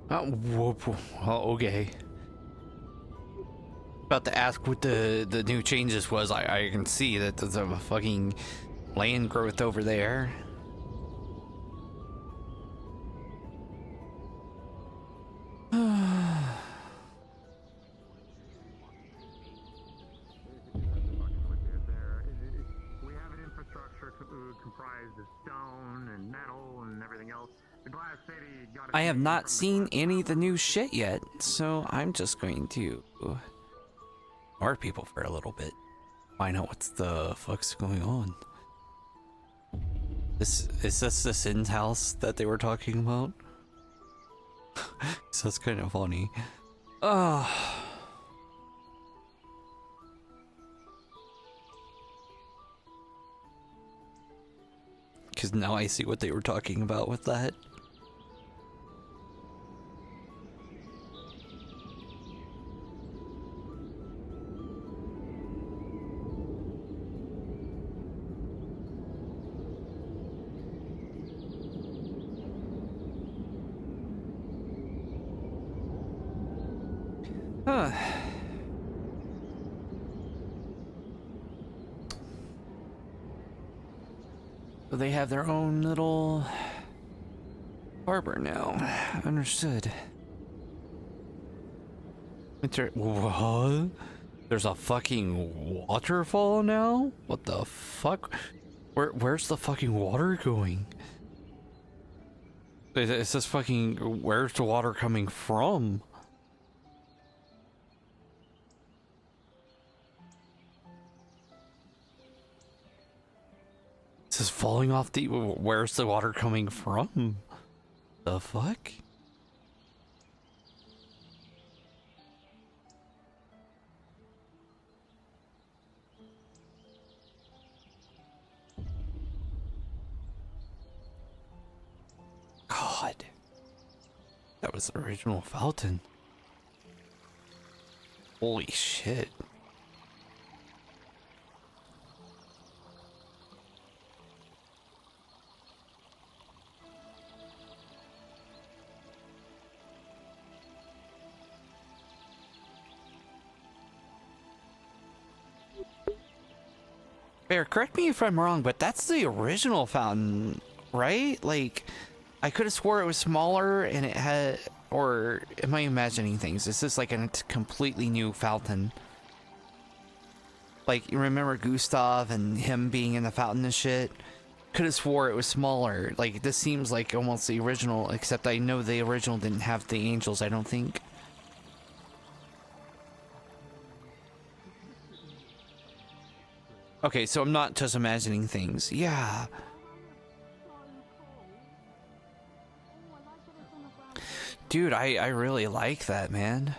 Whoop. Oh, okay. About to ask what the new changes was. I can see that there's a fucking land growth over there. I have not seen any of the new shit yet, so I'm just going to ignore people for a little bit. Find out what the fuck's going on. Is this the Sin's house that they were talking about? So that's kind of funny. Because now I see what they were talking about with that. Huh. So they have their own little harbor now. Understood. What? There's a fucking waterfall now? What the fuck? Where's the fucking water going? It's this fucking... Where's the water coming from? This is falling off the... Where's the water coming from? The fuck? God. That was the original fountain. Holy shit. Bear, correct me if I'm wrong, but that's the original fountain, right? Like, I could have swore it was smaller and it had... Or am I imagining things? Is this like a completely new fountain? Like, you remember Gustav and him being in the fountain and shit? Could have swore it was smaller. Like, this seems like almost the original, except I know the original didn't have the angels, I don't think. Okay, so I'm not just imagining things. Yeah. Dude, I really like that, man.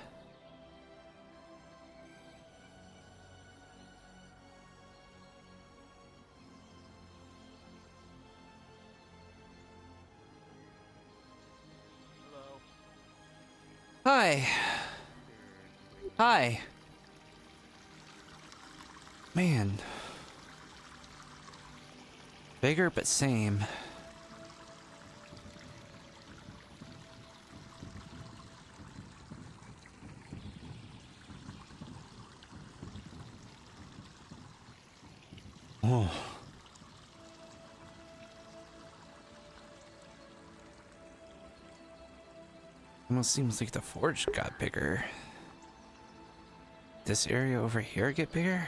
Hello. Hi. Hi. Man. Bigger but same. Oh. Almost seems like the forge got bigger. This area over here get bigger?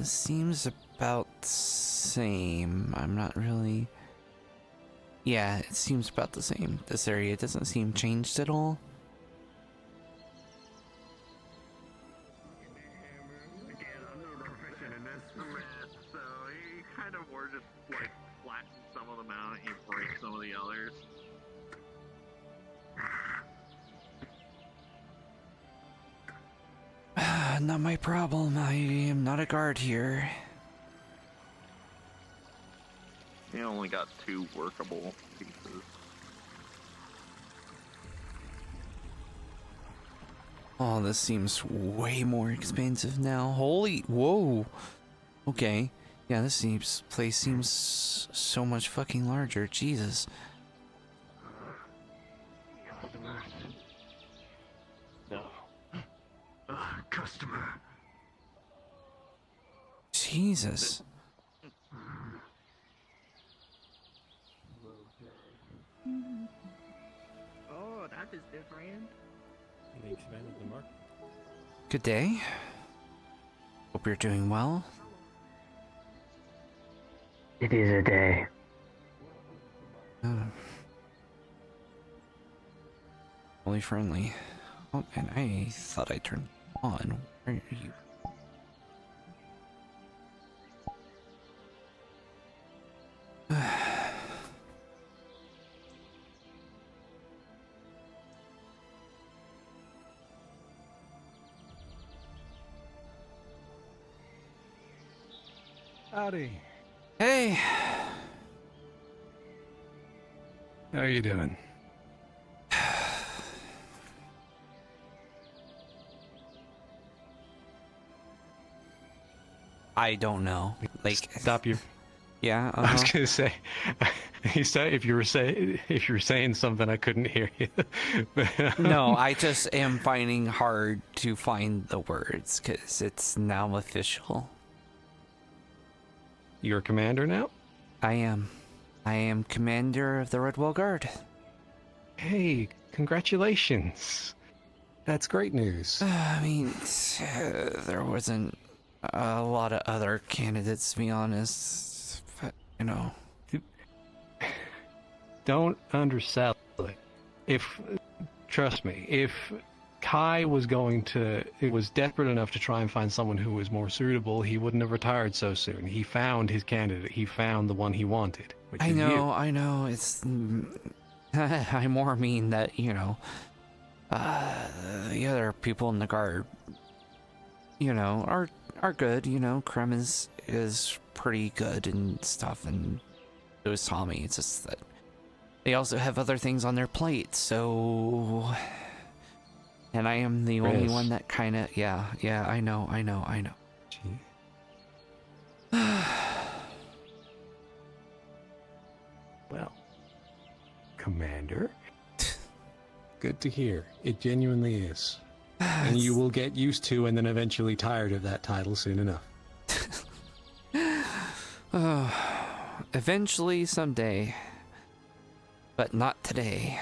Seems about same. I'm not really... Yeah, it seems about the same. This area doesn't seem changed at all. Again, I'm not proficient in this mess, so he kind of more just like flattens some of them out and you break some of the others. Not my problem. I am not a guard here. He only got 2 workable pieces. Oh, this seems way more expensive now. Holy, whoa. Okay. Yeah, place seems so much fucking larger. Jesus. No. Customer. Jesus. Oh, that is different. They expanded the market. Good day. Hope you're doing well. It is a day. Really friendly. Oh, and I thought I turned on. Where are you? Howdy. Hey! How are you doing? I don't know. Like, Stop you. yeah. I was gonna say, you said if you were saying something, I couldn't hear you. But, No, I just am finding hard to find the words because it's now official. You're a commander now. I am commander of the Redwall Guard. Hey, congratulations! That's great news. I mean, there wasn't a lot of other candidates, to be honest. But, you know. Don't undersell it. Trust me, if Kai was desperate enough to try and find someone who was more suitable, he wouldn't have retired so soon. He found his candidate. He found the one he wanted. Which I is you. know. It's. I more mean that, you know, the other people in the guard, you know, are good. You know, Krem is pretty good and stuff, and so is Tommy. It's just that they also have other things on their plate, so. And I am the only one that kind of, yeah, I know. Gee. Well, Commander, good to hear. It genuinely is. And you will get used to and then eventually tired of that title soon enough. Eventually, someday. But not today.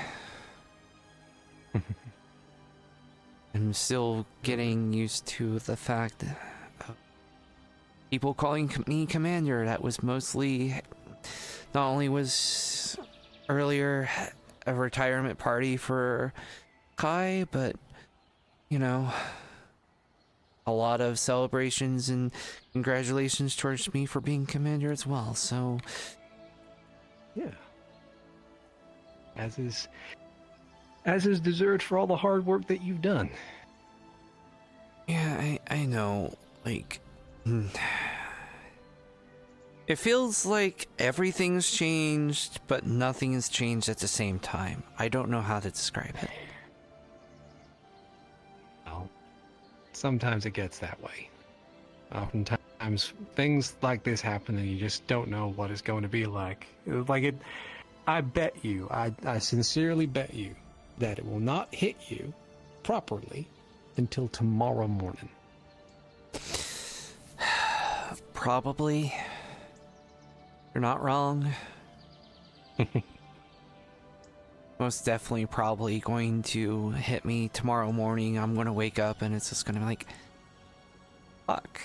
I'm still getting used to the fact of people calling me commander. That was mostly, not only was earlier a retirement party for Kai, but, you know, a lot of celebrations and congratulations towards me for being commander as well, so. Yeah. As is deserved for all the hard work that you've done. Yeah, I know, like, it feels like everything's changed, but nothing has changed at the same time. I don't know how to describe it. Well, sometimes it gets that way. Oftentimes, things like this happen and you just don't know what it's going to be like. I bet you, I sincerely bet you, that it will not hit you properly until tomorrow morning. Probably. You're not wrong. Most definitely probably going to hit me tomorrow morning. I'm going to wake up and it's just going to be like, fuck.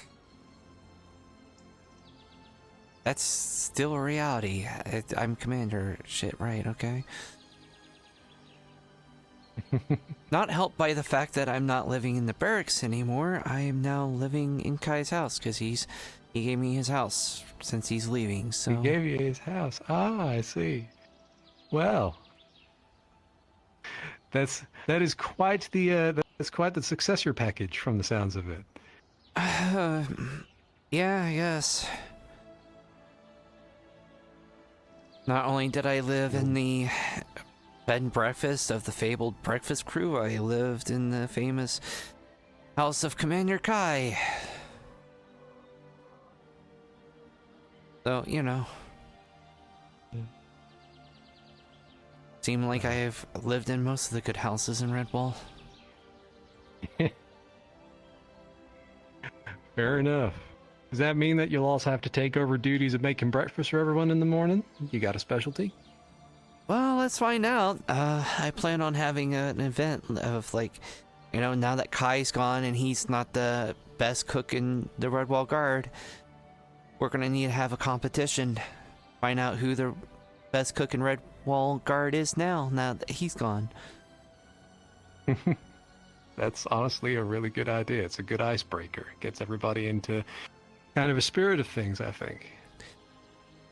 That's still a reality. I'm commander shit, right? Okay. Not helped by the fact that I'm not living in the barracks anymore. I am now living in Kai's house because he gave me his house since he's leaving. So He gave you his house. Ah, I see. Well, that is quite the successor package from the sounds of it. yeah, yes. Not only did I live in the bed and breakfast of the fabled breakfast crew. I lived in the famous house of Commander Kai. So, you know. Seem like I've lived in most of the good houses in Redwall. Fair enough. Does that mean that you'll also have to take over duties of making breakfast for everyone in the morning? You got a specialty? Well, let's find out. I plan on having an event of, like, you know, now that Kai's gone and he's not the best cook in the Redwall Guard, we're gonna need to have a competition. Find out who the best cook in Redwall Guard is now that he's gone. That's honestly a really good idea. It's a good icebreaker. Gets everybody into kind of a spirit of things, I think.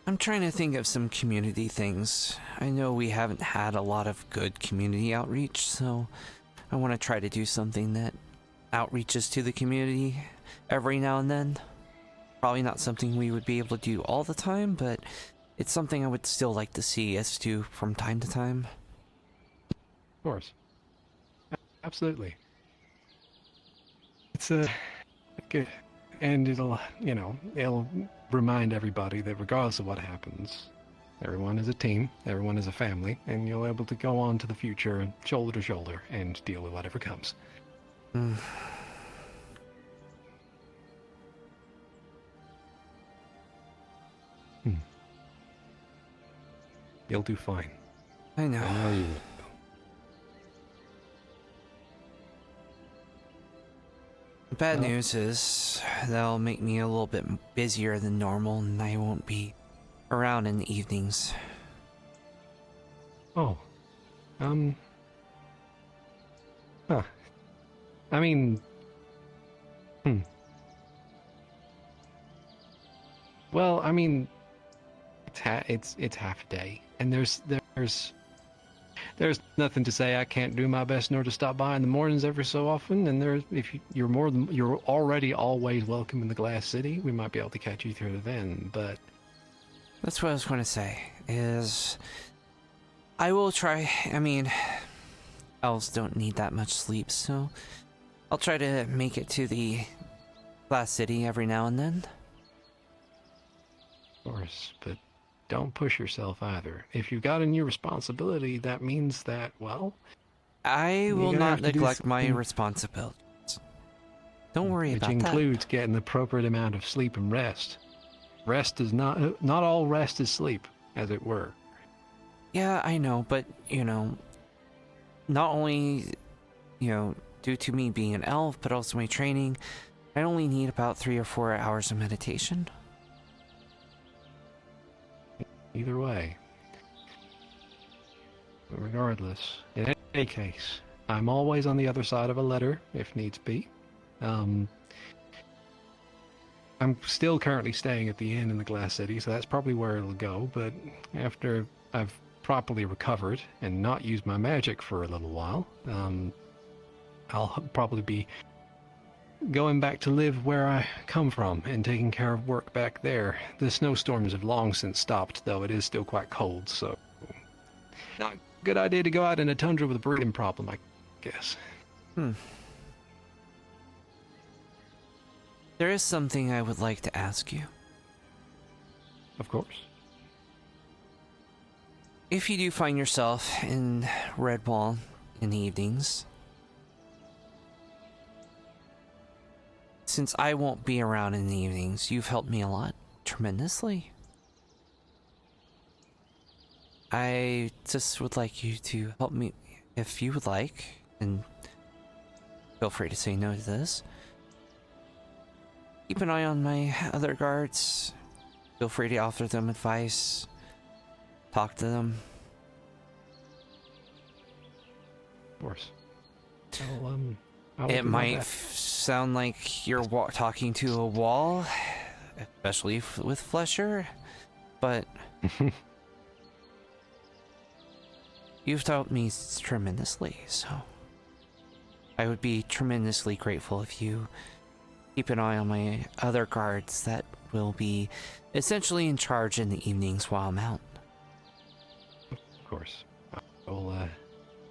I'm trying to think of some community things. I know we haven't had a lot of good community outreach, so I want to try to do something that outreaches to the community every now and then. Probably not something we would be able to do all the time, but it's something I would still like to see us do from time to time. Of course. Absolutely. It's a good, and it'll, you know, it'll remind everybody that regardless of what happens, everyone is a team, everyone is a family, and you'll be able to go on to the future shoulder to shoulder and deal with whatever comes. You'll do fine. I know. I know you will. The bad news is that'll make me a little bit busier than normal, and I won't be around in the evenings. Oh. Huh. I mean... Well, I mean... It's half a day, and there's nothing to say I can't do my best nor to stop by in the mornings every so often, and you're already always welcome in the Glass City. We might be able to catch you through then, but... That's what I was going to say, is... I will try. I mean, elves don't need that much sleep, so I'll try to make it to the Glass City every now and then. Of course, but don't push yourself either. If you've got a new responsibility, that means that, well... I will gonna not have to do neglect my something. responsibilities. Don't worry Which about includes getting the appropriate amount of sleep and rest. Rest is not all rest is sleep, as it were. Yeah, I know, but, you know, not only, you know, due to me being an elf, but also my training, I only need about 3 or 4 hours of meditation. Either way. But regardless, in any case, I'm always on the other side of a letter, if needs be. I'm still currently staying at the inn in the Glass City, so that's probably where it'll go, but after I've properly recovered and not used my magic for a little while, I'll probably be going back to live where I come from and taking care of work back there. The snowstorms have long since stopped, though it is still quite cold, so not a good idea to go out in a tundra with a breathing problem, I guess. There is something I would like to ask you. Of course. If you do find yourself in Redwall in the evenings, since I won't be around in the evenings, you've helped me a lot, tremendously. I just would like you to help me, if you would like, and feel free to say no to this. Keep an eye on my other guards. Feel free to offer them advice. Talk to them. Of course. I'll It do my might best. sound like you're talking to a wall, especially with Flesher, but you've taught me tremendously, so I would be tremendously grateful if you keep an eye on my other guards that will be essentially in charge in the evenings while I'm out. Of course. I'll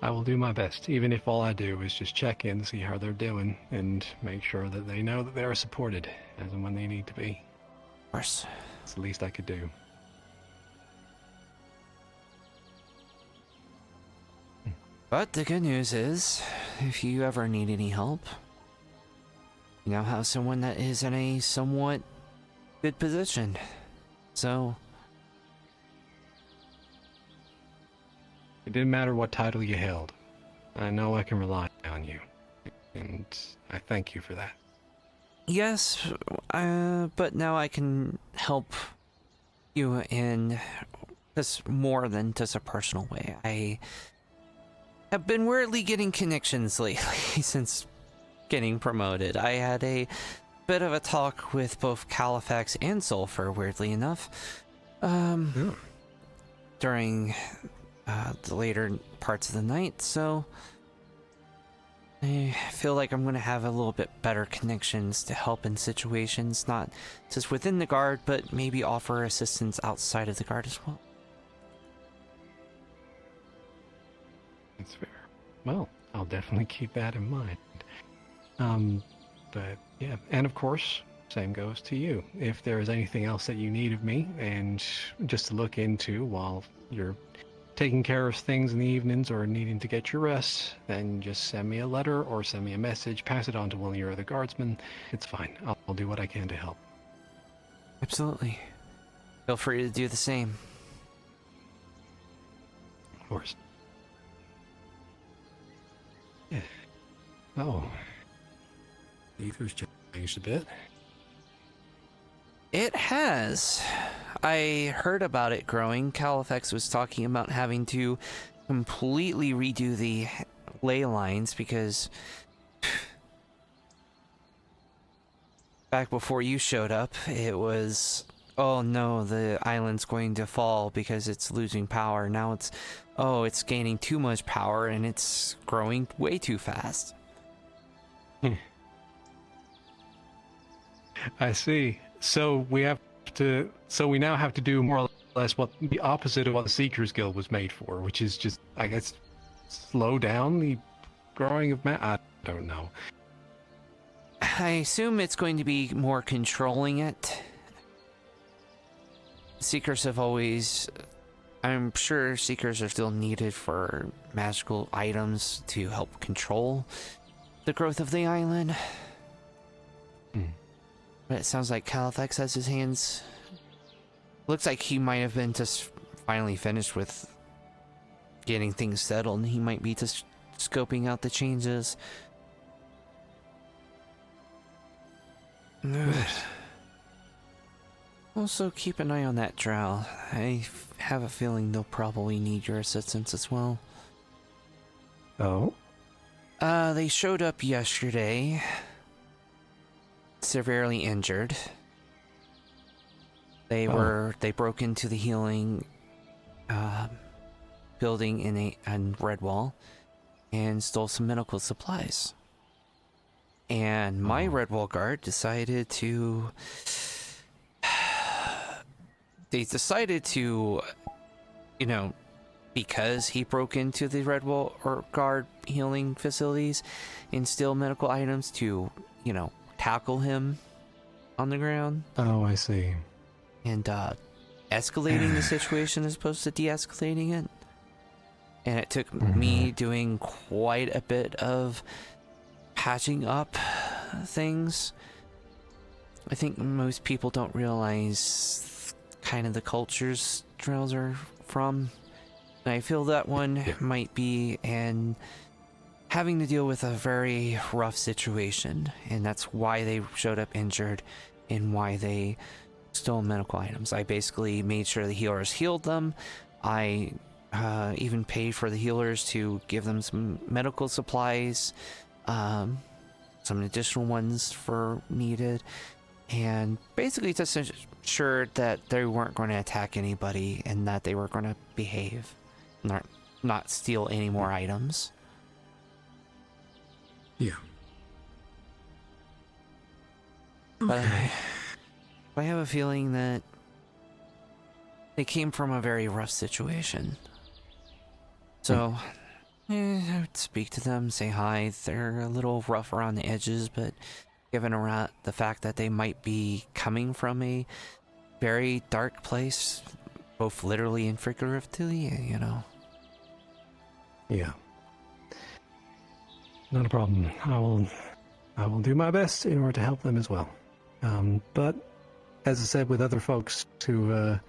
I will do my best, even if all I do is just check in, see how they're doing, and make sure that they know that they are supported as and when they need to be. Of course. It's the least I could do. But the good news is, if you ever need any help, you now have someone that is in a somewhat good position. So, It didn't matter what title you held. I know I can rely on you, and I thank you for that. yes, but now I can help you in just more than just a personal way. I have been weirdly getting connections lately since getting promoted. I had a bit of a talk with both Califax and Sulfur, weirdly enough, during the later parts of the night, so I feel like I'm going to have a little bit better connections to help in situations, not just within the guard, but maybe offer assistance outside of the guard as well. That's fair. Well, I'll definitely keep that in mind. But yeah, and of course, same goes to you. If there is anything else that you need of me, and just to look into while you're taking care of things in the evenings or needing to get your rest, then just send me a letter or send me a message, pass it on to one of your other guardsmen. It's fine. I'll do what I can to help. Absolutely. Feel free to do the same. Of course. Yeah. Oh. The ether's changed a bit. It has. I heard about it growing. Califax was talking about having to completely redo the ley lines because back before you showed up, it was, oh no, the island's going to fall because it's losing power. Now it's, oh, it's gaining too much power and it's growing way too fast. I see. So we now have to do more or less what the opposite of what the Seekers Guild was made for, which is just, I guess, slow down the growing of I don't know. I assume it's going to be more controlling it. Seekers have always... I'm sure Seekers are still needed for magical items to help control the growth of the island. But it sounds like Califax has his hands... Looks like he might have been just finally finished with getting things settled, and he might be just scoping out the changes. Also, keep an eye on that drow. I have a feeling they'll probably need your assistance as well. Oh? They showed up yesterday. Severely injured. They broke into the healing building in Redwall and stole some medical supplies. And my Redwall guard decided to... They decided to, you know, because he broke into the Redwall or guard healing facilities and steal medical items, to, you know, tackle him on the ground. Oh, I see. And escalating the situation as opposed to de-escalating it. And it took me doing quite a bit of patching up things. I think most people don't realize kind of the cultures drows are from. And I feel that one might be having to deal with a very rough situation, and that's why they showed up injured and why they stole medical items. I basically made sure the healers healed them. I even paid for the healers to give them some medical supplies, some additional ones for needed, and basically just ensured that they weren't going to attack anybody and that they were going to behave, not steal any more items. Yeah. But I have a feeling that they came from a very rough situation. So I would speak to them, say hi. They're a little rough around the edges, but given around the fact that they might be coming from a very dark place, both literally and figuratively, you know. Yeah. Not a problem. I will do my best in order to help them as well. But as I said, with other folks who've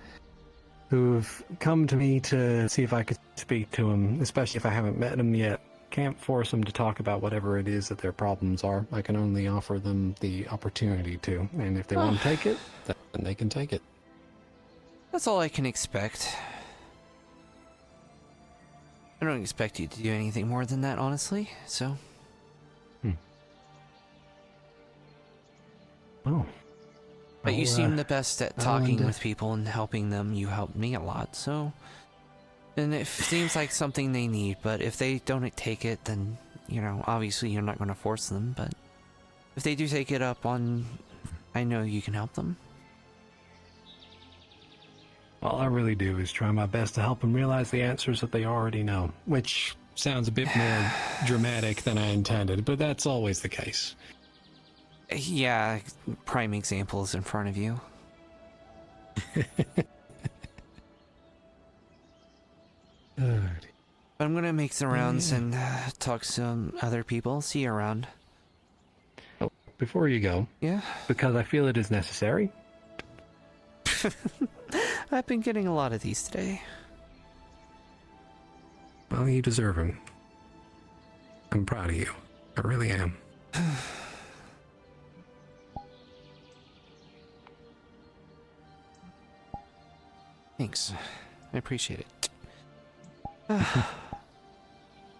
come to me to see if I could speak to them, especially if I haven't met them yet, can't force them to talk about whatever it is that their problems are. I can only offer them the opportunity to, and if they want to take it, then they can take it. That's all I can expect. I don't expect you to do anything more than that, honestly, so... Oh. But you I'll, seem the best at I'll talking end with people and helping them. You helped me a lot, so... And it seems like something they need, but if they don't take it, then, you know, obviously you're not going to force them, but... If they do take it up on... I know you can help them. All I really do is try my best to help them realize the answers that they already know, which sounds a bit more dramatic than I intended, but that's always the case. Yeah, prime examples in front of you. But I'm gonna make the rounds and talk to some other people. See you around. Oh, before you go, Yeah? because I feel it is necessary. I've been getting a lot of these today. Well, you deserve them. I'm proud of you. I really am. Thanks. I appreciate it.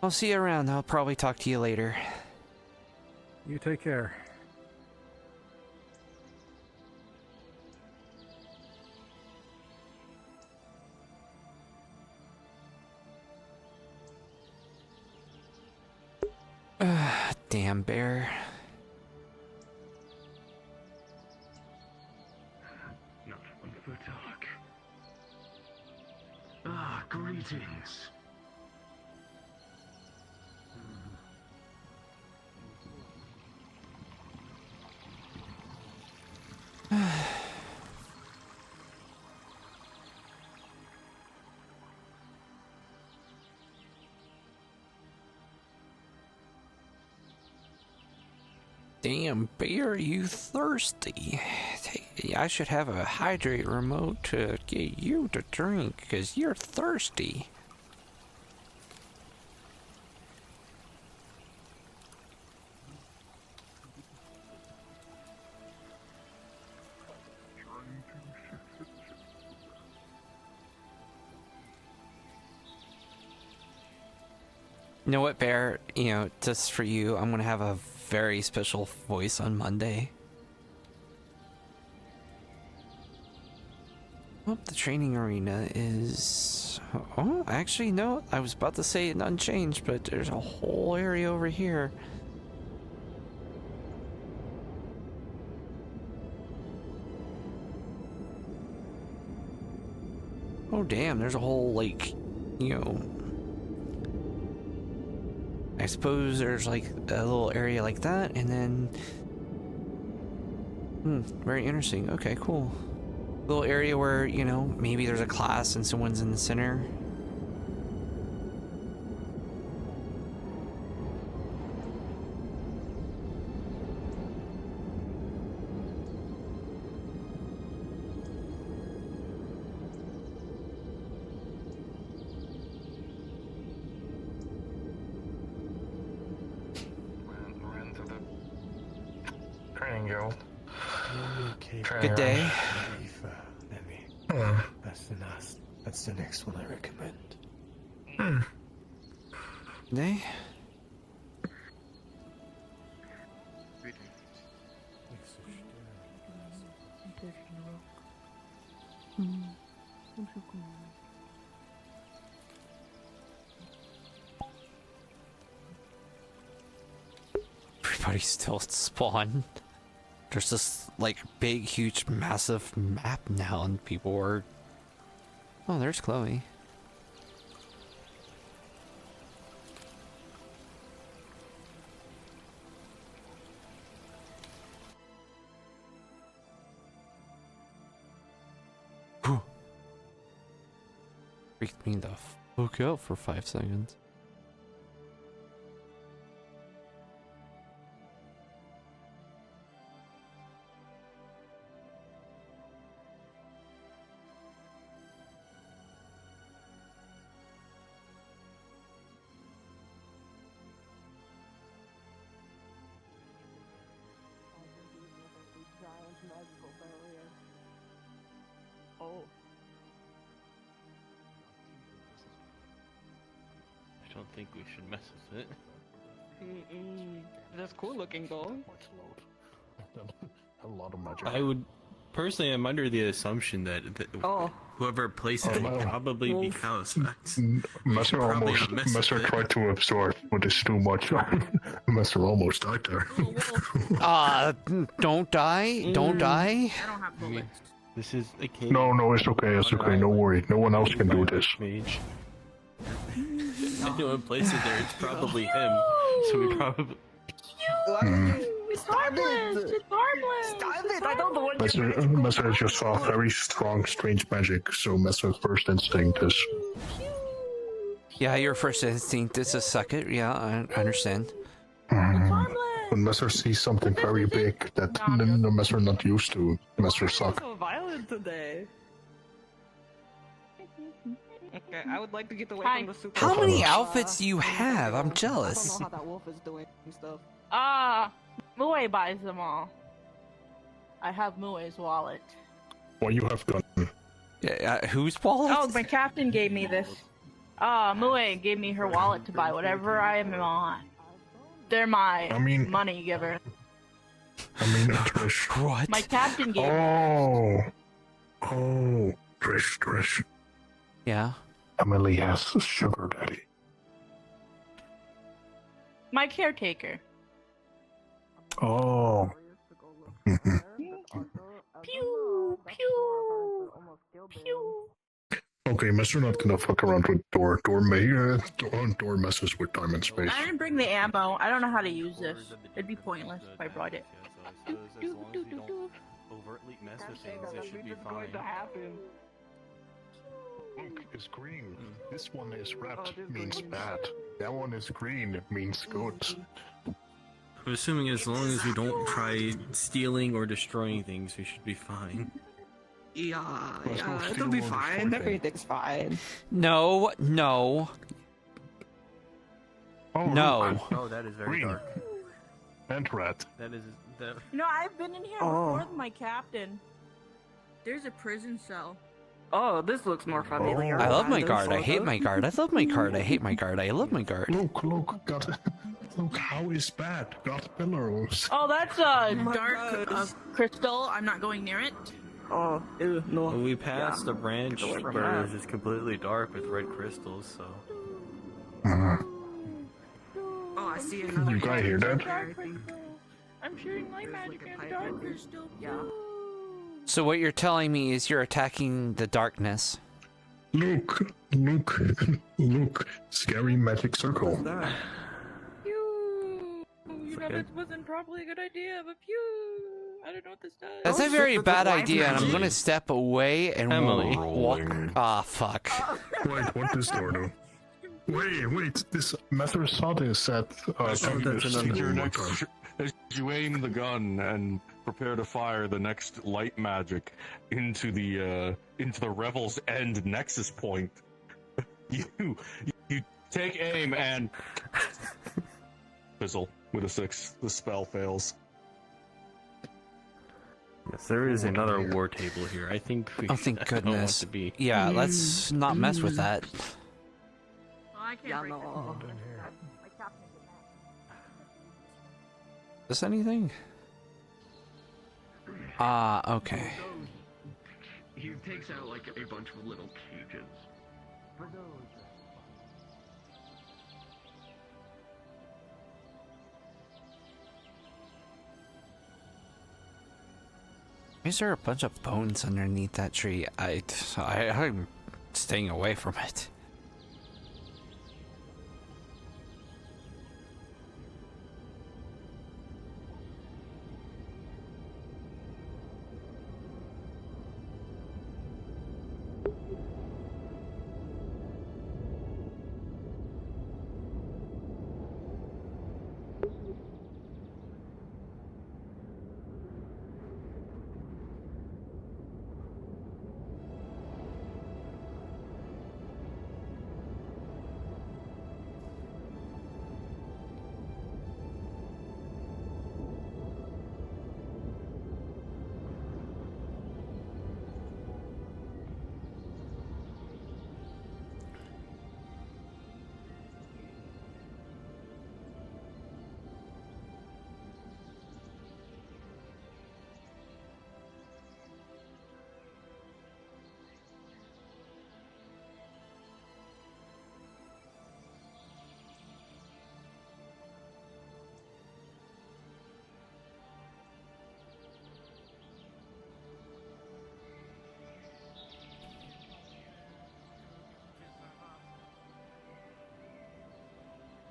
I'll see you around. I'll probably talk to you later. You take care. Damn bear. Not one for talk. Ah, greetings. Damn bear, you thirsty. I should have a hydrate remote to get you to drink, because you're thirsty. You know what, Bear? You know, just for you, I'm gonna have a very special voice on Monday. Oh, the training arena is... Oh, actually, no. I was about to say it unchanged, but there's a whole area over here. Oh, damn. There's a whole, like, you know... I suppose there's like a little area like that, and then... very interesting. Okay, cool. Little area where, you know, maybe there's a class and someone's in the center. Ran through the training guild. Good day. That's the next one I recommend. Day? Everybody's still spawned. There's this, like, big, huge, massive map now, and people are... Oh, there's Chloe. Freaked me the fuck out for 5 seconds. Oh. I don't think we should mess with it. That's cool looking though. Much load. A lot of magic. I would personally. I'm under the assumption that Oh. whoever places it will probably be callous. Messer probably almost. not mess Messer with it. tried to absorb, but it's too much. Messer almost died there. Don't die. Don't die. I don't have bullets. This is a cave. No, it's okay. It's okay. No worry. No one else can do this. Mage. Anyone places it there, it's probably him. So we probably. It's harmless. It's harmless. Stop it! I don't know what Messer just saw very strong, strange magic, so Messer's first instinct is. Yeah, your first instinct is to suck it. Yeah, I understand. When Messer sees something very big that the Messer not used to, Messer suck. so violent today. Okay, I would like to get away from the super. How many outfits do you have? I'm jealous. I don't know how that wolf is doing stuff. Mue buys them all. I have Mue's wallet. What you have done? Yeah, whose wallet? Oh, my captain gave me this. Mue gave me her wallet to buy whatever I am on. They're my money giver. Trish. What? My captain gave me. Oh, Trish. Yeah. Emily has a sugar daddy. My caretaker. Oh. Pew, pew, pew. Okay, Messer not gonna fuck around with door. Door messes with time and space. I didn't bring the ammo. I don't know how to use this. It'd be pointless if I brought it. As long as you don't overtly mess with things, it should be fine. Look, it's green. This one is red, means bad. That one is green, means good. I'm assuming as long as we don't try stealing or destroying things, we should be fine. Yeah, Let's go it'll steal be one fine. before Everything's fine. No. Oh, No. look, Oh, that is very Green. dark. and red. That is that. You know, I've been in here Oh. before with my captain. There's a prison cell. Oh, this looks more familiar. I love my than guard. I hate photos. my guard. I love my guard. I hate my guard. I love my guard. Look, God. Look, how is bad? God pillows. Oh, that's a my dark God. crystal. I'm not going near it. Oh, ew, no. Well, we passed Yeah, a branch get away from where that. it was just completely dark with red crystals. So Oh, I see another. You guys hear that? Dark crystal. I'm shooting light magic like a and pipe dark over. crystal. Yeah. So what you're telling me is you're attacking the darkness. Look. Scary magic circle. Pew. You know, that wasn't probably a good idea, but pew. I don't know what this does. That's a shit, very that's bad a light idea, and I'm magic. gonna step away and Emily. walk. Ah, fuck. Wait, what does door do? Wait, this Master Sade said that's another steal one. my gun. As you aim the gun and prepare to fire the next light magic into the Revel's End nexus point, you take aim and fizzle with a 6. The spell fails. yes, there is another war table here. I think we Oh, thank don't want goodness. to be. Yeah, let's not mess with that. Well, I can't Yeah, break no. this. My captain did that. Is this anything? Ah, okay. He takes out like a bunch of little cages. Is there a bunch of bones underneath that tree? I'm staying away from it.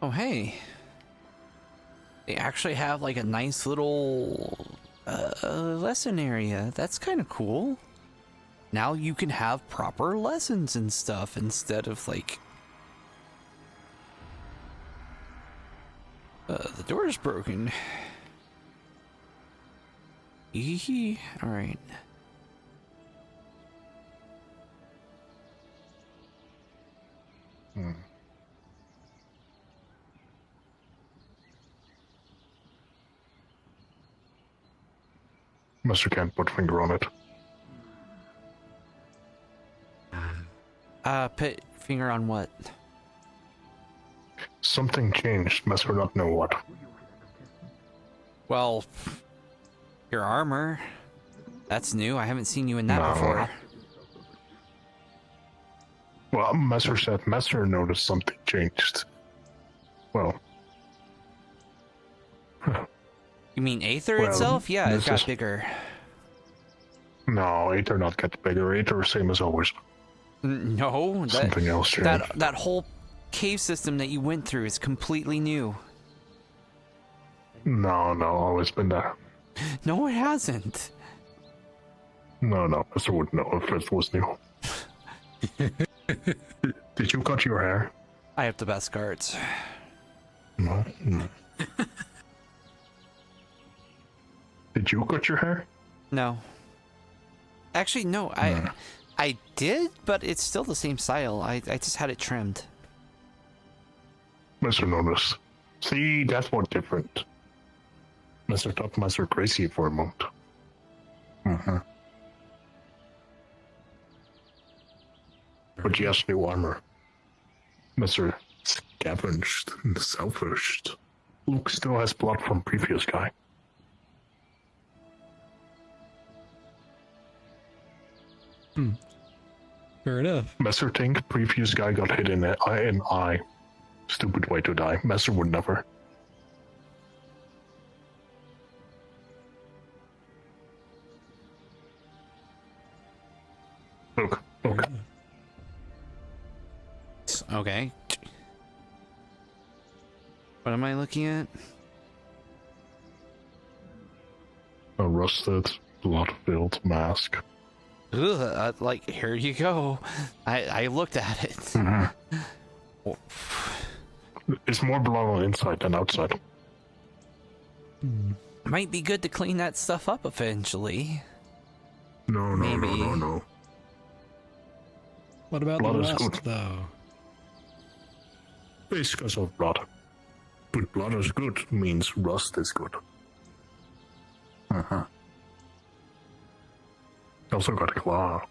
Oh, hey. They actually have like a nice little lesson area. That's kind of cool. Now you can have proper lessons and stuff instead of like... the door's broken. Eehee. Alright. Master can't put finger on it. Put finger on what? Something changed. Master not know what. Well, your armor. That's new. I haven't seen you in that before. Well, Master said Master noticed something changed. Well. You mean Aether Well, itself? Yeah, it this got is- bigger. No, Aether not get bigger. Aether same as always. No, Something else changed. that whole cave system that you went through is completely new. No, always been there. No, it hasn't. No, Master wouldn't know if it was new. Did you cut your hair? I have the best guards. No. Did you cut your hair? No. Actually, no. I did, but it's still the same style. I just had it trimmed. Master noticed. See, that's what different. Master thought Master crazy for a moment. But yes, new armor. Master scavenged and selfish. Luke still has blood from previous guy. Fair enough. Master think previous guy got hit in the eye. Stupid way to die. Master would never. Look. Okay. What am I looking at? A rusted, blood-filled mask. Ugh, like, here you go. I looked at it. It's more blood on the inside than outside. Might be good to clean that stuff up eventually. No. What about Blood the is rust, good. though? It's because of blood. But blood is good means rust is good. Also got a claw.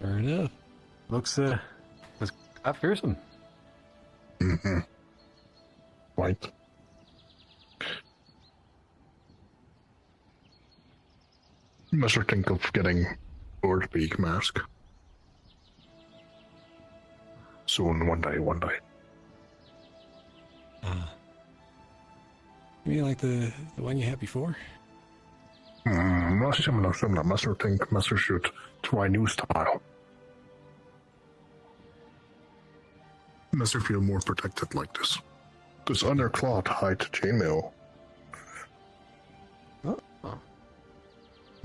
Fair enough. Looks quite fearsome. Right. Master think of getting Birdbeak mask. Soon, one day. You mean like the one you had before? Not similar. Master think Master should try new style. Master feel more protected like this. Because under cloth hide chainmail. Oh.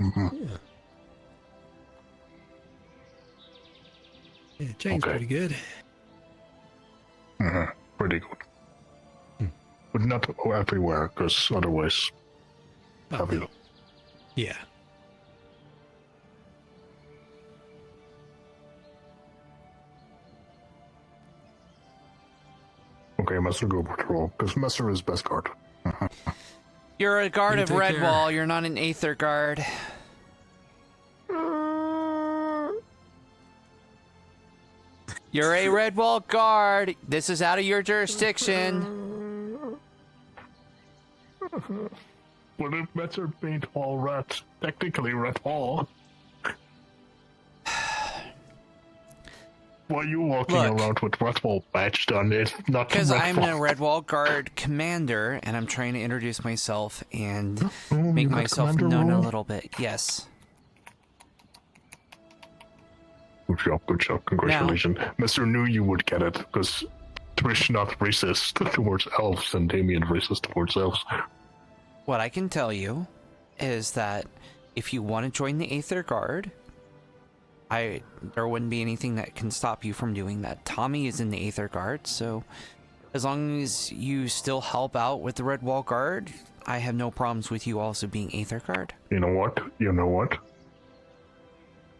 Yeah. Yeah, chain's pretty good. Pretty good. But not everywhere, because otherwise... heavy. Yeah. Okay, Master go patrol, because Master is best guard. You're a guard You of take Redwall. care. You're not an Aether guard. You're a Redwall guard. This is out of your jurisdiction. But if Master paint all red, technically red all. Why are you walking Look. around with Redwall badge done? It's not Because I'm a Redwall. Redwall guard commander, and I'm trying to introduce myself and Oh, make you got myself commander known a role? little bit. Yes. Good job. Congratulations. Mr. knew you would get it, because Trish not racist towards elves, and Damien racist towards elves. What I can tell you is that if you want to join the Aether Guard, there wouldn't be anything that can stop you from doing that. Tommy is in the Aether Guard, so as long as you still help out with the Red Wall Guard, I have no problems with you also being Aether Guard. You know what?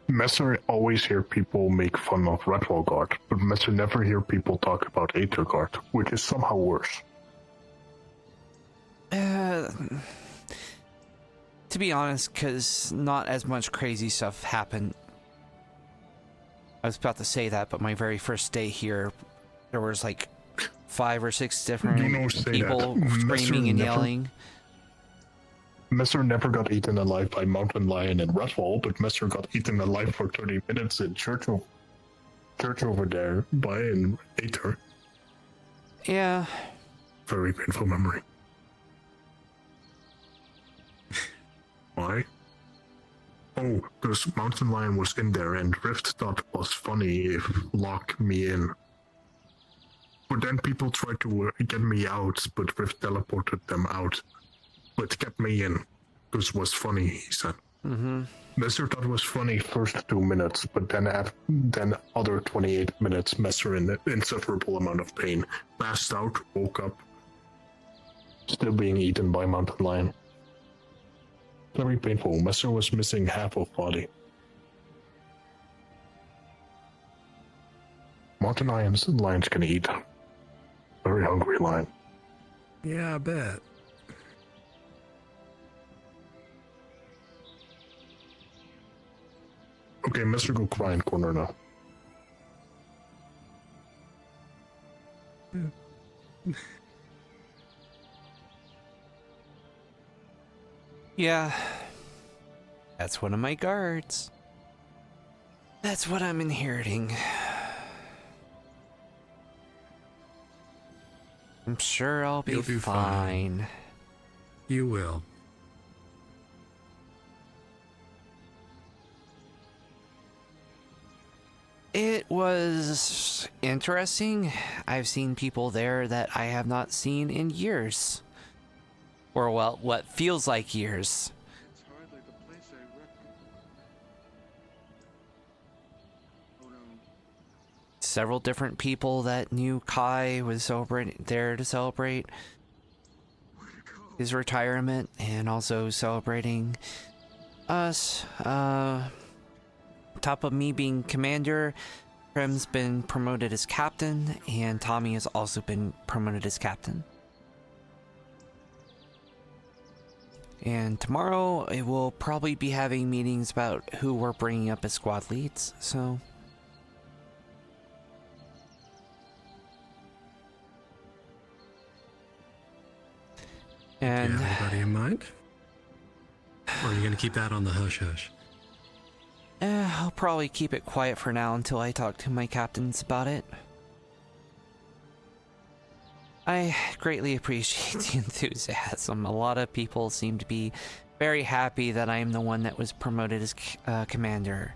Messer always hear people make fun of Red Wall Guard, but Messer never hear people talk about Aether Guard, which is somehow worse. To be honest, because not as much crazy stuff happened. I was about to say that, but my very first day here, there was like 5 or 6 different people screaming and yelling. Messer never got eaten alive by Mountain Lion in Redwall, but Messer got eaten alive for 30 minutes in church over there by an Aether. Yeah. Very painful memory. Why? Oh, because Mountain Lion was in there and Rift thought it was funny if lock me in. But then people tried to get me out, but Rift teleported them out. But kept me in, because it was funny, he said. Mm-hmm. Messer thought it was funny first 2 minutes, but then other 28 minutes, Messer in an insufferable amount of pain. Passed out, woke up, still being eaten by Mountain Lion. Very painful. Messer was missing half of body. Mountain lions can eat. Very hungry lion. Yeah, I bet. Okay, Messer, go cry in corner now. Yeah. That's one of my guards. That's what I'm inheriting. I'm sure I'll be fine. You will. It was interesting. I've seen people there that I have not seen in years. Or, well, what feels like years. It's hardly the place I reckon. Oh no. Several different people that knew Kai was there to celebrate his retirement and also celebrating us. Top of me being commander, Prem's been promoted as captain, and Tommy has also been promoted as captain. And tomorrow, it will probably be having meetings about who we're bringing up as squad leads, so... And... Do you have anybody in mind? Or are you going to keep that on the hush-hush? I'll probably keep it quiet for now until I talk to my captains about it. I greatly appreciate the enthusiasm. A lot of people seem to be very happy that I am the one that was promoted as commander.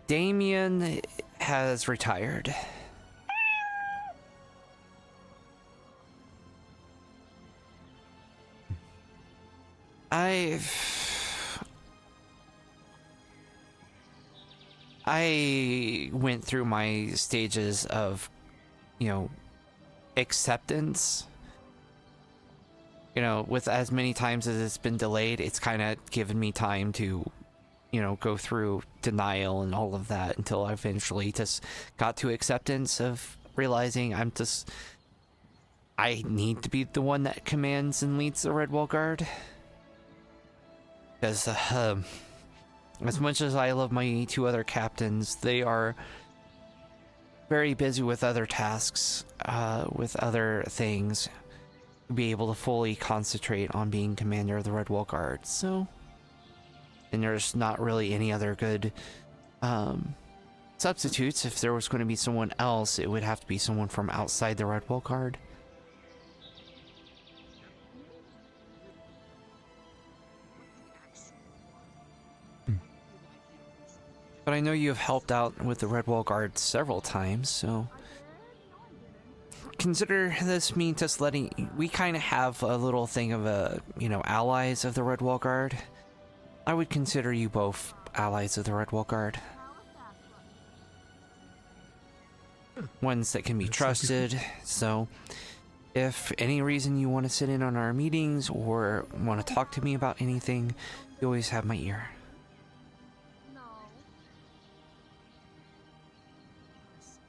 Damien has retired. I went through my stages of, acceptance. With as many times as it's been delayed, it's kind of given me time to, go through denial and all of that until I eventually just got to acceptance of realizing I need to be the one that commands and leads the Redwall Guard. Because, as much as I love my 2 other captains, they are very busy with other tasks, with other things, to be able to fully concentrate on being commander of the Redwall Guard, so... And there's not really any other good, substitutes. If there was going to be someone else, it would have to be someone from outside the Redwall Guard. But I know you have helped out with the Redwall Guard several times, so consider this means us letting... We kind of have a little thing of a, you know, allies of the Redwall Guard. I would consider you both allies of the Redwall Guard. Ones that can be trusted, so if any reason you want to sit in on our meetings or want to talk to me about anything, you always have my ear.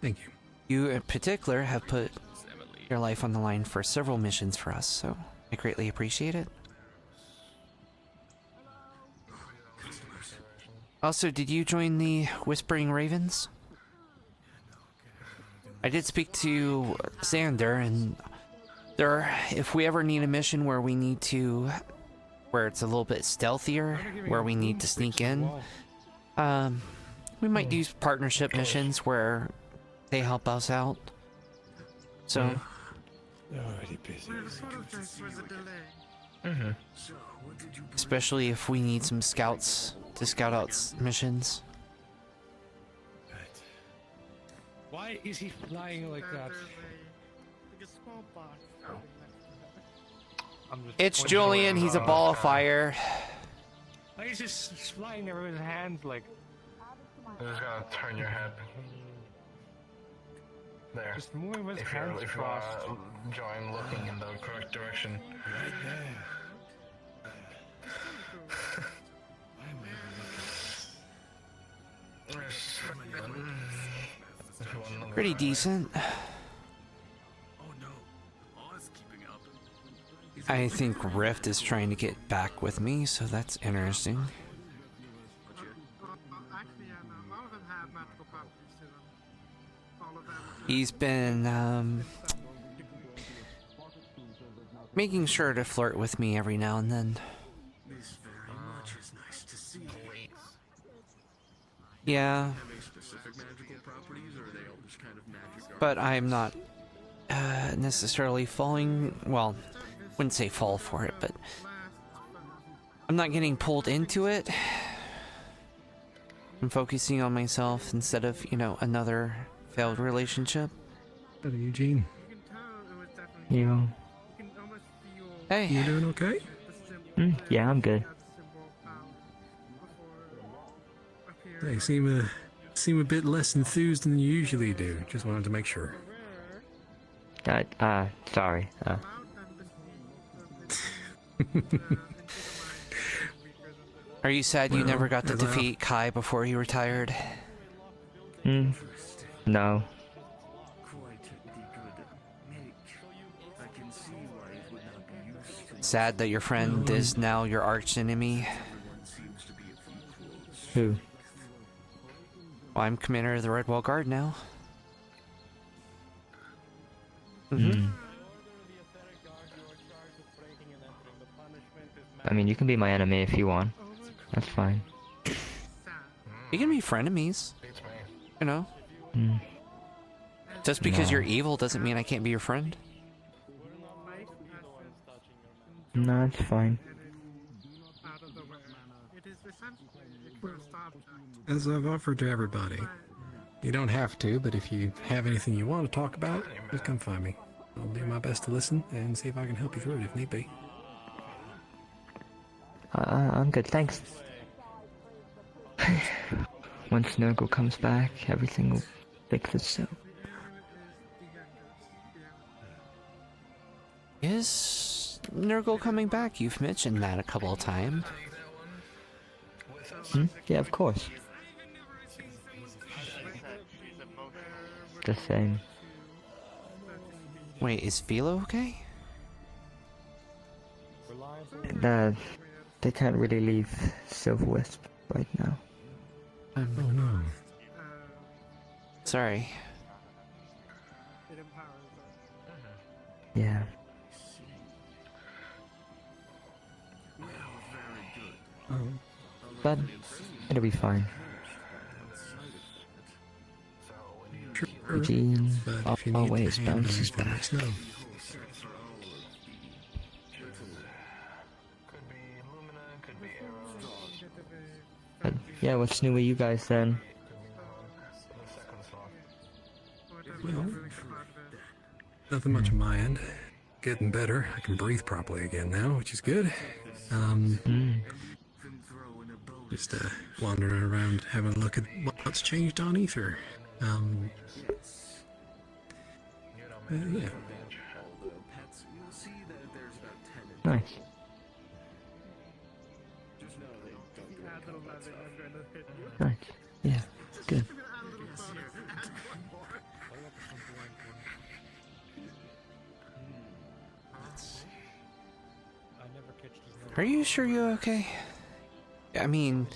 Thank you. You in particular have put your life on the line for several missions for us, so I greatly appreciate it. Also, did you join the Whispering Ravens? I did speak to Xander, and if we ever need a mission where we need to, where it's a little bit stealthier, where we need to sneak in, we might do partnership missions where they help us out. So, Already busy. especially if we need some scouts to scout out missions. Why is he flying like that? It's Julian, he's a ball of fire. Why is just flying over his hands like... I'm just gonna turn your head. There. Just moving with his If you hands crossed. join looking in the correct direction. Right there. Pretty decent. I think Rift is trying to get back with me, so that's interesting. He's been making sure to flirt with me every now and then. Yeah. But I'm not necessarily falling, well, wouldn't say fall for it, but I'm not getting pulled into it. I'm focusing on myself instead of, you know, another failed relationship. Hello, Eugene. You. Hey. You doing okay? Yeah, I'm good. They seem a bit less enthused than you usually do. Just wanted to make sure. Sorry. Are you sad you never got to defeat Kai before he retired? No. Sad that your friend is now your arch enemy? Who? Well, I'm commander of the Redwall Guard now. I mean, you can be my enemy if you want. That's fine. You can be frenemies. You know? Just because No. you're evil doesn't mean I can't be your friend. No, it's fine. As I've offered to everybody. You don't have to, but if you have anything you want to talk about, just come find me. I'll do my best to listen and see if I can help you through it if need be. I'm good, thanks. Once Nurgle comes back, everything will fix itself. Is Nurgle coming back? You've mentioned that a couple of times. Yeah, of course. The same. Wait, is Philo okay? They can't really leave Silverwisp right now. Oh no. Sorry. Yeah. But it'll be fine. Eugene always bounces back. Yeah, what's new with you guys then? Well, nothing much on my end. Getting better. I can breathe properly again now, which is good. Just wandering around, having a look at what's changed on Aether. Yeah. Nice. Nice. Yeah, good. Are you sure you're okay? I mean,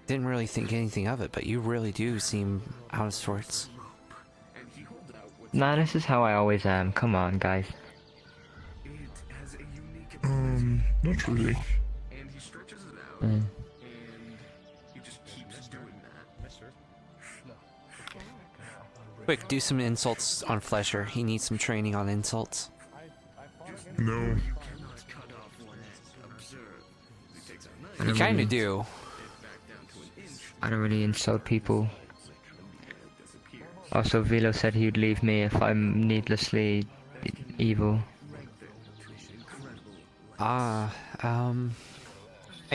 didn't really think anything of it, but you really do seem out of sorts. Nah, this is how I always am. Come on, guys. Not really. Quick, do some insults on Flesher. He needs some training on insults. No. You kind of do. I don't really insult people. Also, Velo said he'd leave me if I'm needlessly evil. I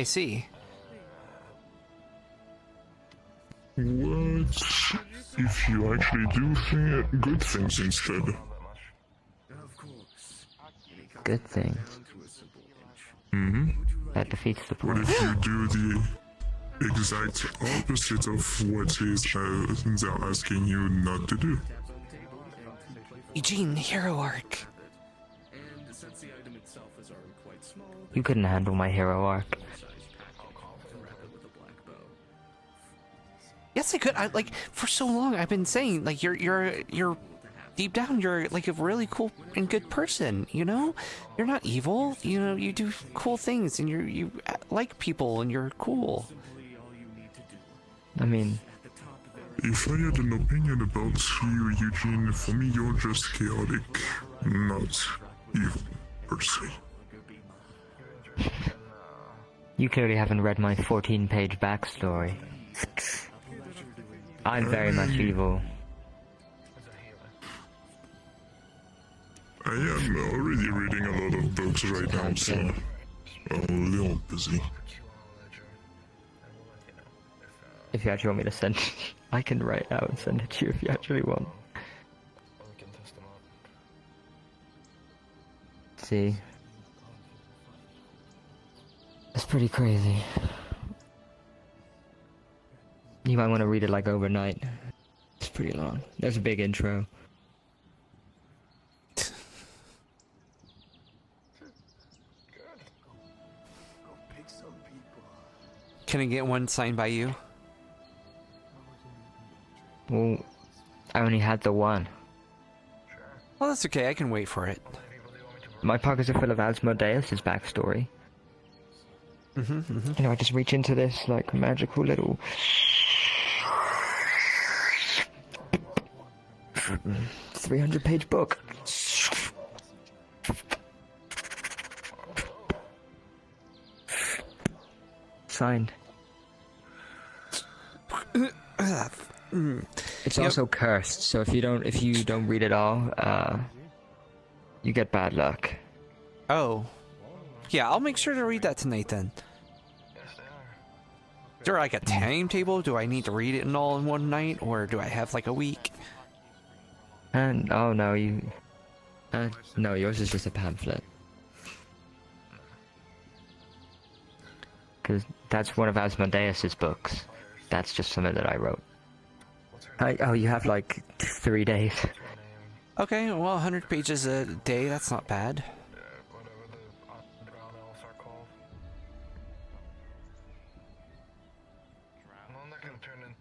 see. What if you actually do good things instead? Good things. Mm-hmm. That defeats the point. What if you do the exact opposite of what they're asking you not to do? Eugene, hero arc. You couldn't handle my hero arc. Yes, I could. For so long, I've been saying, like, you're deep down, you're like a really cool and good person. You know, you're not evil. You know, you do cool things, and you like people, and you're cool. I mean, if I had an opinion about you, Eugene, for me, you're just chaotic, not evil per se. you clearly haven't read my 14-page backstory. I'm very much evil. I am already reading a lot of books right now, so I'm a little busy. If you actually want me to send I can write out and send it to you if you actually want. See? It's pretty crazy. You might want to read it like overnight. It's pretty long. There's a big intro. Can I get one signed by you? Well, I only had the one. Well, that's okay. I can wait for it. My pockets are full of Asmodeus' backstory. You know, I just reach into this, like, magical little... 300-page book. Signed. It's also cursed, so if you don't read it all, you get bad luck. Oh. Yeah, I'll make sure to read that tonight then. Is there like a timetable? Do I need to read it all in one night, or do I have like a week? And oh no, no, yours is just a pamphlet. Because that's one of Asmodeus' books. That's just something that I wrote. Oh, you have like 3 days. Okay, well, 100 pages a day, that's not bad.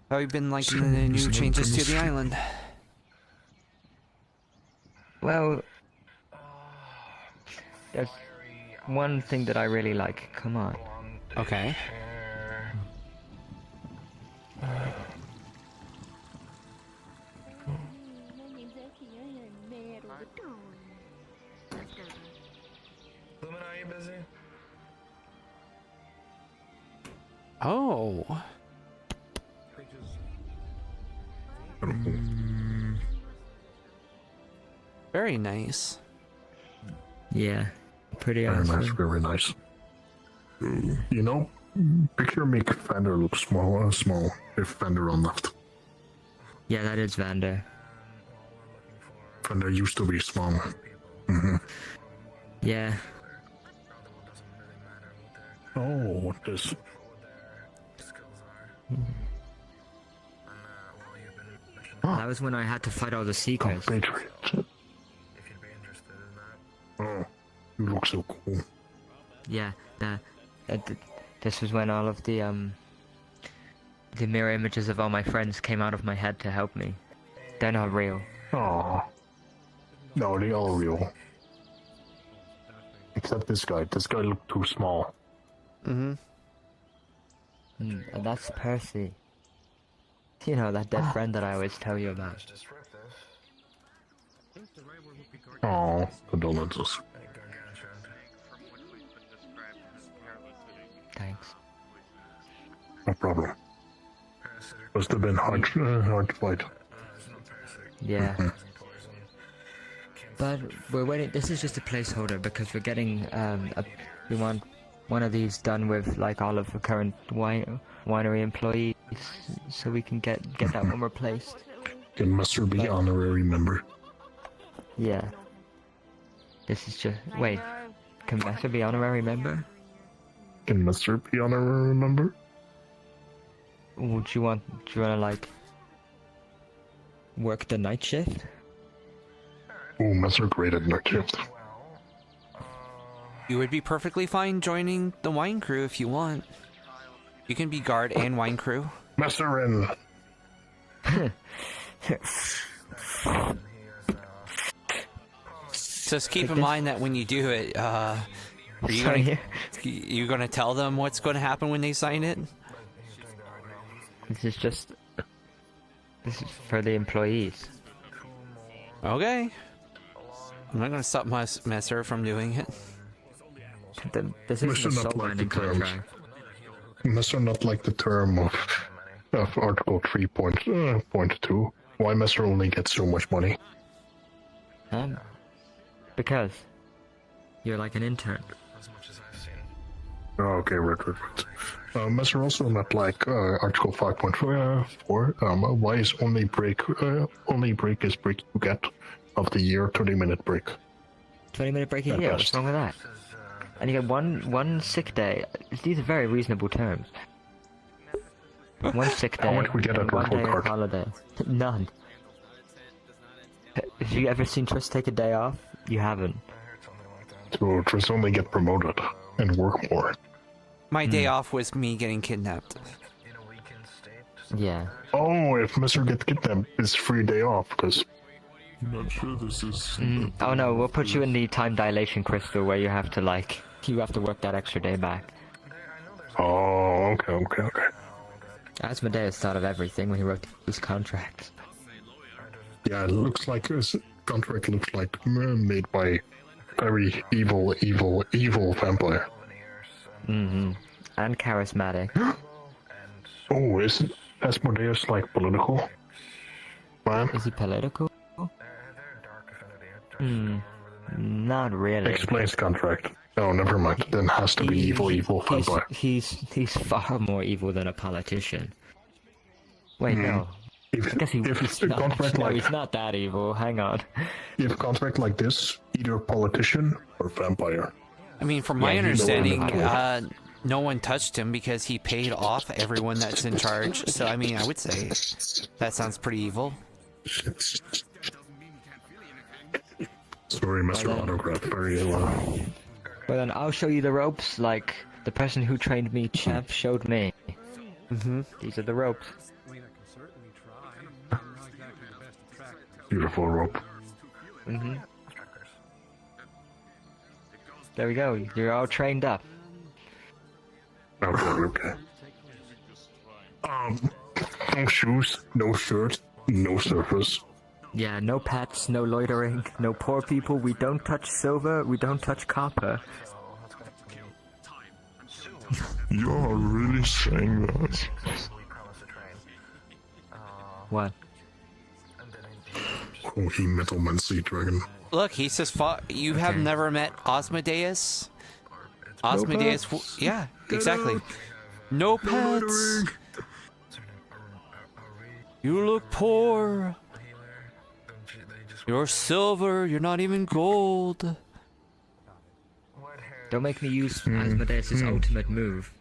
How have you been liking the new changes to the island? Well, there's one thing that I really like. Come on. Okay. Lumina, are you busy? Oh. Very nice. Yeah, pretty Very awesome. nice, very nice. You know, picture make Vander look small if Vander on left. Yeah, that is Vander. Vander used to be small. Mm-hmm. Yeah. Oh, what this? That was when I had to fight all the seekers. Patriot. Oh, you look so cool. Yeah, this was when all of the mirror images of all my friends came out of my head to help me. They're not real. Oh, no, they all real. Except this guy. This guy looked too small. And that's Percy. You know, that dead friend that I always tell you about. Oh, condolences. Thanks. No problem. Must have been hard to fight. Yeah. But we're waiting. This is just a placeholder because we're getting we want one of these done with like all of the current winery employees, so we can get that one replaced. Can Mr. be honorary member? Yeah. This is just wait. Can Messer be honorary member? Can Mr. be honorary member? Would you want? Do you wanna like work the night shift? Oh, Mr. great at night shift. You would be perfectly fine joining the wine crew if you want. You can be guard and wine crew. Mr. in. Just keep in mind that when you do it, are you gonna tell them what's gonna happen when they sign it? This is for the employees. Okay. I'm not gonna stop Messer from doing it. This is a soul binding contract. Mr. not like the term of Article 3.2. Why Mr. only gets so much money? Because you're like an intern. Oh, okay, right. Mr. also not like Article 5.4. Why is only break is break you get of the year 20-minute break? 20-minute break a year. What's wrong with that? And you get one sick day. These are very reasonable terms. One sick day. How much we get at one day card? holiday. None. Have you ever seen Triss take a day off? You haven't. So Triss only get promoted and work more. My day off was me getting kidnapped. Yeah. Oh, if Mr. gets kidnapped, it's free day off because. I'm not sure this is. Oh no, we'll put you in the time dilation crystal where you have to work that extra day back. Oh, okay. Asmodeus thought of everything when he wrote these contracts. Yeah, it looks like this contract looks like made by very evil vampire. And charismatic. Oh, isn't Asmodeus like political? Man? Is he political? Not really. Explains contract. Oh, never mind. Then has to be evil vampire. He's far more evil than a politician. Wait, no. I guess he's not that evil. Hang on. If contract like this, either politician or vampire. I mean, from my understanding, no one touched him because he paid off everyone that's in charge. So, I mean, I would say that sounds pretty evil. Sorry, Mr. Autograph. Very well, then I'll show you the ropes like the person who trained me, Champ, showed me. These are the ropes. Beautiful rope. There we go. You're all trained up. Okay. No shoes, no shirt, no surface. Yeah, no pets, no loitering, no poor people. We don't touch silver. We don't touch copper. You're really saying that? What? Oh, he Metalman Sea Dragon. Look, he says, you have Okay. never met Osmodeus? Osmodeus, yeah, exactly. No pets. You look poor. You're silver, you're not even gold. Don't make me use Asmodeus' ultimate move.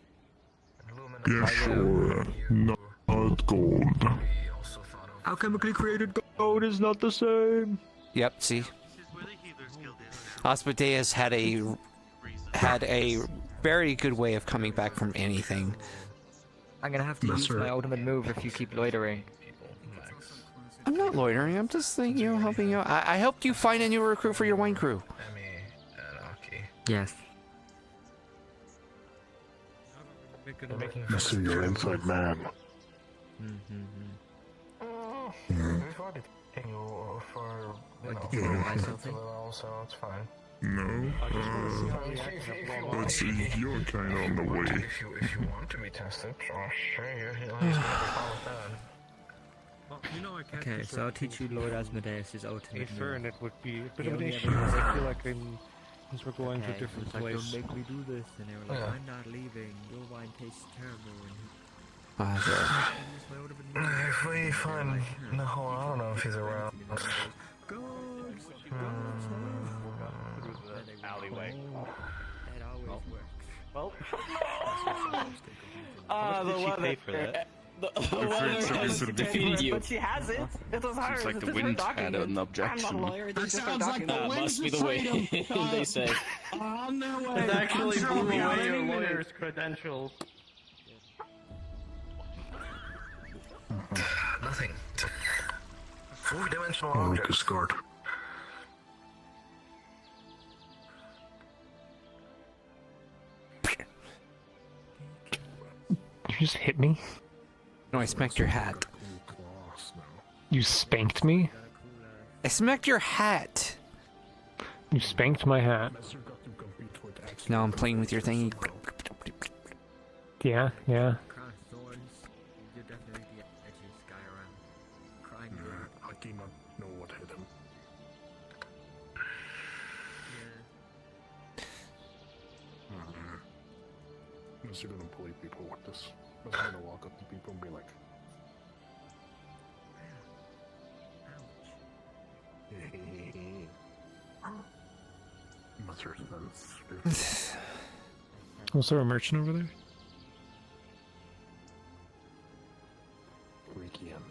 Yeah, sure. Not gold. Alchemically created gold is not the same. Yep, see? Osmodeus had a very good way of coming back from anything. I'm gonna have to use my ultimate move if you keep loitering. I'm not loitering, I'm just helping you out. I helped you find a new recruit for your wine crew. Yes. Mr. Your inside man. So it's fine. No, but you're kind of on the way. If you want to be tested, sure, you're fine with that. Okay, so I'll teach you Lord Asmodeus' ultimate Aether, and move. it would be a bit of an issue. I feel like since we're going to a different it's like, place. don't make me do this, and they were like, I'm not leaving. Your wine tastes terrible. If we find no, I don't know if he's around. Alleyway. It always works. Well. How much did she pay for that? The weather defeated you. But she has it. It was hers. Seems like the It's her wind had document. an objection. I'm not a lawyer. That sounds like the must be the way they say. On their way. It actually blew away your lawyer's credentials. Nothing. Four-dimensional Oh, object. discard. You just hit me? No, I smacked your hat. You spanked me? I smacked your hat. You spanked my hat. Now I'm playing with your thingy. Yeah. Crown of thorns. You're definitely the edgiest guy around. Crying. I do not know what hit him. Unless you're gonna bully people with this. I'm gonna walk up to people and be like, Mustard sense. Was there a merchant over there? Requiem.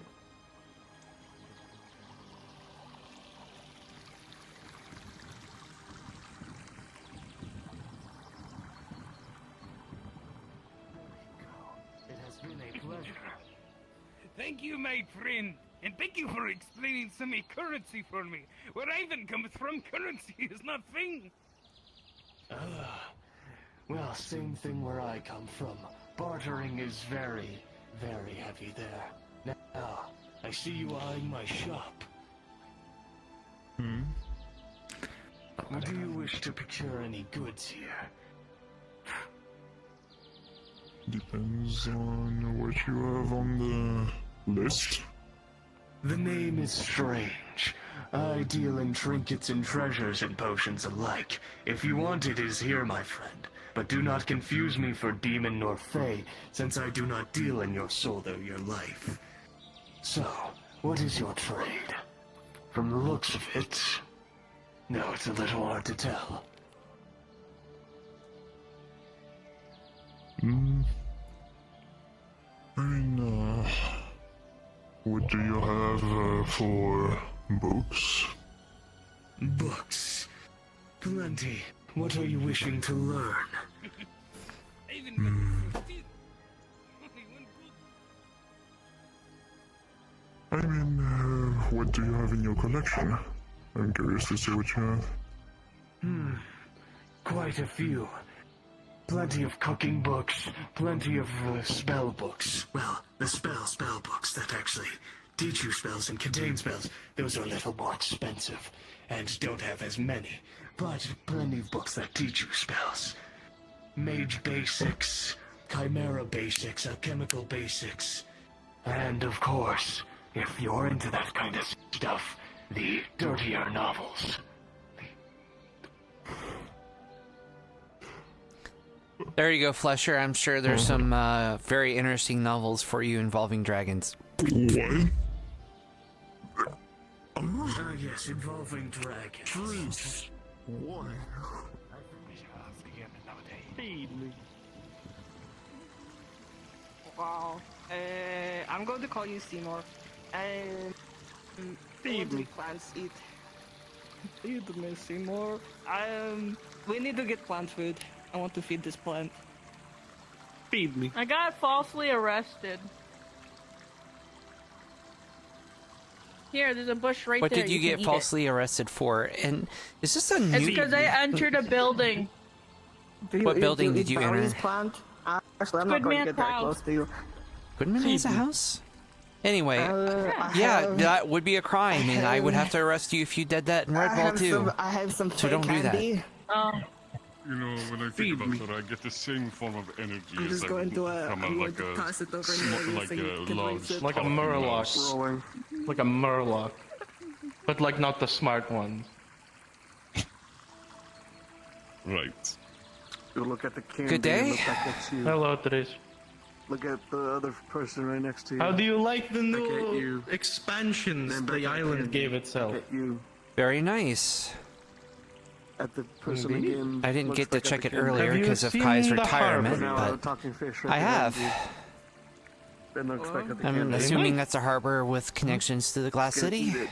It has been a pleasure. Thank you, my friend, and thank you for explaining some currency for me. Where Ivan comes from, currency is not thing. Well, same thing where I come from. Bartering is very, very heavy there. Now, I see you eyeing my shop. Do you wish to procure any goods here? Depends on what you have on the list. The name is strange. I deal in trinkets and treasures and potions alike. If you want it is here, my friend. But do not confuse me for demon nor fey, since I do not deal in your soul or your life. So, what is your trade? From the looks of it... No, it's a little hard to tell. What do you have for books? Books. Plenty. What are you wishing to learn? What do you have in your collection? I'm curious to see what you have. Quite a few. Plenty of cooking books, plenty of spell books. Well, the spell books that actually teach you spells and contain spells, those are a little more expensive, and don't have as many, but plenty of books that teach you spells. Mage basics, chimera basics, alchemical basics. And of course, if you're into that kind of stuff, the dirtier novels. There you go, Flesher. I'm sure there's some very interesting novels for you involving dragons. What? Yes, involving dragons. What? Wow. I'm going to call you Seymour. And feed me. Plants eat. Feed me, Seymour. We need to get plant food. I want to feed this plant. Feed me. I got falsely arrested. Here, there's a bush right What there. did you get can eat falsely arrested for? And is this a new... It's because I entered a building. What building did you enter? Plant? Actually, I'm not going to get that close to you. Goodman has a house? Anyway, yeah, that would be a crime, and I would have to arrest you if you did that in Redwall too. I have some so don't do that. You know, when I think about it, I get the same form of energy I'm as just I going would to from I'm going to toss it over here. like a large, Like a murloc. Like a murloc. But like not the smart ones. Right. You look at the candy. Good day. Look like it's you. Hello, Trish. Look at the other person right next to you. How do you like the Look at new you. expansions Then the back at island candy. gave itself? Look at you. Very nice. At the person Indeed. again. I didn't looks get to like at check the it candy. earlier Have you because of seen Kai's the retirement, Now but talking fish right I have. behind you. Then looks like at the I'm candy. assuming that's a harbor with connections to the Glass Gonna City. eat it.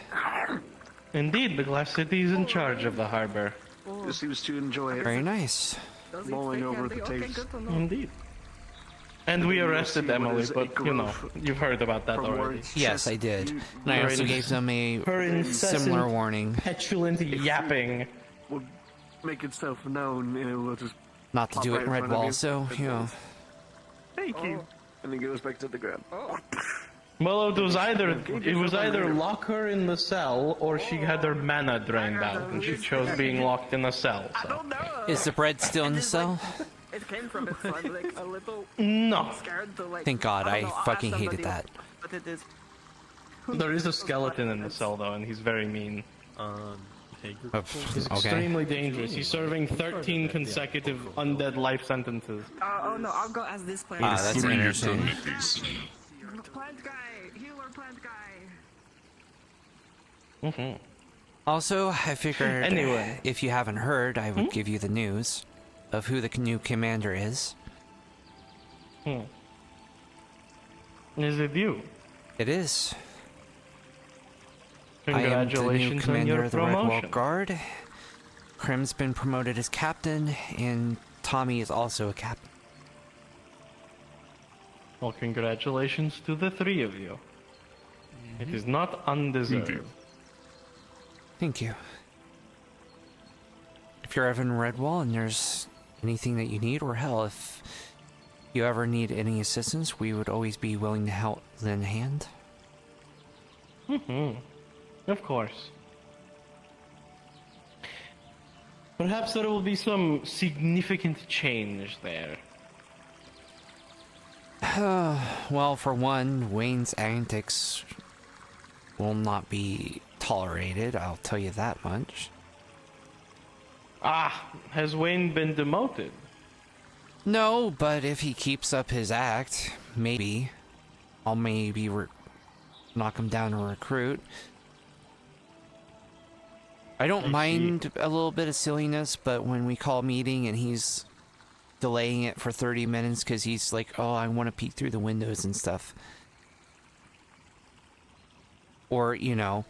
Indeed, the Glass City is in charge of the harbor. Just seems to enjoy it. Very nice. Mulling over the taste. Indeed. And we arrested see what Emily, is but you know, you've heard about that From already. words. Yes, I did. And I also gave them a Her incessant, similar warning petulant yapping. Will make itself known, and it will just not to pop do it right in in front of Redwall, you. so, you know. Thank you. And then goes back to the ground. Well, it was either lock her in the cell or she had her mana drained out, and she chose being locked in a cell. So. Is the bread still in the cell? It came from it, so I'm like a little No. scared to like. Thank God, I I don't know, fucking ask hated somebody that. What it is. There is a skeleton in the cell though, and he's very mean. He's Okay. extremely dangerous. He's serving 13 consecutive undead life sentences. Oh no, I'll go as this player. Ah, that's interesting. Plant guy, healer plant guy. Mm-hmm. Also, I figured Anyway. if you haven't heard, I would give you the news of who the new commander is. Is it you? It is. Congratulations I am the new commander on your of the promotion. Redwall Guard. Krim's been promoted as captain, and Tommy is also a captain. Well, congratulations to the three of you. It is not undeserved. Thank you. If you're ever in Redwall and there's anything that you need, or hell, if you ever need any assistance, we would always be willing to help lend a hand. Of course. Perhaps there will be some significant change there. Well, for one, Wayne's antics will not be tolerated, I'll tell you that much. Ah, has Wayne been demoted? No, but if he keeps up his act, maybe. I'll maybe knock him down to recruit. I don't mind a little bit of silliness, but when we call meeting and he's delaying it for 30 minutes because he's like, oh, I want to peek through the windows and stuff. Or, you know,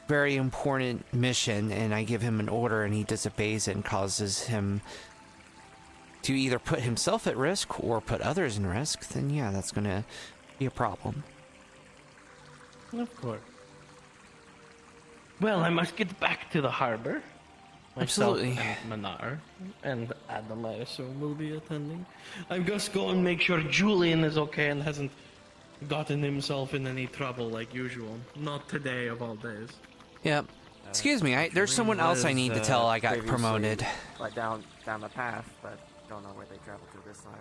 very important mission and I give him an order and he disobeys it and causes him to either put himself at risk or put others in risk, then yeah, that's going to be a problem. Of course. Well, I must get back to the harbor. Myself Absolutely. And Manar and Adam, I assume, will be attending. I'm just going to make sure Julian is okay and hasn't gotten himself in any trouble like usual. Not today of all days. Yep. Excuse me, there's someone else I need to tell I got promoted. Like down the path, but don't know where they traveled to this time.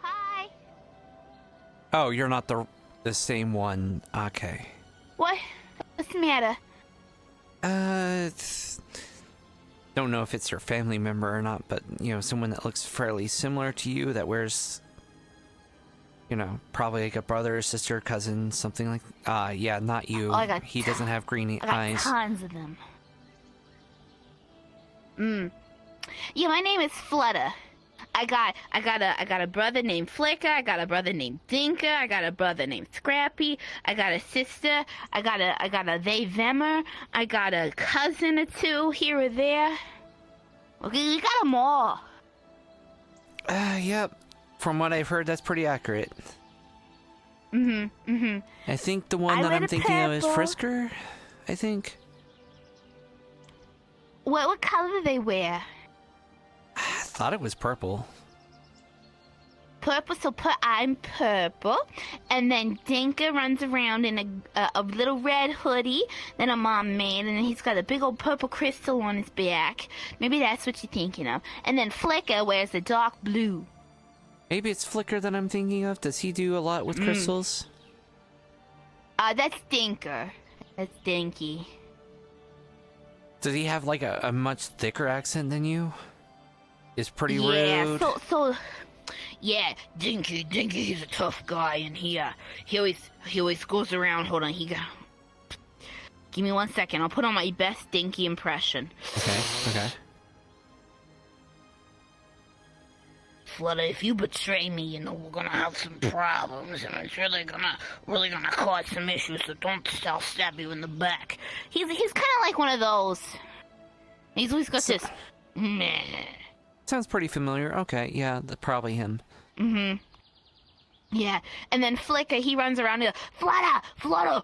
Hi. Oh, you're not the same one. Okay. What? What's the matter? Don't know if it's your family member or not, but you know, someone that looks fairly similar to you that wears, you know, probably like a brother, sister, cousin, something like. Yeah, not you. Oh, he doesn't have green I got eyes. tons of them. Yeah, my name is Flutter. I got a brother named Flicker. I got a brother named Dinker. I got a brother named Scrappy. I got a sister. I got a they themmer. I got a cousin or two here or there. Okay, we got them all. Yep. From what I've heard, that's pretty accurate. I think the one that I'm thinking of is Frisker. I think. What color do they wear? I thought it was purple. Purple, so I'm purple, and then Dinka runs around in a little red hoodie that a mom made, and then he's got a big old purple crystal on his back. Maybe that's what you're thinking of. And then Flicker wears a dark blue. Maybe it's Flicker that I'm thinking of. Does he do a lot with crystals? That's Dinker. That's Dinky. Does he have like a much thicker accent than you? Is pretty rude. Yeah, Dinky, he's a tough guy, and he always goes around. Hold on, give me 1 second. I'll put on my best Dinky impression. Okay. Flutter, if you betray me, you know we're gonna have some problems, and it's really gonna cause some issues. So I'll stab you in the back. He's kind of like one of those. He's always got this. Meh. Sounds pretty familiar. Okay, yeah, probably him. Yeah, and then Flicker, he runs around and goes, Flutter,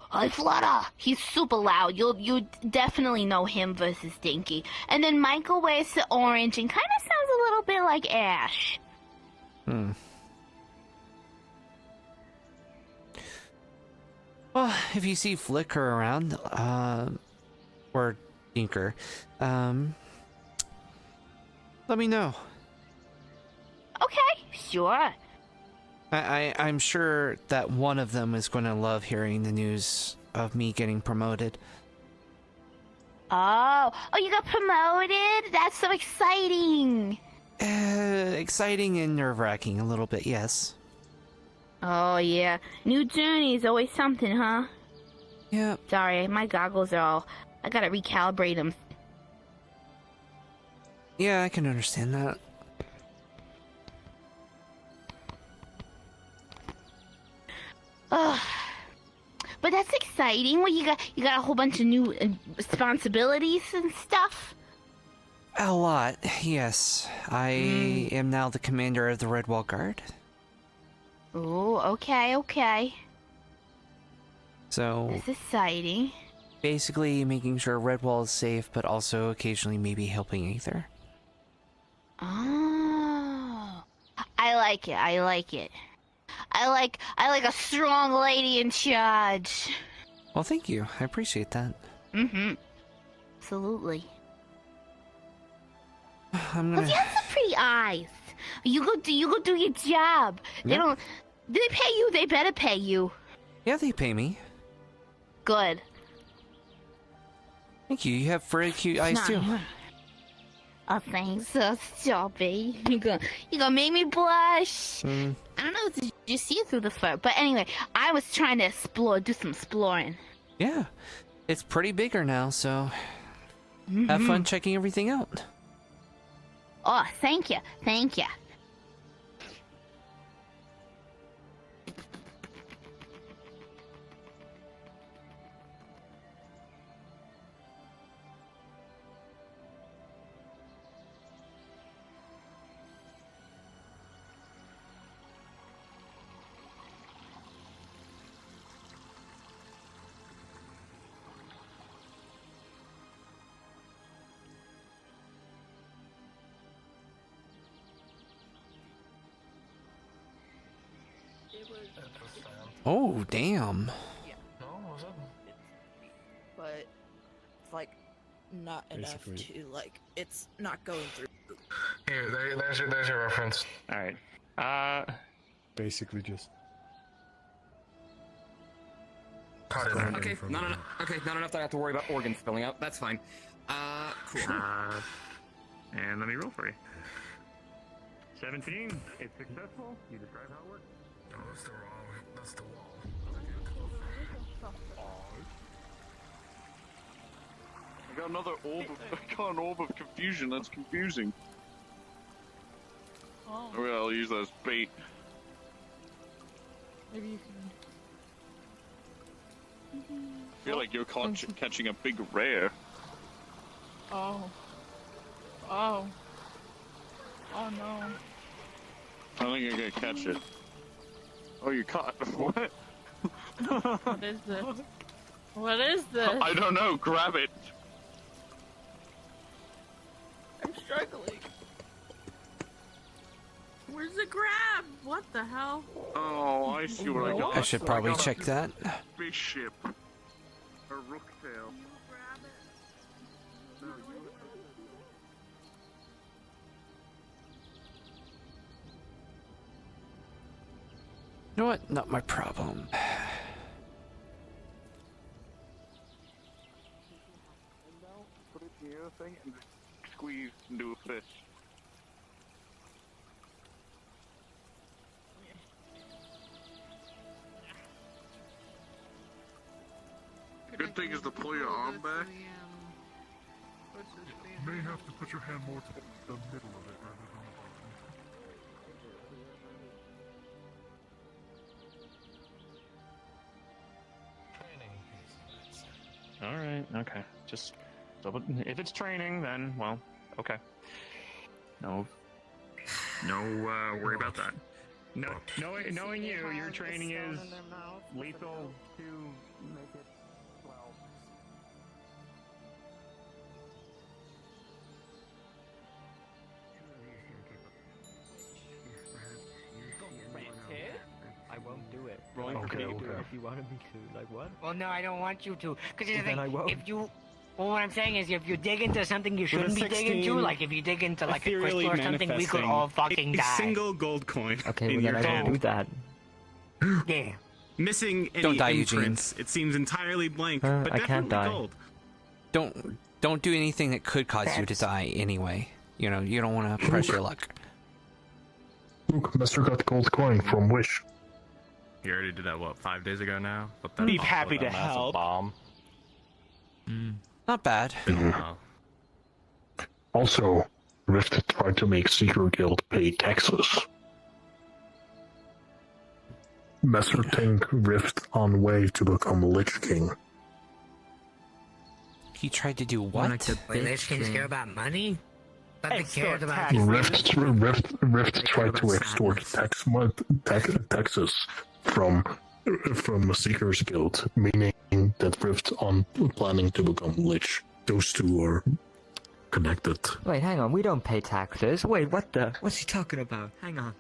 hi Flutter. He's super loud. You definitely know him versus Dinky. And then Michael wears the orange and kind of sounds a little bit like Ash. Well, if you see Flicker around, or Dinker, let me know. Okay, sure. I'm sure that one of them is going to love hearing the news of me getting promoted. Oh, you got promoted? That's so exciting. Exciting and nerve-wracking a little bit, yes. Oh, yeah. New journey is always something, huh? Yep. Sorry, my goggles are all... I gotta recalibrate them. Yeah, I can understand that. Ugh. But that's exciting. Well, you got a whole bunch of new responsibilities and stuff. A lot, yes. I am now the commander of the Redwall Guard. Oh, okay. So that's exciting. Basically, making sure Redwall is safe, but also occasionally maybe helping Aether. Oh, I like it. I like a strong lady in charge. Well, thank you. I appreciate that. Absolutely. I'm gonna... You have some pretty eyes. You go do your job. They don't. Do they pay you? They better pay you. Yeah, they pay me. Good. Thank you. You have very cute eyes too. Oh, thanks. Stop it. You gonna make me blush. I don't know. Did you see it through the fur? But anyway, I was trying to do some exploring. Yeah, it's pretty bigger now, so have fun checking everything out. Oh, thank you. Oh, damn. But it's like not enough to like it's not going through. Here, there's your reference. All right. Basically just. Okay, not enough. Okay, not enough that I have to worry about organs spilling out. That's fine. Cool. And let me roll for you. 17. It's successful. You describe how it works. Oh, that's the wall. I got another orb. I got an orb of confusion. That's confusing. Oh. Well, I'll use that as bait. Maybe you can. I feel like you're catching a big rare. Oh. Oh. Oh no. I think you're gonna catch it. Oh, you caught what? What is this? What is this? I don't know. Grab it. I'm struggling. Where's the grab? What the hell? Oh, I see what I got. I should probably check that. Fish ship. A rooktail. You know what? Not my problem. Put it in the other thing and squeeze into a fish. Good thing is to pull your arm back. You may have to put your hand more to the middle of it rather than the bottom. Alright, okay. Just double. If it's training, then, well, okay. No worry about that. No, knowing you, your training is lethal to make it 12. I won't do it. Rolling for Okay, okay. if you wanted me to, like what? Well, no, I don't want you to. Because Well, then I won't. if you... Well, what I'm saying is, if you dig into something you shouldn't be digging into, like if you dig into like a crystal or something, we could all fucking die. Single gold coin. Okay, in well, your then I hand. won't do that. Yeah. Missing any Don't die, imprints. It seems entirely blank, but I definitely can't die. gold. Don't do anything that could cause you to die anyway. You know, you don't want to press your luck. Look, Mister got the gold coin from Wish. You already did that, what, 5 days ago now? But Be happy to help. Bomb. Not bad. Also, Rift tried to make Seeker Guild pay taxes. Messer think Rift on way to become Lich King. He tried to do what? Wait, Lich Kings care about money? But they cared about... Rift tried to extort taxes from Seeker's Guild, meaning that Rift on planning to become Lich. Those two are connected. Wait, hang on. We don't pay taxes. Wait, what the? What's he talking about? Hang on.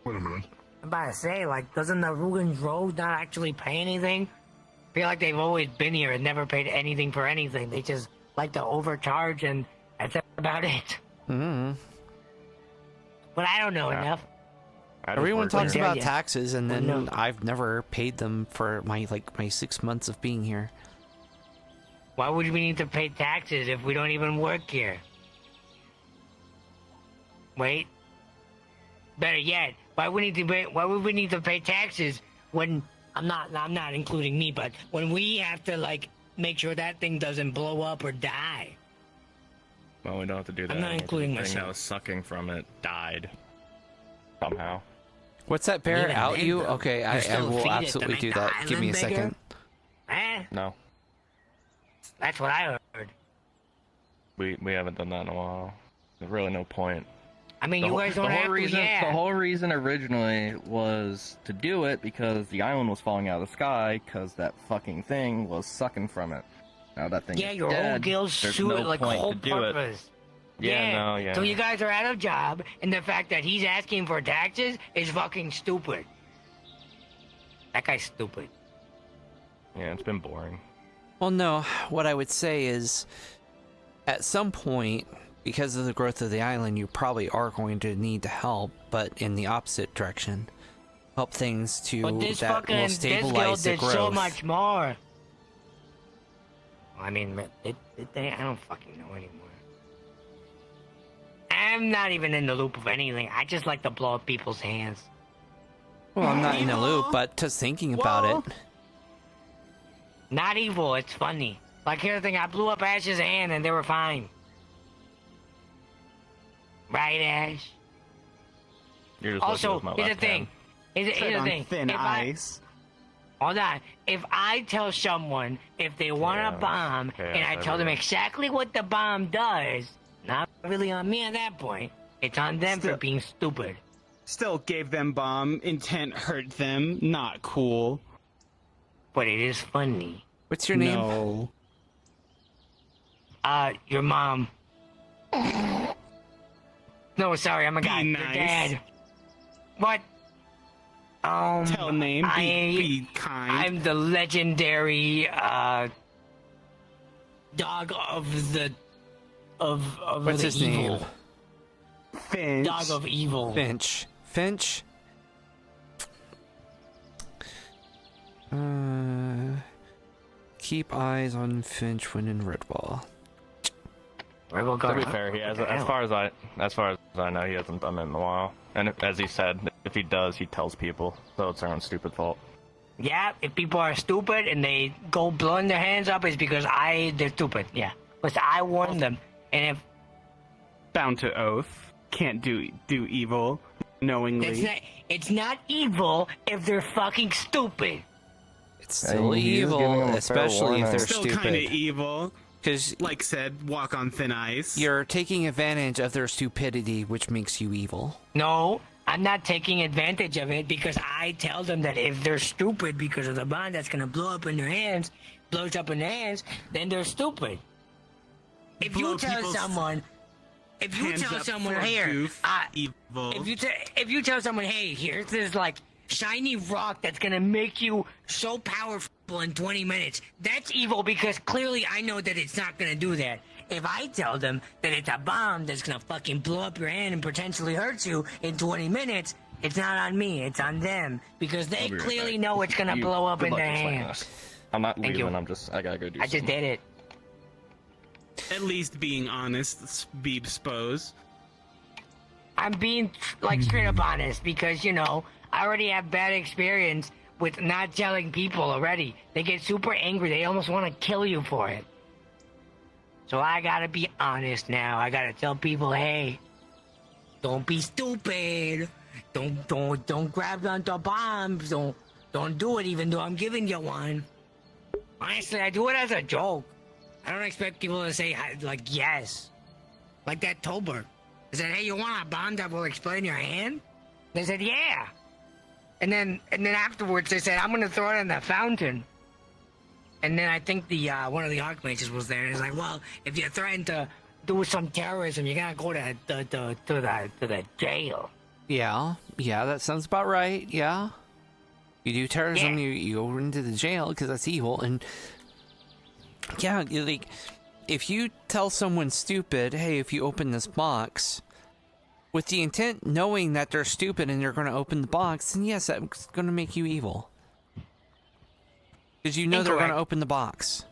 Wait a minute. I'm about to say, like, doesn't the Rugen's Road not actually pay anything? I feel like they've always been here and never paid anything for anything. They just like to overcharge and that's about it. But I don't know enough. Everyone talks about Yeah. taxes, and then No. I've never paid them for my 6 months of being here. Why would we need to pay taxes if we don't even work here? Wait. Better yet, why would we need to pay taxes when I'm not including me, but when we have to like make sure that thing doesn't blow up or die? Well, we don't have to do that. I'm not anymore, 'cause including the thing that myself. was sucking from it died. Somehow. What's that, Bear? Even Out then, you? though, Okay, you I still will feed it to absolutely make do the that. Give me a island bigger? second. Eh? No. That's what I heard. We haven't done that in a while. There's really no point. I mean, The you whole- guys the don't whole have to, reason, yeah. The whole reason originally was to do it because the island was falling out of the sky because that fucking thing was sucking from it. Now that thing Yeah, is your dead, whole guild's there's suit, no like point whole to do purpose. it. Yeah. So you guys are out of job, and the fact that he's asking for taxes is fucking stupid. That guy's stupid. Yeah, it's been boring. Well, no. What I would say is, at some point, because of the growth of the island, you probably are going to need to help, but in the opposite direction. Help things to But this that will this guild stabilize the did growth. so much more. I mean, I don't fucking know anymore. I'm not even in the loop of anything. I just like to blow up people's hands. Well, I'm not in the loop, but just thinking about it. Not evil, it's funny. Like, here's the thing, I blew up Ash's hand and they were fine. Right, Ash? You're just Also, lucky with my here's the left thing. hand. Here's Tread the on thing. thin If ice. Hold on. If I tell someone if they want a bomb and I tell them exactly what the bomb does, not really on me at that point. It's on them for being stupid. Still gave them bomb. Intent hurt them. Not cool. But it is funny. What's your name? No. Your mom. No, sorry, I'm a guy. Your nice. dad. What? Tell name. Be kind. I'm the legendary dog of the What's the his evil. name? Finch. Dog of evil. Finch. Finch. Keep eyes on Finch when in Redwall. To be fair, he has. As far as I know, he hasn't done it in a while. And as he said, if he does, he tells people, so it's their own stupid fault. Yeah, if people are stupid and they go blowing their hands up, it's because they're stupid. Yeah, but I warned them, and if Bound to oath. Can't do evil knowingly. it's not evil if they're fucking stupid. It's still evil, especially if they're Still stupid. kind of evil. Because, like said, walk on thin ice. You're taking advantage of their stupidity, which makes you evil. No, I'm not taking advantage of it because I tell them that if they're stupid because of the bomb that's gonna blow up in their hands, blows up in their hands, then they're stupid. If you tell someone, here, evil. if you tell someone, hey, here's this like shiny rock that's gonna make you so powerful in 20 minutes, that's evil because clearly I know that it's not gonna do that. If I tell them that it's a bomb that's gonna fucking blow up your hand and potentially hurt you in 20 minutes, it's not on me, it's on them because they clearly know it's gonna blow up in their hands. I'm not Thank leaving. you. I gotta go do. I just did it. At least being honest, be suppose. I'm being like straight up honest because I already have bad experience with not telling people already. They get super angry. They almost want to kill you for it. So I gotta be honest now. I gotta tell people, hey, don't be stupid. Don't grab onto bombs. Don't do it even though I'm giving you one. Honestly, I do it as a joke. I don't expect people to say like yes. Like that Tolbert. I said, hey, you want a bomb that will explode in your hand? They said, yeah. And then afterwards they said, I'm gonna throw it in the fountain. And then I think the one of the archmages was there and he's like, well, if you're threatening to do some terrorism, you're gonna go to the jail. Yeah, that sounds about right. Yeah, you do terrorism, you go into the jail because that's evil. And yeah, like if you tell someone stupid, hey, if you open this box, with the intent knowing that they're stupid and they're going to open the box, then yes, that's going to make you evil. Because you know they're going to open the box.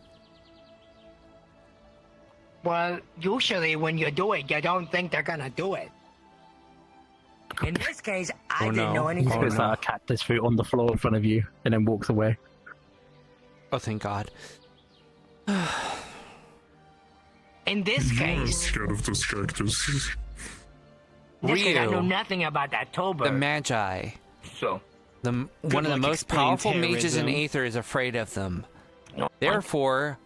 Well, usually when you do it, you don't think they're gonna do it. In this case, I didn't know anything. He spits out a cactus fruit on the floor in front of you and then walks away. Oh, thank God. In this case, scared of those cactus. I know nothing about that Tolbert. The Magi. So, one of the most powerful mages in Aether is afraid of them. Therefore,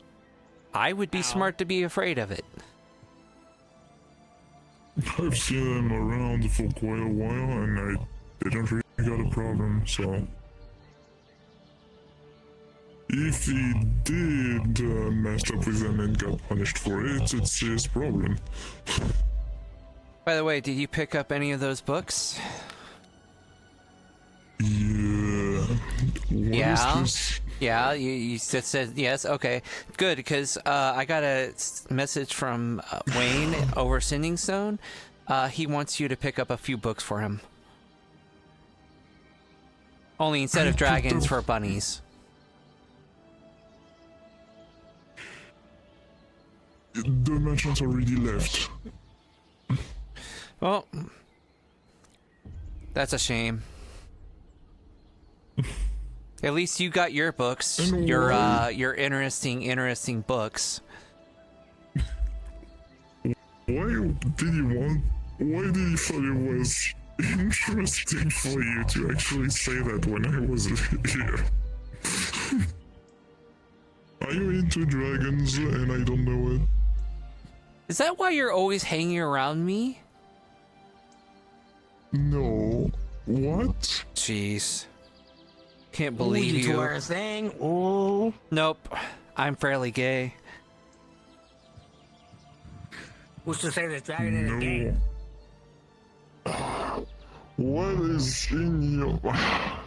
I would be smart to be afraid of it. I've seen them around for quite a while, and they don't really got a problem, so... If he did mess up with them and got punished for it, it's his problem. By the way, did you pick up any of those books? Yeah. What is this? Yeah, you said yes. Okay, good, because I got a message from Wayne over Sending Stone. He wants you to pick up a few books for him. Only instead of dragons, for bunnies. The merchants already left. Well, that's a shame. At least you got your books. Your interesting books. Why did you thought it was interesting for you to actually say that when I was here? Are you into dragons and I don't know it? Is that why you're always hanging around me? No. What? Jeez. Can't believe Ooh, you. You a thing? Ooh. Nope. I'm fairly gay. Who's to say this dragon in a game? What is in your... I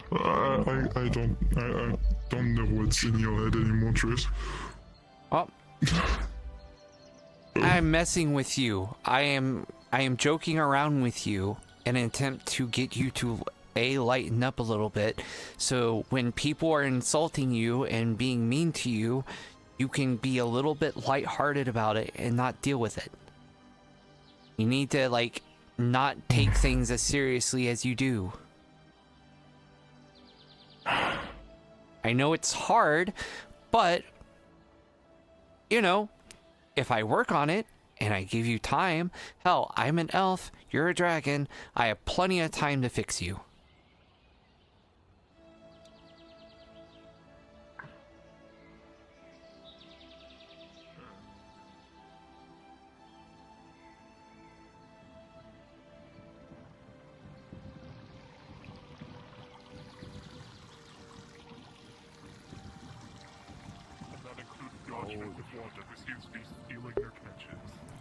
don't know what's in your head anymore, Tris. Oh. I'm messing with you. I am joking around with you in an attempt to get you to lighten up a little bit, so when people are insulting you and being mean to you, you can be a little bit lighthearted about it and not deal with it. You need to, like, not take things as seriously as you do. I know it's hard, but, you know, if I work on it and I give you time, hell, I'm an elf, you're a dragon, I have plenty of time to fix you.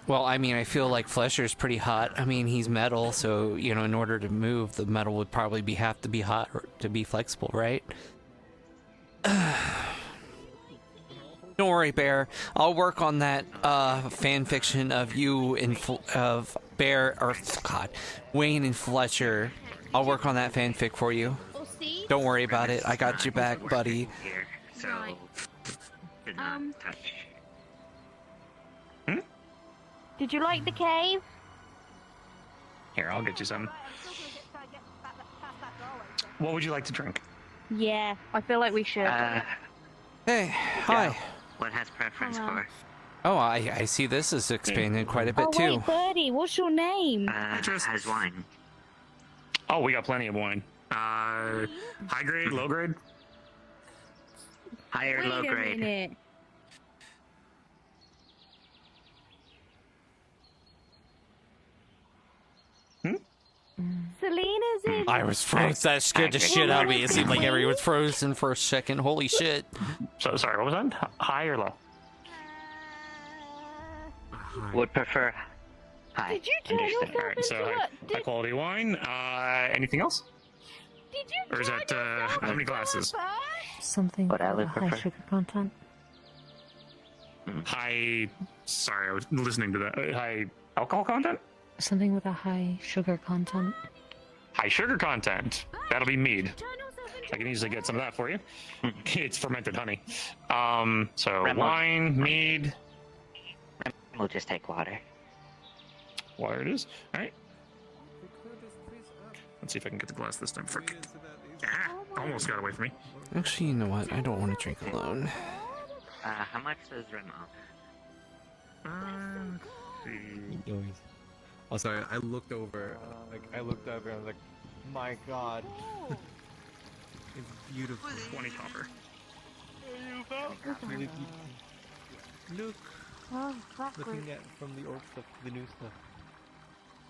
Well, I mean, I feel like Flesher's pretty hot. I mean, he's metal, so, you know, in order to move, the metal would probably have to be hot to be flexible, right? Don't worry, Bear. I'll work on that fan fiction of you and of Bear, or God, Wayne and Fletcher. I'll work on that fanfic for you. Don't worry about it. I got your back, buddy. So, touch. Did you like the cave? Here, I'll get you some. What would you like to drink? Yeah, I feel like we should. Hey, hi. What has preference for? Oh, I see this is expanded quite a bit too. Wait, Birdie, what's your name? Has wine. Oh, we got plenty of wine. High grade, low grade? Higher, low grade. Minute. Selena's in. I was frozen. That scared the shit out of me. It seemed like everyone was frozen for a second. Holy shit. So, sorry, what was that? High or low? Would prefer high. Did you turn yourself Alright, into so high quality wine. Anything else? Did you Or is that, how many glasses? Something with I would high prefer. sugar content. High, sorry, I was listening to that. High alcohol content? Something with a high sugar content. High sugar content. That'll be mead. I can easily get some of that for you. It's fermented honey. So Remo. wine, mead. We'll just take water. Water it is. Alright. Let's see if I can get the glass this time. Frick. Ah, almost got away from me. Actually, you know what? I don't want to drink alone. How much does Remo? See. Oh, sorry. I looked over. I looked over and I was like, my God. It's beautiful. 20 copper. Look. Oh, Looking at from the old stuff to the new stuff.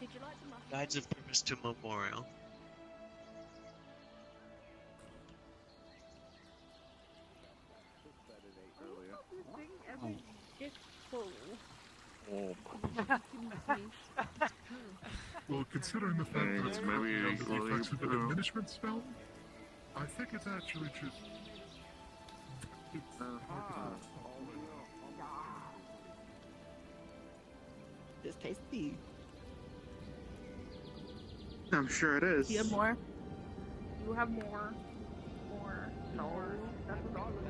Did you like the Guides of Purpose to Memorial. Well, considering the fact that it's currently under the effects of a diminishment spell, I think it's actually just It's tasty. I'm sure it is. Do you have more? You have more. More. No.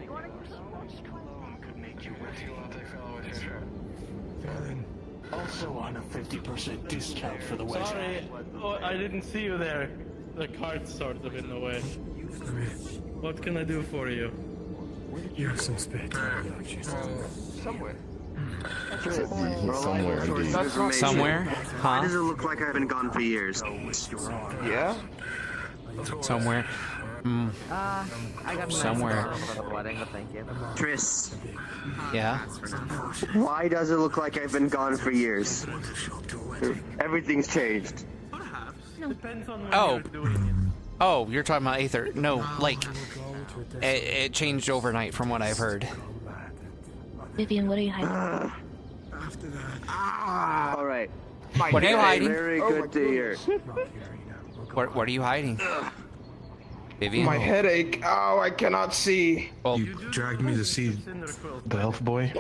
You want to Could make you with your latte fellow with your also on a 50% discount for the wedge. Sorry, I didn't see you there. The cart's sort of in the way. What can I do for you? You have some spare time. Somewhere. Somewhere? Why Huh? does it look like I've been gone for years? Yeah? Somewhere. I got Somewhere. Thank you. Triss. Yeah? Why does it look like I've been gone for years? Everything's changed. Depends on Oh. Oh, you're talking about Aether. No, like, it changed overnight from what I've heard. Vivian, what are you hiding? All right. What are you hiding? Very good to hear. What are you hiding? Vivian? My headache. Oh, I cannot see. Well, You dragged me to see the elf boy.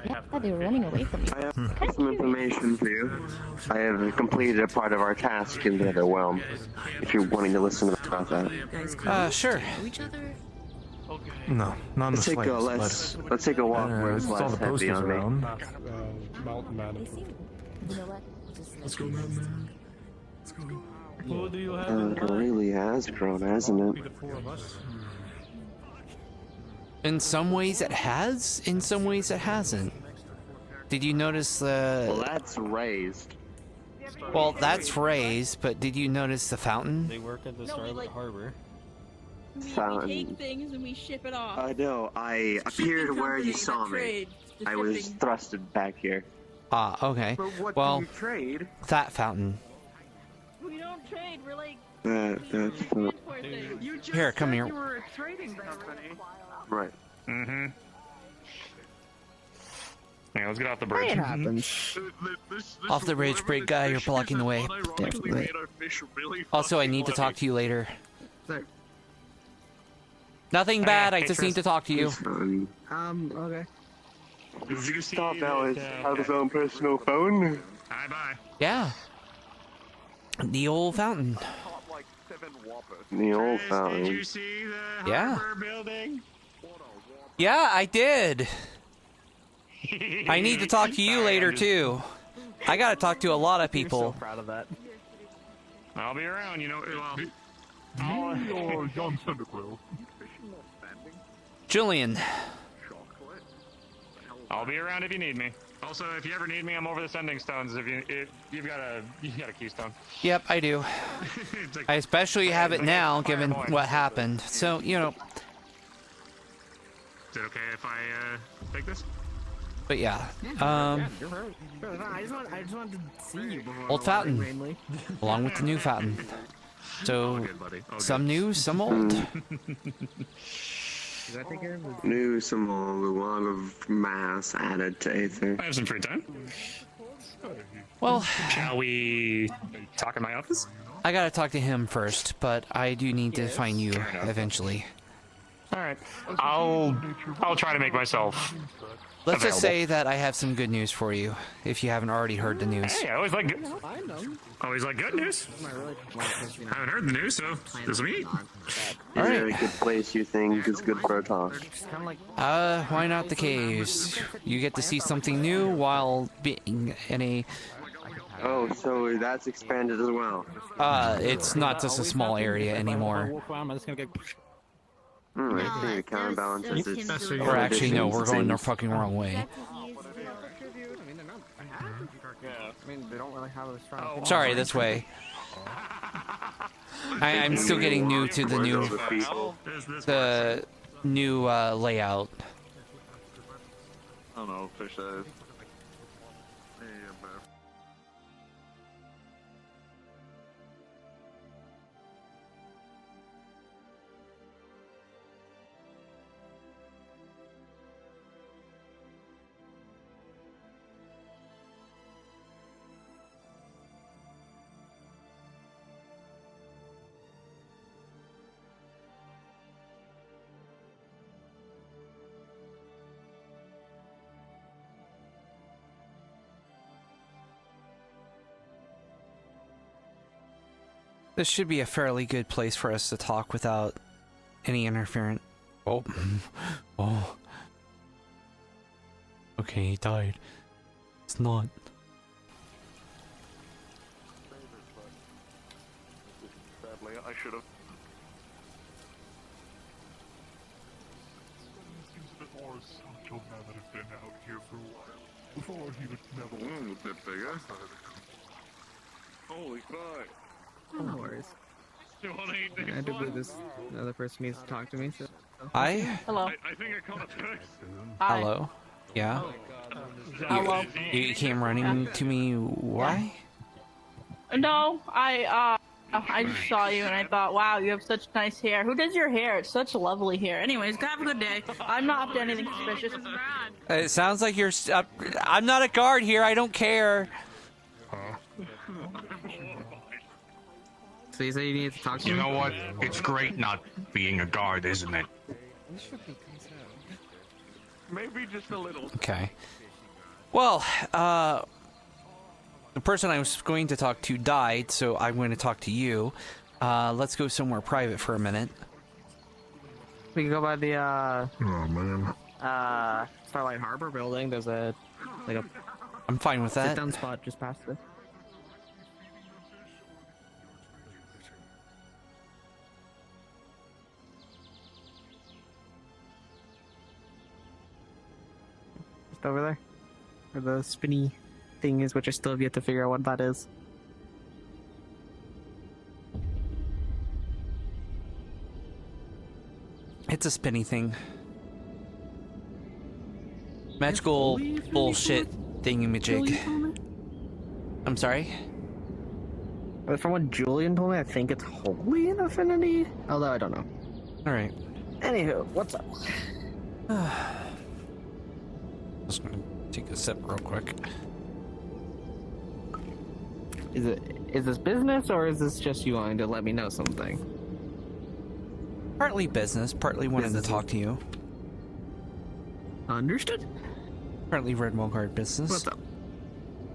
Yeah, they were running away from you. I have some information for you. I have completed a part of our task in the other realm. If you're wanting to listen about that. Sure. No, not in the Let's take a slightest. let's take a walk where it's It's all less the heavy posters on me. around. Mountain man. Let's go, man. Let's go. Who do you have? It really has grown, hasn't it? In some ways it has, in some ways it hasn't. Did you notice the... Well, that's raised. Well, that's raised, but did you notice the fountain? They work at the Starlight Harbor. Fountain. We take things and we ship it off. I know. I appeared where you saw me. I was thrusted back here. Ah, okay. But what Well, do you trade? that fountain. We don't trade. We're like. That's not... Here, come here. You were a trading company. Right. Mm-hmm. Yeah, let's get off the bridge. It happens. Off the bridge, big guy, you're blocking the way. Definitely. Also, I need to talk to you later. Nothing bad, I just need to talk to you. Okay. Did you stop out have his own personal phone? Bye-bye. Yeah. The old fountain. The old fountain. Did you see the Yeah. harbor building? Yeah, I did. I need to talk to you later, too. I gotta talk to a lot of people. Proud of that. I'll be around, you know. Well, Julian. I'll be around if you need me. Also, if you ever need me, I'm over the sending stones. If you've got a keystone. Yep, I do. I especially have it now, given what happened. So, you know. Is it okay if I take this? But yeah. I just wanted to see you before. Old fountain. Along with the new fountain. So, some new, some old. New, some old, a lot of mass added to Aether. I have some free time. Well, shall we talk in my office? I gotta talk to him first, but I do need to find you eventually. All right. I'll try to make myself. Let's just available. say that I have some good news for you, if you haven't already heard the news. Hey, I always like good news. I haven't heard the news, so this will be. Is there a good place you think is good for a talk? Why not the caves? You get to see something new while being in a... Oh, so that's expanded as well. It's not just a small area anymore. I think it counterbalances its... Or actually, no, we're going the fucking wrong way. They don't really have a strong. Sorry, this way. I'm still getting new to the new layout. I don't know, fish eyes. This should be a fairly good place for us to talk without any interference. Oh. Oh. Okay, he died. It's not. Sadly, I should have. Seems a bit more Sancho now that I've been out here for a while. Before he would never. A bit bigger. Holy fuck. No worries. I had to believe this other person needs to talk to me, so... Hi? Hello. I think I caught a text. Hi. Hello? Yeah? Hello. You came running to me, why? No, I just saw you and I thought, wow, you have such nice hair. Who does your hair? It's such lovely hair. Anyways, have a good day. I'm not up to anything suspicious. It sounds like you're... I'm not a guard here, I don't care. So you say you need to talk to me? You know what? It's great not being a guard, isn't it? Maybe just a little. Okay. Well, the person I was going to talk to died, so I'm going to talk to you. Let's go somewhere private for a minute. We can go by the, Oh, man. Starlight Harbor building. There's a, like a... I'm fine with that. sit-down spot just past this. Just over there. Where the spinny thing is, which I still have yet to figure out what that is. It's a spinny thing. Magical bullshit thingamajig. I'm sorry? From what Julian told me, I think it's wholly an affinity. Although I don't know. Alright. Anywho, what's up? Just gonna take a sip real quick. Is this business or is this just you wanting to let me know something? Partly business, partly wanting to talk to you. Understood. Partly Redwall Guard business. What's up?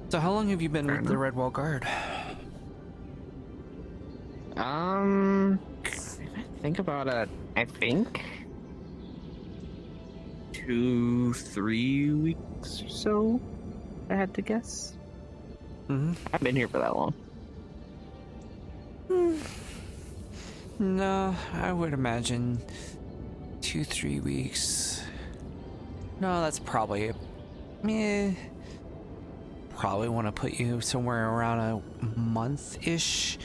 So how long have you been with the Redwall Guard? Think about it. I think 2-3 weeks or so. I had to guess. I've been here for that long. No, I would imagine 2-3 weeks. No, that's probably probably want to put you somewhere around a month-ish.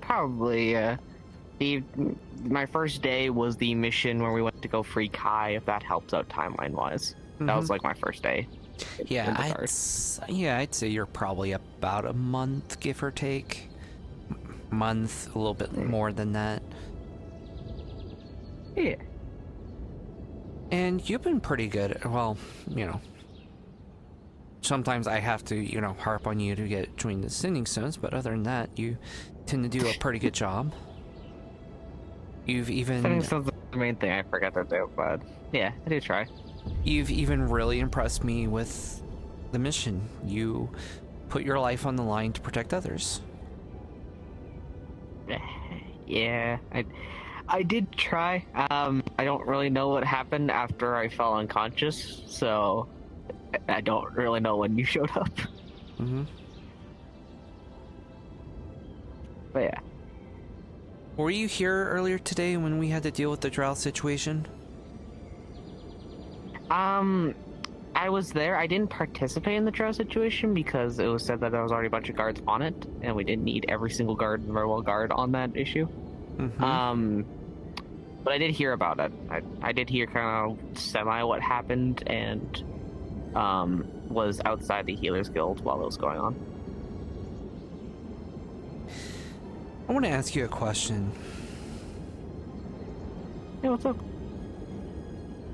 Probably, my first day was the mission where we went to go free Kai, if that helps out timeline-wise. That was like my first day. Yeah, I'd say you're probably about a month, give or take. Month, a little bit more than that. Yeah. And you've been pretty good. Well, you know, sometimes I have to, you know, harp on you to get join the Sending Stones, but other than that, you tend to do a pretty good job. You've even... Sending Stones is the main thing I forgot to do, but yeah, I do try. You've even really impressed me with the mission. You put your life on the line to protect others. Yeah, I did try. I don't really know what happened after I fell unconscious, so I don't really know when you showed up. But yeah. Were you here earlier today when we had to deal with the drought situation? I was there. I didn't participate in the drought situation because it was said that there was already a bunch of guards on it, and we didn't need every single guard in the Redwall Guard on that issue. But I did hear about it. I did hear kind of semi what happened, and was outside the Healers Guild while it was going on. I want to ask you a question. Yeah, what's up?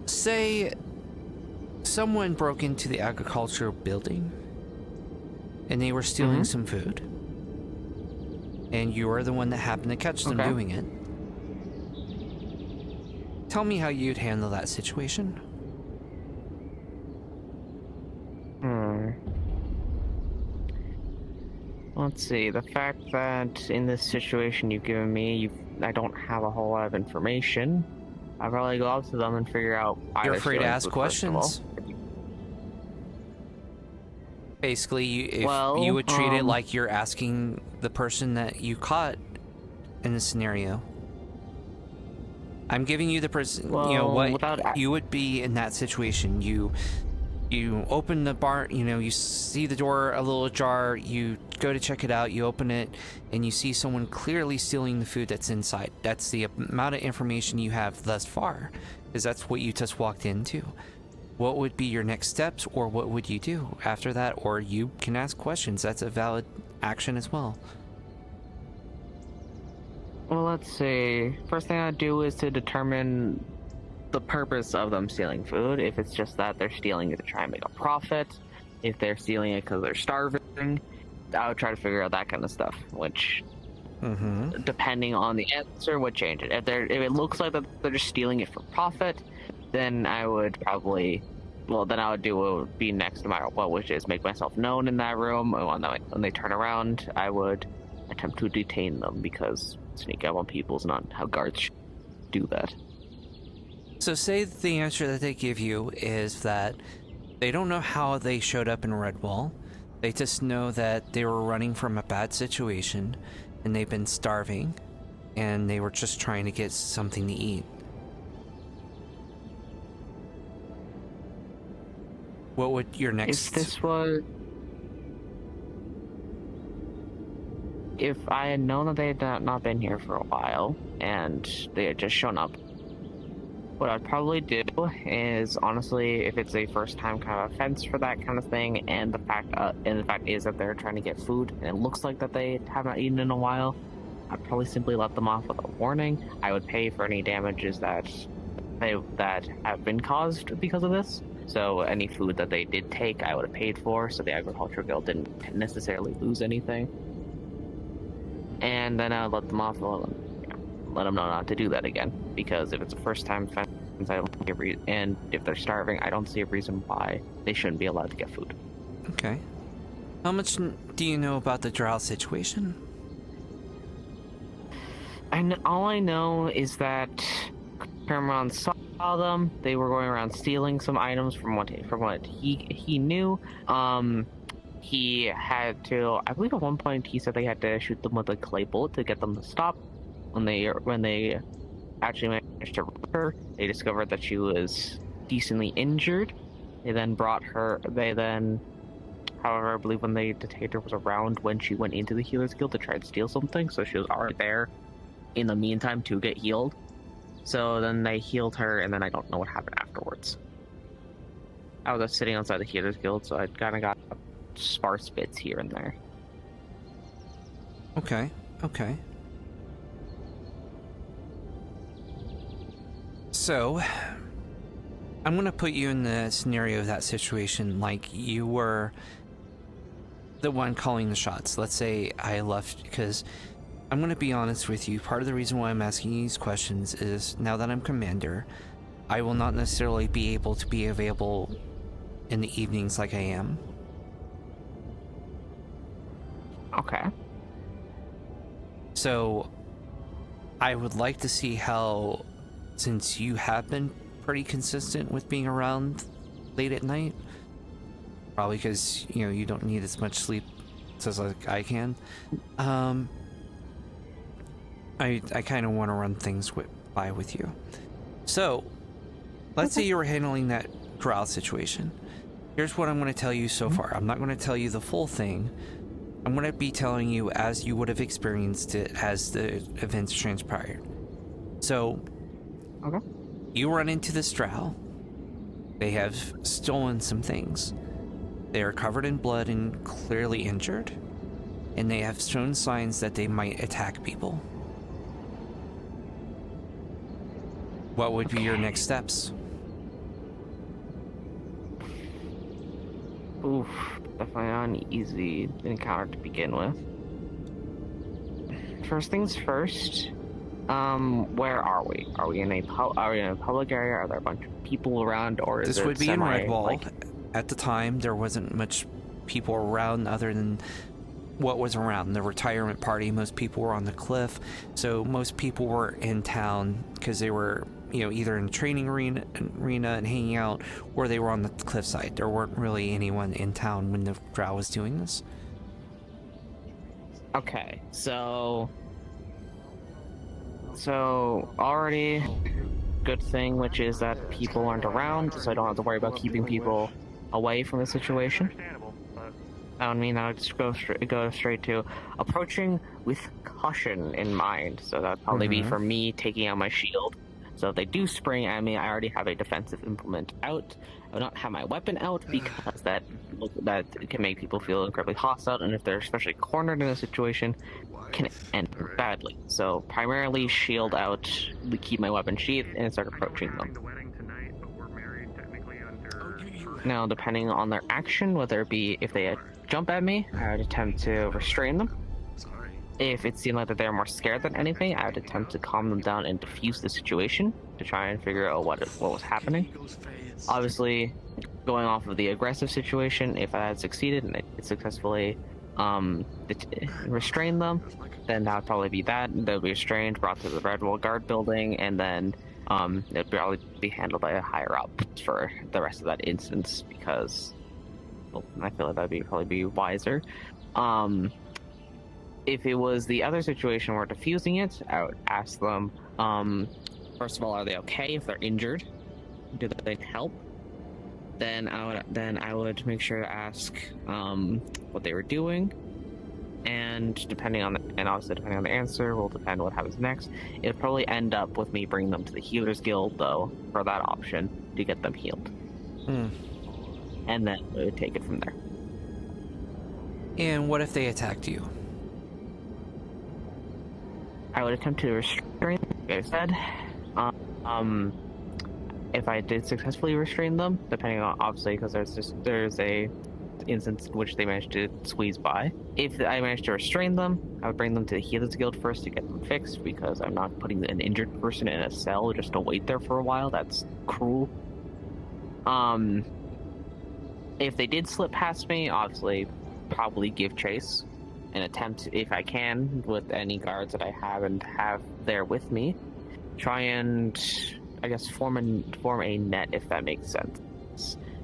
Say someone broke into the agricultural building and they were stealing some food, and you were the one that happened to catch them doing it. Tell me how you'd handle that situation. Let's see. The fact that in this situation you've given me, I don't have a whole lot of information. I'd probably go up to them and figure out. You're free to ask questions. Basically, you would treat it like you're asking the person that you caught in the scenario. I'm giving you the person, what you would be in that situation. You open the bar, you see the door a little ajar, you go to check it out, you open it, and you see someone clearly stealing the food that's inside. That's the amount of information you have thus far, because that's what you just walked into. What would be your next steps, or what would you do after that? Or you can ask questions. That's a valid action as well. Well, let's see. First thing I'd do is to determine the purpose of them stealing food. If it's just that they're stealing it to try and make a profit, if they're stealing it because they're starving, I would try to figure out that kind of stuff, which, depending on the answer, would change it. If it looks like that they're just stealing it for profit, then I would probably, then I would do what would be next no matter what, which is make myself known in that room, and when they turn around, I would attempt to detain them, because sneak up on people is not how guards do that. So say the answer that they give you is that they don't know how they showed up in Redwall. They just know that they were running from a bad situation, and they've been starving, and they were just trying to get something to eat. What would your next... If I had known that they had not been here for a while, and they had just shown up, what I'd probably do is, honestly, if it's a first-time kind of offense for that kind of thing, and the fact is that they're trying to get food, and it looks like that they have not eaten in a while, I'd probably simply let them off with a warning. I would pay for any damages that have been caused because of this. So any food that they did take, I would have paid for, so the Agriculture Guild didn't necessarily lose anything. And then I would let them off, let them know not to do that again. Because if it's a first-time offense, and if they're starving, I don't see a reason why they shouldn't be allowed to get food. Okay. How much do you know about the drow situation? All I know is that Kermon saw them. They were going around stealing some items from what he knew. He had to, I believe at one point he said they had to shoot them with a clay bullet to get them to stop. When they actually managed to rip her, they discovered that she was decently injured. However, I believe when the dictator was around when she went into the Healer's Guild to try and steal something, so she was already there in the meantime to get healed. So then they healed her, and then I don't know what happened afterwards. I was just sitting outside the Healer's Guild, so I kind of got sparse bits here and there. Okay. So, I'm gonna put you in the scenario of that situation like you were the one calling the shots. Let's say I left, because I'm gonna be honest with you, part of the reason why I'm asking these questions is now that I'm commander, I will not necessarily be able to be available in the evenings like I am. Okay. So, I would like to see how, since you have been pretty consistent with being around late at night, probably because, you don't need as much sleep as like I can, I kind of want to run things by with you. So, let's say you were handling that drow situation. Here's what I'm going to tell you so far. I'm not going to tell you the full thing. I'm going to be telling you as you would have experienced it as the events transpired. So, you run into this drow. They have stolen some things. They are covered in blood and clearly injured. And they have shown signs that they might attack people. What would be your next steps? Oof, definitely not an easy encounter to begin with. First things first, where are we? Are we in a public area? Are there a bunch of people around, or is this would be in Redwall? At the time, there wasn't much people around other than what was around the retirement party. Most people were on the cliff, so most people were in town because they were, you know, either in the training arena and hanging out, or they were on the cliffside. There weren't really anyone in town when the drow was doing this. Okay, so already good thing, which is that people aren't around, so I don't have to worry about keeping people away from the situation. I don't mean, I'll just go straight to approaching with caution in mind. So that'd probably be for me taking out my shield. So if they do spring at me, I already have a defensive implement out. I will not have my weapon out because that can make people feel incredibly hostile, and if they're especially cornered in a situation, can end badly. So primarily shield out, keep my weapon sheathed, and start approaching them. Now, depending on their action, whether it be if they jump at me, I would attempt to restrain them. If it seemed like that they're more scared than anything, I would attempt to calm them down and diffuse the situation to try and figure out what was happening. Obviously, going off of the aggressive situation, if I had succeeded and I successfully restrain them, then that would probably be that. They'll be restrained, brought to the Redwall Guard building, and then it'd probably be handled by a higher up for the rest of that instance, because I feel like that'd probably be wiser. If it was the other situation where diffusing it, I would ask them, first of all, are they okay? If they're injured, do they need help? Then I would make sure to ask what they were doing, and obviously depending on the answer will depend on what happens next. It would probably end up with me bringing them to the Healers Guild, though, for that option to get them healed. And then we would take it from there. And what if they attacked you? I would attempt to restrain them, like I said. If I did successfully restrain them, depending on, obviously, because there's a instance in which they managed to squeeze by. If I managed to restrain them, I would bring them to the Healers Guild first to get them fixed, because I'm not putting an injured person in a cell just to wait there for a while. That's cruel. If they did slip past me, obviously, probably give chase and attempt, if I can, with any guards that I have there with me, try and, I guess, form a net, if that makes sense.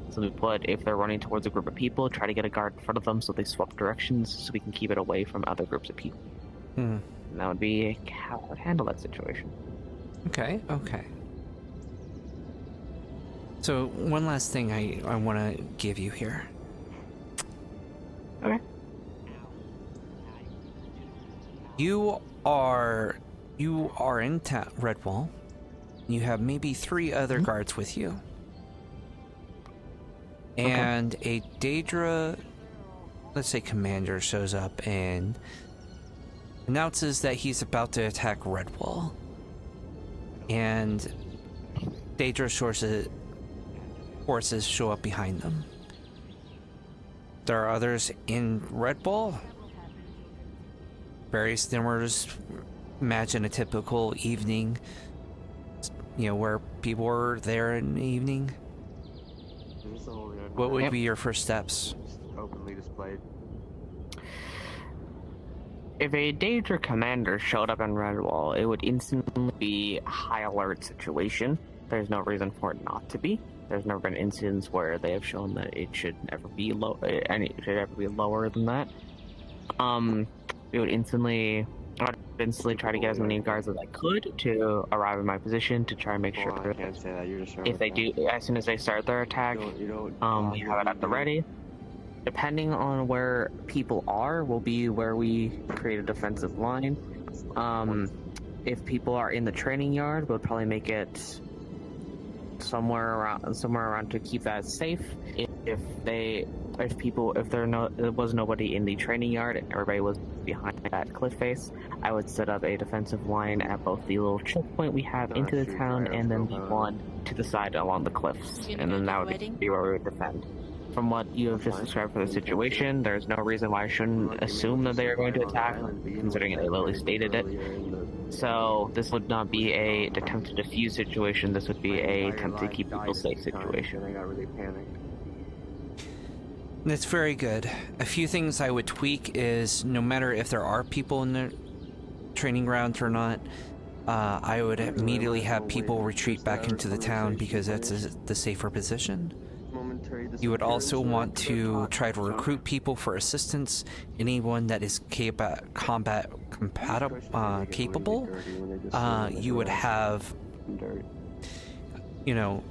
So we if they're running towards a group of people, try to get a guard in front of them so they swap directions, so we can keep it away from other groups of people. And that would be how I would handle that situation. Okay. So one last thing I want to give you here. Okay. You are in Redwall. You have maybe 3 other guards with you. And a Daedra, let's say commander, shows up and announces that he's about to attack Redwall. And Daedra forces show up behind them. There are others in Redwall. Very similar. Imagine a typical evening, where people are there in the evening. What would be your first steps? Openly displayed. If a Daedra commander showed up in Redwall, it would instantly be a high alert situation. There's no reason for it not to be. There's never been incidents where they have shown that it should ever be lower than that. We would instantly try to get as many guards as I could to arrive in my position to try and make sure that if they do, as soon as they start their attack, we have it at the ready. Depending on where people are, will be where we create a defensive line. If people are in the training yard, we'll probably make it somewhere around to keep that safe. If there was nobody in the training yard and everybody was behind that cliff face, I would set up a defensive line at both the little checkpoint we have into the town and then the one to the side along the cliffs, and then that would be where we would defend. From what you have just described for the situation, there's no reason why I shouldn't assume that they are going to attack, considering they literally stated it. So this would not be a attempt to defuse situation, this would be a attempt to keep people safe situation. I got really panicked. That's very good. A few things I would tweak is no matter if there are people in the training grounds or not, I would immediately have people retreat back into the town because that's the safer position. You would also want to try to recruit people for assistance. Anyone that is combat capable, you would have, you know,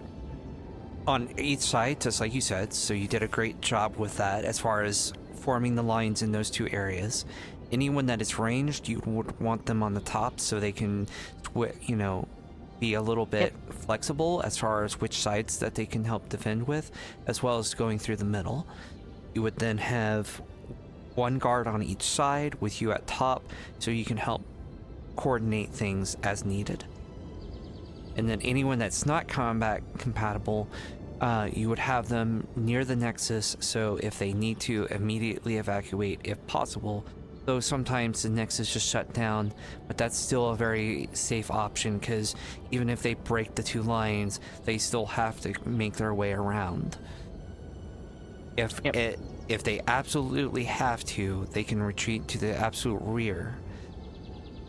on each side, just like you said. So you did a great job with that as far as forming the lines in those two areas. Anyone that is ranged, you would want them on the top so they can, you know, be a little bit flexible as far as which sides that they can help defend with, as well as going through the middle. You would then have one guard on each side with you at top so you can help coordinate things as needed. And then anyone that's not combat compatible, you would have them near the nexus, so if they need to immediately evacuate if possible. Though sometimes the nexus just shut down, but that's still a very safe option because even if they break the two lines, they still have to make their way around. If they absolutely have to, they can retreat to the absolute rear.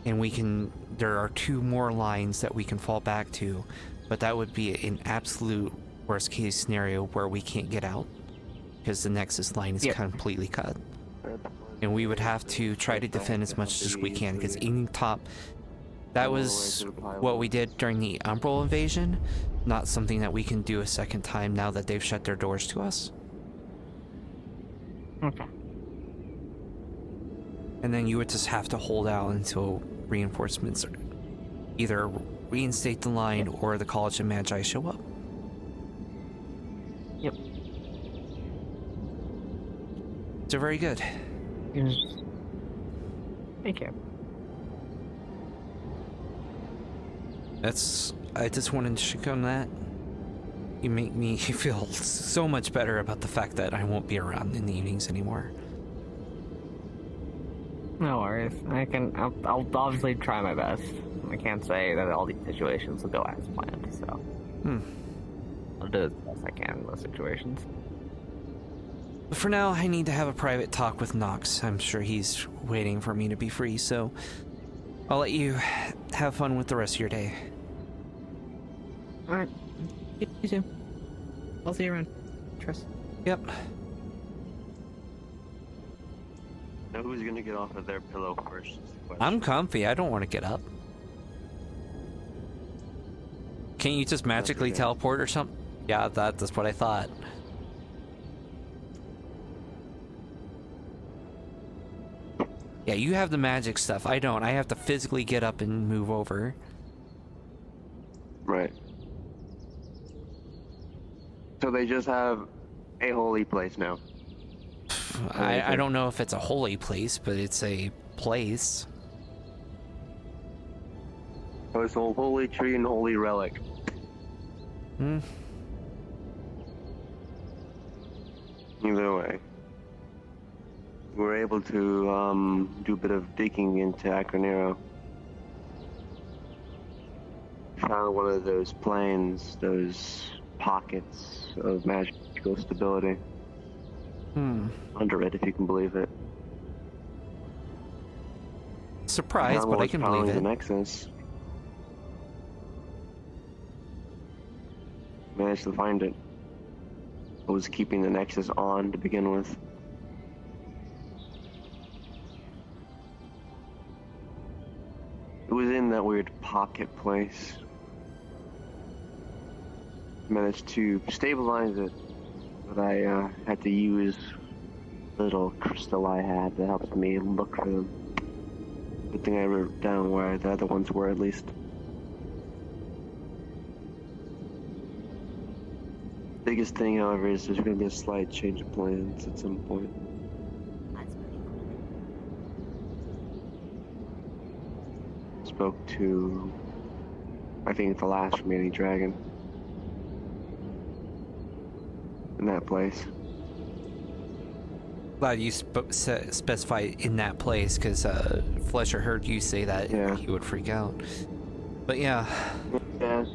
And there are two more lines that we can fall back to, but that would be an absolute worst case scenario where we can't get out because the nexus line is completely cut. And we would have to try to defend as much as we can because aiming top, that was what we did during the Umbral invasion, not something that we can do a second time now that they've shut their doors to us. Okay. And then you would just have to hold out until reinforcements either reinstate the line or the College of Magi show up. Yep. So very good. Thank you. I just wanted to check on that. You make me feel so much better about the fact that I won't be around in the evenings anymore. No worries. I'll obviously try my best. I can't say that all these situations will go as planned, so. I'll do as best I can in those situations. But for now, I need to have a private talk with Nox. I'm sure he's waiting for me to be free, so I'll let you have fun with the rest of your day. Alright. You too. I'll see you around. Trust. Yep. Now who's gonna get off of their pillow first? Is the question. I'm comfy. I don't want to get up. Can't you just magically teleport or something? Yeah, that's what I thought. Yeah, you have the magic stuff. I don't. I have to physically get up and move over. Right. So they just have a holy place now. I don't know if it's a holy place, but it's a place. Oh, it's a holy tree and holy relic. Either way. We were able to do a bit of digging into Acronero. Found one of those planes, those pockets of magical stability. Under it, if you can believe it. Surprised, but I can believe it. The nexus. Managed to find it. What was keeping the nexus on to begin with? It was in that weird pocket place. Managed to stabilize it, but I had to use the little crystal I had that helps me look for them. Good thing I wrote down where the other ones were, at least. Biggest thing, however, is there's going to be a slight change of plans at some point. Spoke to, I think, the last remaining dragon in that place. Glad you specify in that place, because Fletcher heard you say that he would freak out. But yeah. Yeah.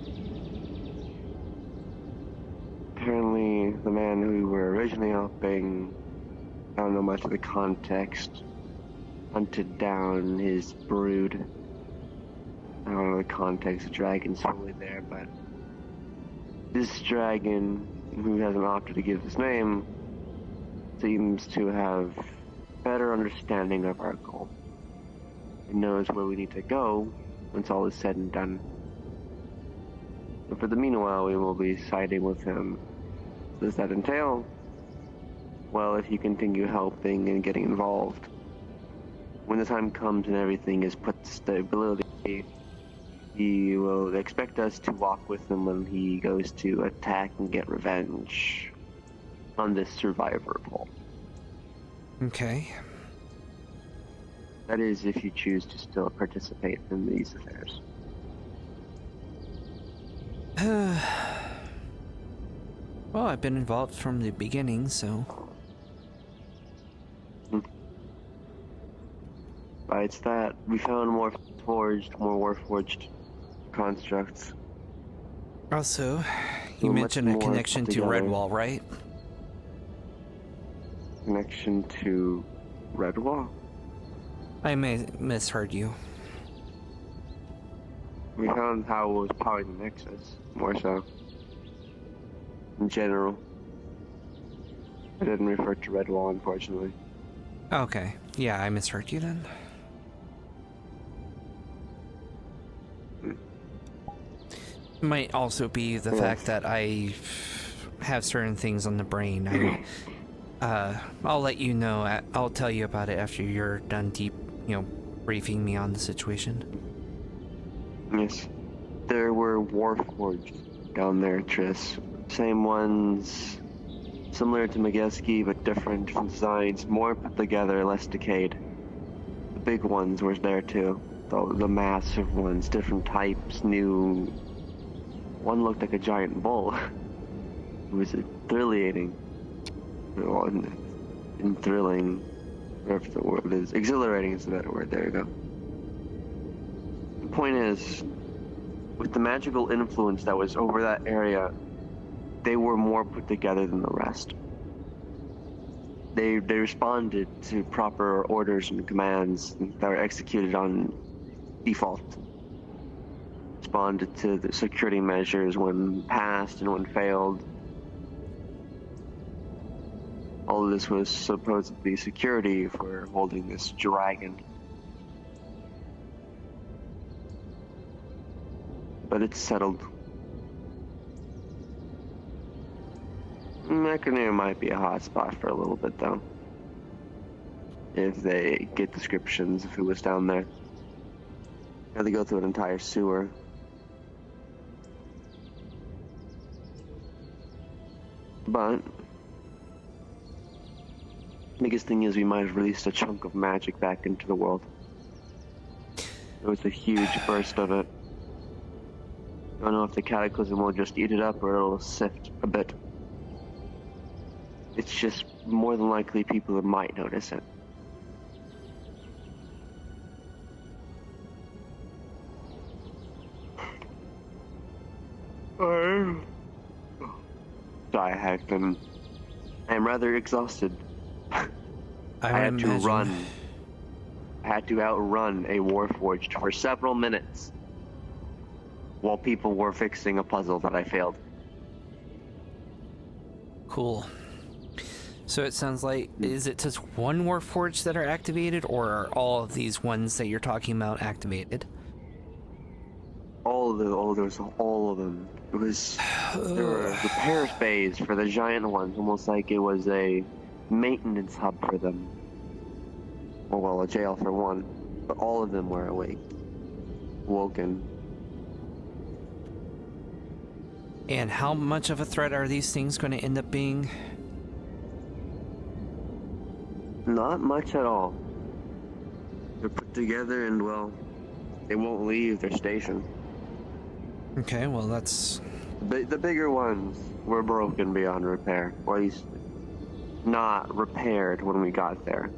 Apparently, the man who we were originally occasionally helping, I don't know much of the context, hunted down his brood. I don't know the context, the dragon's fully there, but this dragon, who hasn't opted to give his name, seems to have better understanding of our goal. It knows where we need to go once all is said and done. And for the meanwhile, we will be siding with him. Does that entail? Well, if you continue helping and getting involved, when the time comes and everything is put to stability, he will expect us to walk with him when he goes to attack and get revenge on this survivor pool. Okay. That is, if you choose to still participate in these affairs. Well, I've been involved from the beginning, so... Besides that, we found more warforged constructs. Also, you So mentioned a much more connection to together. Redwall, right? Connection to Redwall? I may misheard you. We found how it was powering the nexus, more so. In general. I didn't refer to Redwall, unfortunately. Okay. Yeah, I misheard you then. Might also be the fact that I have certain things on the brain. I'll let you know. I'll tell you about it after you're done briefing me on the situation. Yes. There were warforged down there, Triss. Same ones, similar to Mageski, but different designs, more put together, less decayed. The big ones were there too. The massive ones, different types, new. One looked like a giant bull. It was thrilling. And thrilling, whatever the word is. Exhilarating is the better word, there you go. The point is, with the magical influence that was over that area, they were more put together than the rest. They responded to proper orders and commands that were executed on default. Responded to the security measures when passed and when failed. All of this was supposedly security for holding this dragon. But it's settled. Mechaneer might be a hot spot for a little bit, though. If they get descriptions of who was down there. Had to go through an entire sewer. But biggest thing is we might have released a chunk of magic back into the world. It was a huge burst of it. I don't know if the cataclysm will just eat it up or it'll sift a bit. It's just more than likely people that might notice it. I'm rather exhausted. I had to run. I had to outrun a warforged for several minutes while people were fixing a puzzle that I failed. Cool. So it sounds like, is it just one warforged that are activated, or are all of these ones that you're talking about activated? All of them. It was, there were repair bays for the giant ones, almost like it was a maintenance hub for them. Or well, a jail for one. But all of them were woken. And how much of a threat are these things going to end up being? Not much at all. They're put together and, well, they won't leave their station. Okay, well that's... The bigger ones were broken beyond repair. Or at least not repaired when we got there.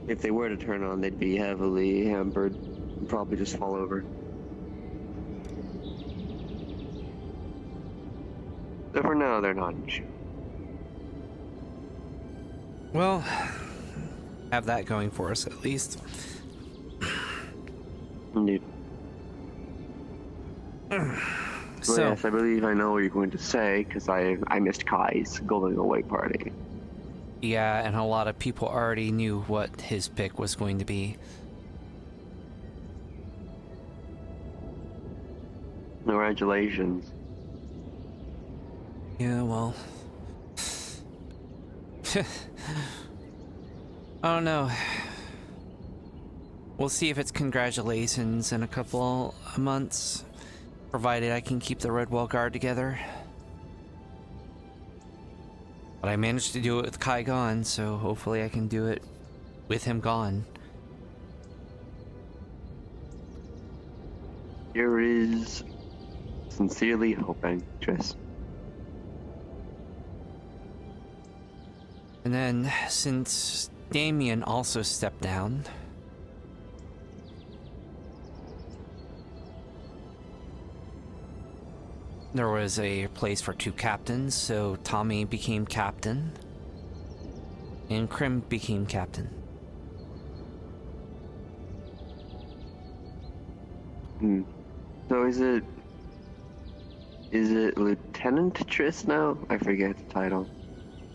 If they were to turn on, they'd be heavily hampered and probably just fall over. But for now, they're not an issue. Well, have that going for us at least. Indeed. So, well, yes, I believe I know what you're going to say, because I missed Kai's going away party. yeah, and a lot of people already knew what his pick was going to be. Congratulations. Yeah, well... I don't know. We'll see if it's congratulations in a couple of months, provided I can keep the Redwall Guard together. But I managed to do it with Kai gone, so hopefully I can do it with him gone. Here is sincerely hoping, Tris. And then, since Damien also stepped down, there was a place for 2 captains, so Tommy became captain, and Krim became captain. So is it Lieutenant Tris now? I forget the title.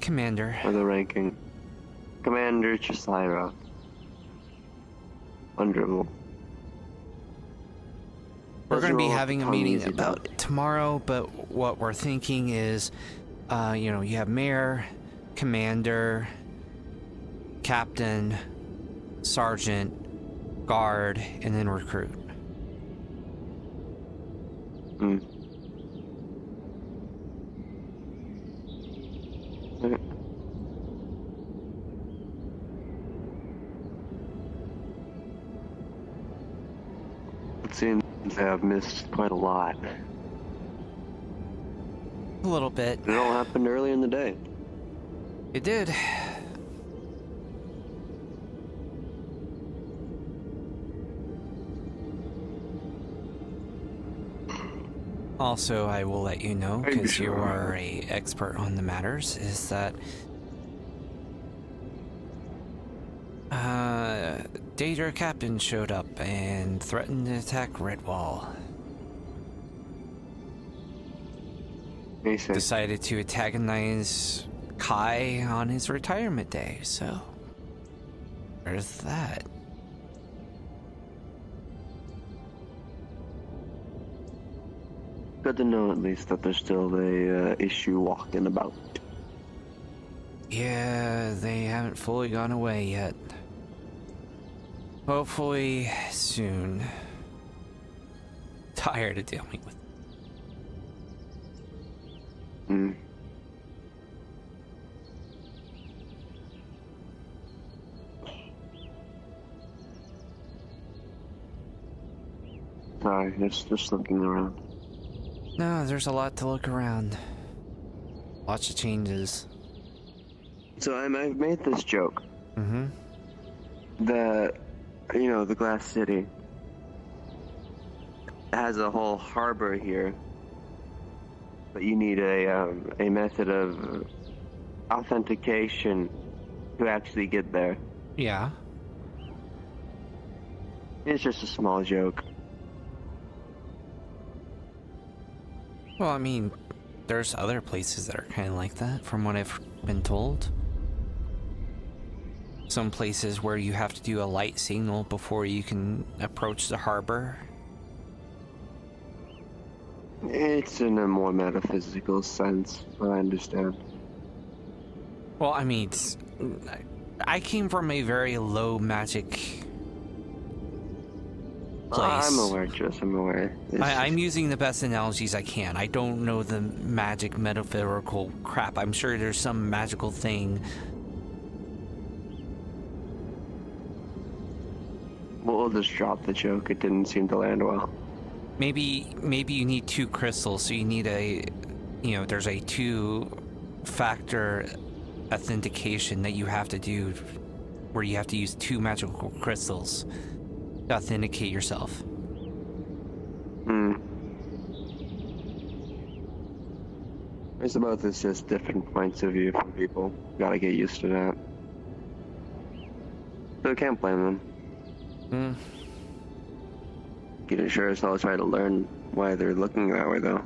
Commander. Or the ranking. Commander Trisyra. Wonderful. We're going to be having a meeting about it tomorrow, but what we're thinking is, you know, you have Mayor, Commander, Captain, Sergeant, Guard, and then Recruit. Okay. It seems I've missed quite a lot. A little bit. It all happened early in the day. It did. Also, I will let you know, because you are an expert on the matters, is that Daedra Captain showed up and threatened to attack Redwall. Decided to antagonize Kai on his retirement day, so there's that. Good to know at least that there's still a issue walking about. Yeah, they haven't fully gone away yet. Hopefully soon. Tired of dealing with it. Sorry, just looking around. No, there's a lot to look around. Lots of changes. So I've made this joke. The Glass City has a whole harbor here, but you need a method of authentication to actually get there. Yeah. It's just a small joke. Well, I mean, there's other places that are kind of like that, from what I've been told. Some places where you have to do a light signal before you can approach the harbor. It's in a more metaphysical sense, but I understand. Well, I mean, I came from a very low magic place. I'm aware, Jess, I'm aware. I'm using the best analogies I can. I don't know the magic metaphorical crap. I'm sure there's some magical thing. We'll just drop the joke. It didn't seem to land well. Maybe you need 2 crystals, so you need there's a 2-factor authentication that you have to do, where you have to use 2 magical crystals to authenticate yourself. I suppose it's just different points of view from people. Gotta get used to that. So I can't blame them. Hmm. You can sure as hell try to learn why they're looking that way, though.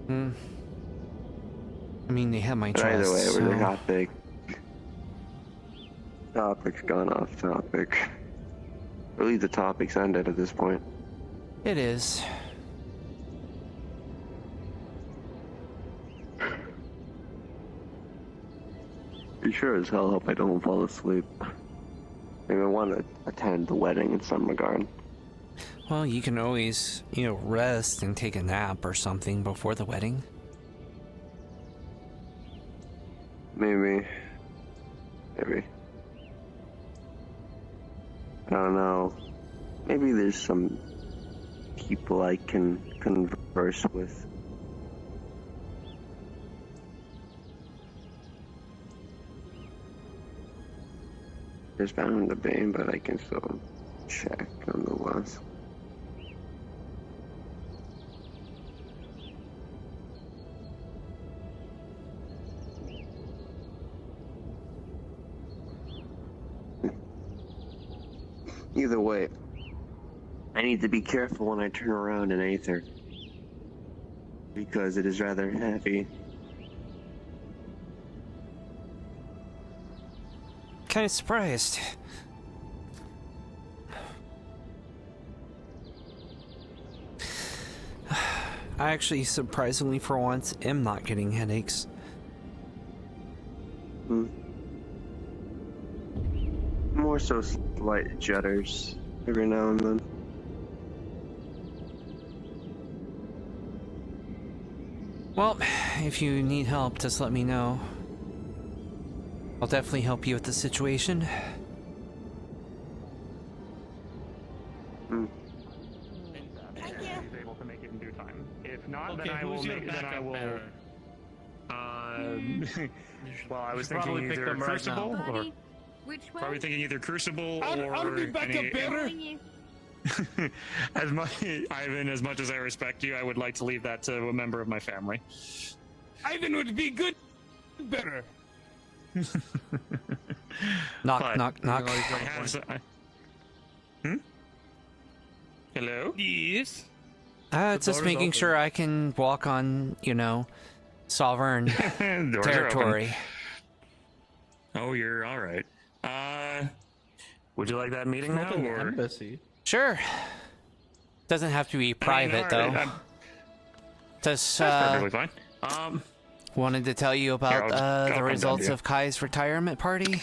Hmm. I mean, they have my But trust. either way, so... we're the topic's gone off topic. Or at least the topic's ended at this point. It is. You sure as hell hope I don't fall asleep. I mean, I want to attend the wedding in some regard. Well, you can always, rest and take a nap or something before the wedding. Maybe. I don't know. Maybe there's some people I can converse with. There's bound to be, but I can still check nonetheless. Either way, I need to be careful when I turn around in Aether, because it is rather heavy. Kind of surprised. I actually, surprisingly for once, am not getting headaches. More so slight judders every now and then. Well, if you need help, just let me know. I'll definitely help you with the situation. He's able to make it in due time. If not, Okay, then I will who's your make. Then I backup will. bearer? Well, I was should probably thinking pick either them right Crucible now. or Which one? probably thinking either Crucible or I'll be backup any- bearer. As much, Ivan, as much as I respect you, I would like to leave that to a member of my family. Ivan would be good better. Knock, But, knock, knock. I have Hello? Yes. Just door's making open. sure I can walk on, sovereign Doors are territory. open. Oh, you're all right. Would you like that meeting now, Not an or? embassy. Sure. Doesn't have to be private, though. Just, That's perfectly fine. wanted to tell you about Here, I'll the come results down to of Kai's retirement party.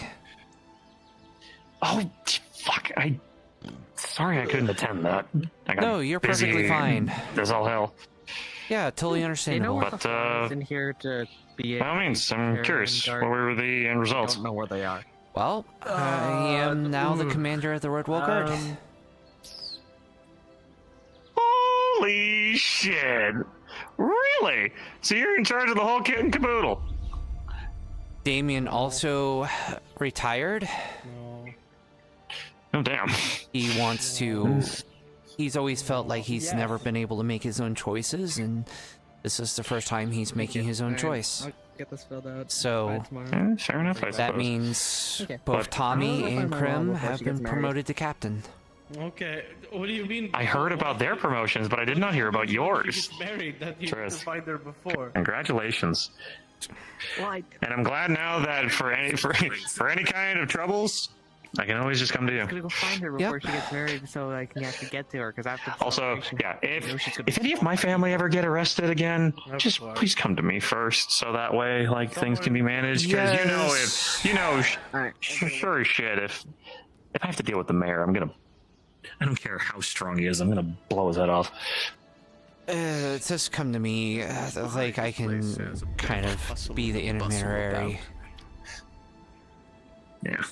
Oh, fuck. Sorry I couldn't attend that. I got No, you're busy perfectly fine. There's all hell. Yeah, totally understandable. But, in here to be. by all means, I'm curious. What were the end results? I don't know where they are. Well, I am now the commander of the Redwall Guard. Holy shit! Really? So you're in charge of the whole kit and caboodle? Damien also retired. Oh, damn. He wants to. He's always felt like he's never been able to make his own choices, and this is the first time he's making his own choice. I'll get this filled out. So, fair enough, I that suppose. means Okay. both But- Tommy I'll and find my mom Krim before have she gets been married. promoted to captain. Okay. What do you mean? I heard about their promotions, but I did not hear about yours. She gets married that you Tris. find her before. Congratulations. Like, And I'm glad now that for any kind of troubles, I can always just come to I'm gonna you. go find her before she gets married so I can actually get to her because after the Also, celebration, yeah, I know she's gonna if be any of my family ever get arrested again, just course. please come to me first, so that way, like, things can be managed. Because sure as shit, if I have to deal with the mayor, I don't care how strong he is, I'm gonna blow his head off. Just come to me. Like I can kind of be the intermediary. Yeah.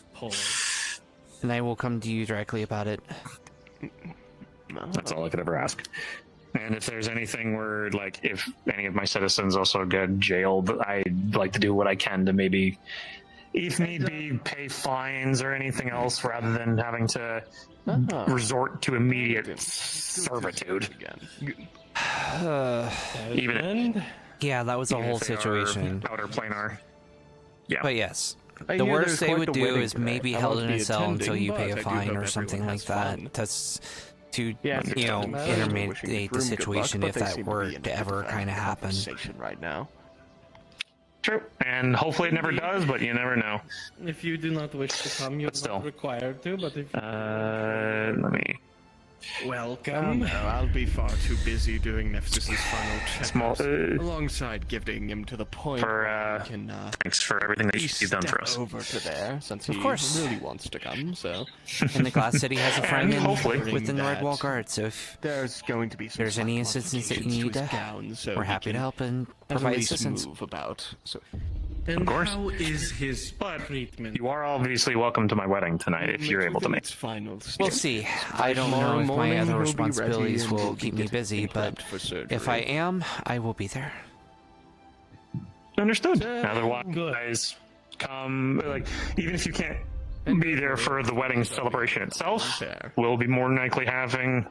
And I will come to you directly about it. That's all I could ever ask. And if there's anything where, like, if any of my citizens also get jailed, I'd like to do what I can to maybe, if need be, pay fines or anything else rather than having to resort to immediate servitude. Yeah, that was a even whole if they are situation. outer planar. Yeah. But yes, The worst they would do is maybe held in a cell until you pay a fine or something like that. That's to, intermediate the situation if that were to ever kind of happen. Right now. True, and hopefully it never does, but you never know. If you do not wish to come, you're not required to, but if let me... Welcome. No, I'll be far too busy doing Nephthys' final checks alongside getting him to the point where he can, thanks for everything that you've done for us. Over to there, since he really wants to come, so... And the Glass City has a friend within the Red Wall Guard, so if there's going to be some there's any assistance that you need, we're happy to help and provide assistance. Move about, so... Of course. How is his treatment? You are obviously welcome to my wedding tonight if you're able to make it. We'll see. I don't know if my other responsibilities will keep me busy, but if I am, I will be there. Understood. Otherwise, come, like, even if you can't be there for the wedding celebration itself, we'll be more than likely having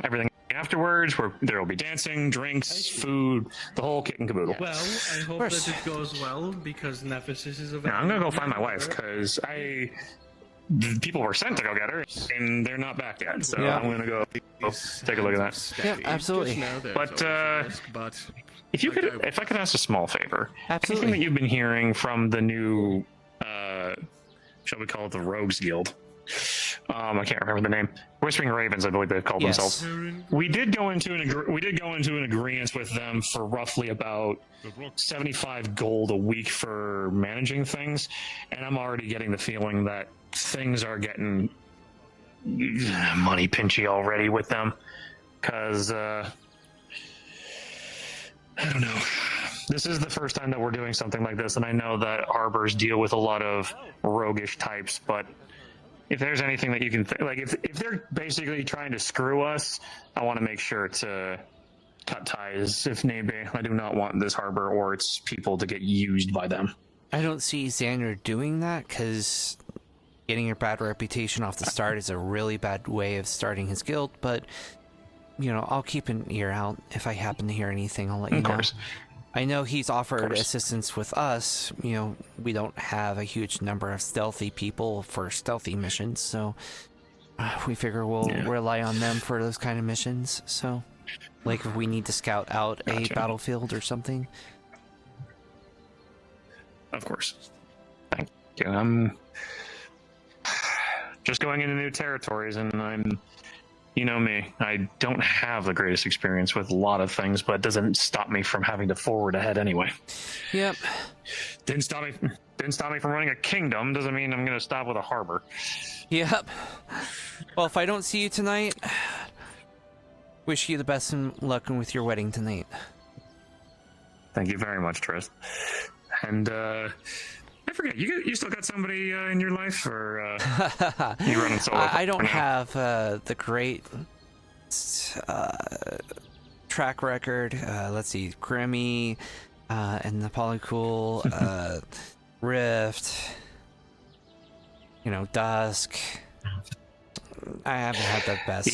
everything afterwards, where there will be dancing, drinks, food, the whole kit and caboodle. Well, I hope that it goes well, because Nephthys is a very... Now, I'm gonna go find my wife, because the people were sent to go get her, and they're not back yet, so I'm gonna go take a look at that. Yeah, absolutely. But, if I could ask a small favor. Absolutely. Anything that you've been hearing from the new, shall we call it the Rogues Guild? I can't remember the name. Whispering Ravens, I believe they called themselves. We did go into an agreement with them for roughly about 75 gold a week for managing things, and I'm already getting the feeling that things are getting money pinchy already with them, because I don't know. This is the first time that we're doing something like this, and I know that harbors deal with a lot of roguish types, but if there's anything that you can like, if they're basically trying to screw us, I want to make sure to cut ties if need be. I do not want this harbor or its people to get used by them. I don't see Xander doing that, because getting your bad reputation off the start is a really bad way of starting his guild, but, I'll keep an ear out. If I happen to hear anything, I'll let you know. Of course. I know he's offered assistance with us. We don't have a huge number of stealthy people for stealthy missions, so we figure we'll rely on them for those kind of missions. So, like if we need to scout out a battlefield or something. Of course. Thank you. I'm just going into new territories, and you know me, I don't have the greatest experience with a lot of things, but it doesn't stop me from having to forward ahead anyway. Yep. Didn't stop me from running a kingdom, doesn't mean I'm going to stop with a harbor. Yep. Well, if I don't see you tonight, wish you the best in luck with your wedding tonight. Thank you very much, Tris. And, I forget, you still got somebody in your life, or you running solo? I don't have the great track record. Let's see, Grimmy, and the Polycool, Rift, Dusk. I haven't had the best.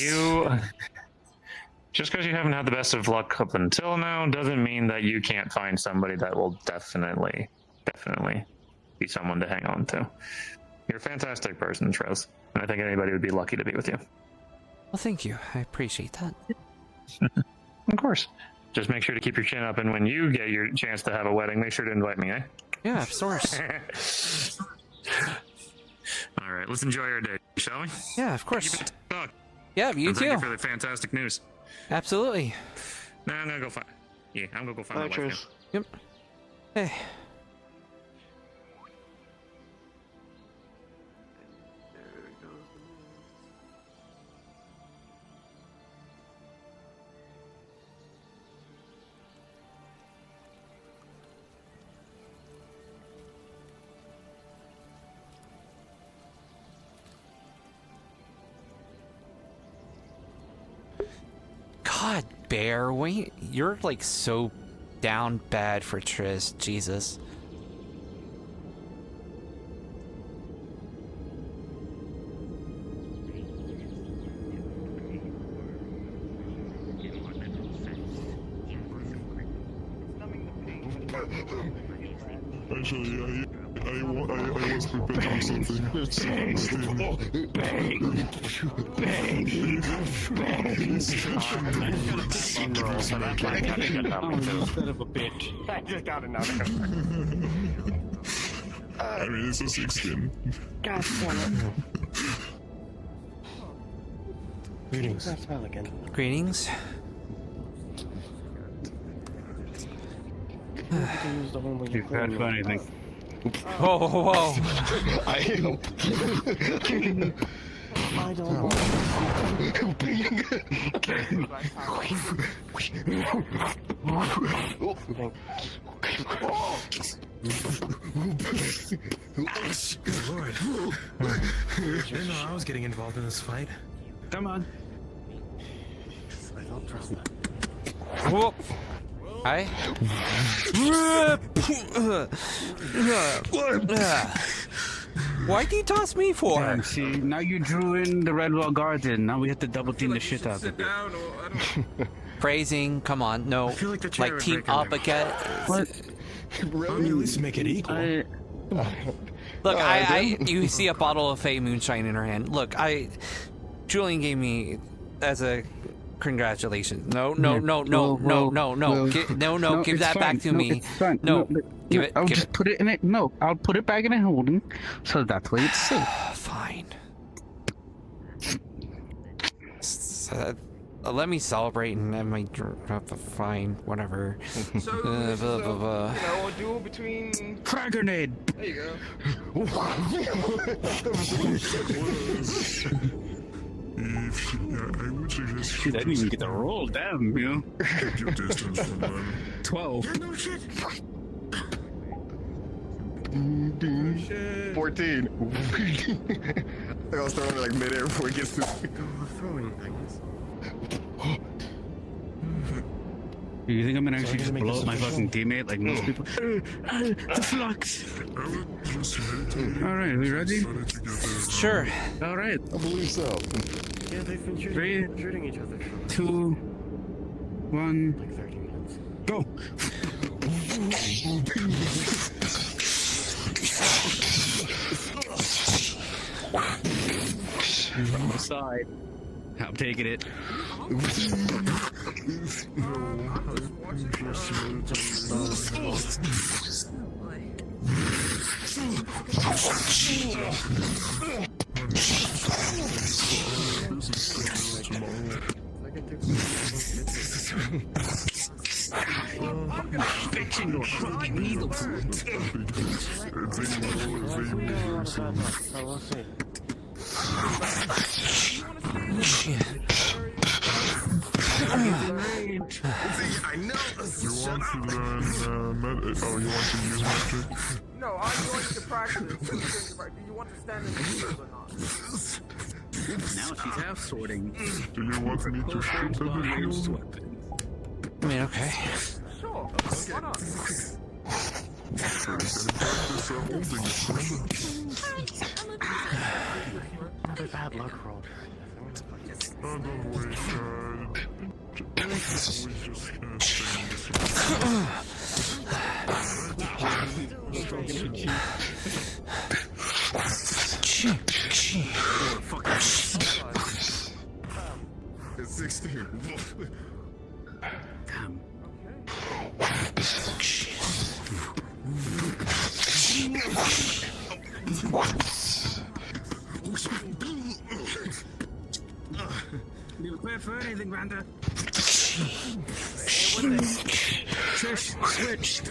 Just because you haven't had the best of luck up until now doesn't mean that you can't find somebody that will definitely be someone to hang on to. You're a fantastic person, Trez, and I think anybody would be lucky to be with you. Well, thank you. I appreciate that. Of course. Just make sure to keep your chin up, and when you get your chance to have a wedding, make sure to invite me, eh? Yeah, of course. All right, let's enjoy our day, shall we? Yeah, of course. Yeah, you too. Thank you for the fantastic news. Absolutely. Now I'm gonna go find. Yeah, I'm gonna go find my wife now. Yep. Hey. God, Bear, wait, you're like so down bad for Triss, Jesus. Actually, I was prepared for something. Instead of a bitch. I just got another. I mean, it's a 16. God damn it. Greetings. Again. Greetings. You've had for anything. Whoa, whoa, whoa. I don't know. Good lord. I didn't know I was getting involved in this fight. Come on. I don't trust that. Whoop. Hi. Why'd you toss me for? Damn, see, now you drew in the Redwall Guardian. Now we have to double team the shit out of it. Phrasing, come on, no. I feel like the chair Like would team break up under me. again. What? Really? At least make it equal. Look, you see a bottle of Fey moonshine in her hand. Look, Julian gave me as a congratulations. No, give that back to me. It's fine. No, give it. I'll give just it. put it in it. No, I'll put it back in a holding, so that way it's safe. Fine. Let me celebrate and have my fine, whatever. So, blah, blah, blah. You know, a duel between. Frag grenade. There you go. I would suggest. Shit, I didn't even get the roll. Damn, you know. Keep your distance from them. 12. Yeah, no shit. 14. I was throwing it like midair before it gets to. Throwing things. You think I'm gonna actually just blow up my fucking teammate like most people? The flux! Alright, we ready? Sure. Alright. I believe so. Yeah, they've been shooting each other for 2, 1, like 30 minutes. go! From the side. I'm taking it. I know. You want to learn you want to use magic? No, I'm going to practice. Do you want to stand in the field or not? Now she's half sorting. Do you want me to shoot at the field? I mean, okay. Sure, why not? Another bad luck roll. Oh, don't worry, It's 16. Damn. You prepare for anything, Randa? Trish, switch.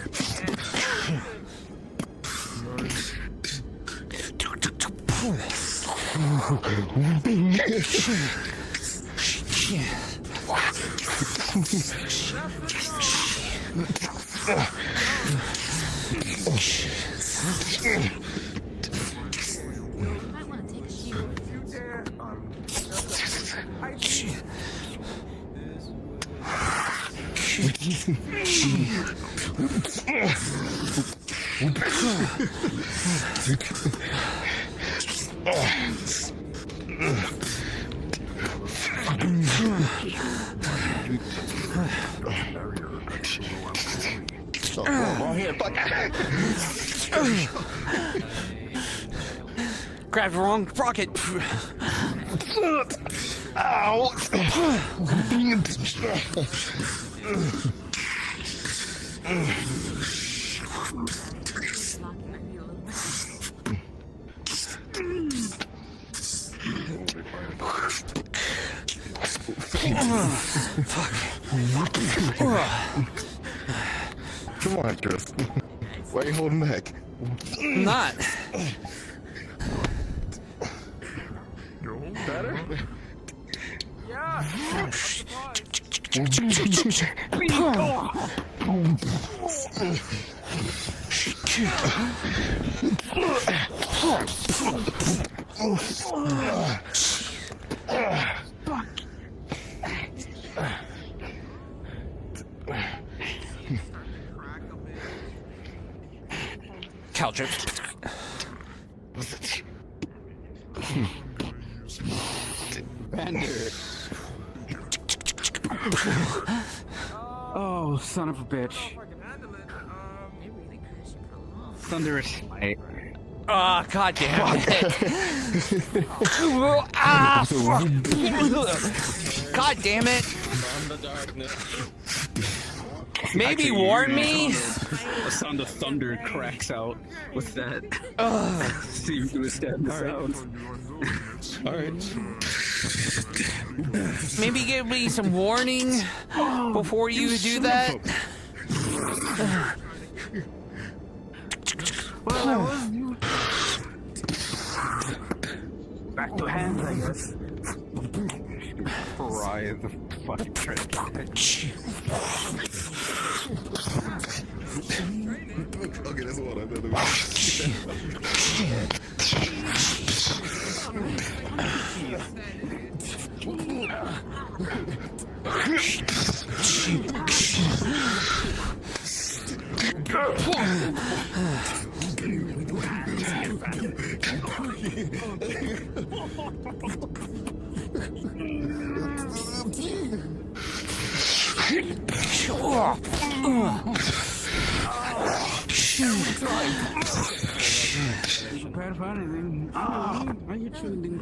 Wrong hand. Fuck. Grabbed the wrong rocket. Ow. Come on, Chris. Why are you holding back? I'm not. Better? Yeah. Cow drips. Bender. Oh, son of a bitch. Thunderous smite. Oh, god damn it. Ah, fuck. God damn it. Maybe warn me? The sound of thunder cracks out with that. Seems to withstand the sound. Alright. Maybe give me some warning before you do that. Well, I was back to hands, I guess. Fry the fucking trick. Okay, that's what I did. Prepare for anything. Are you choosing?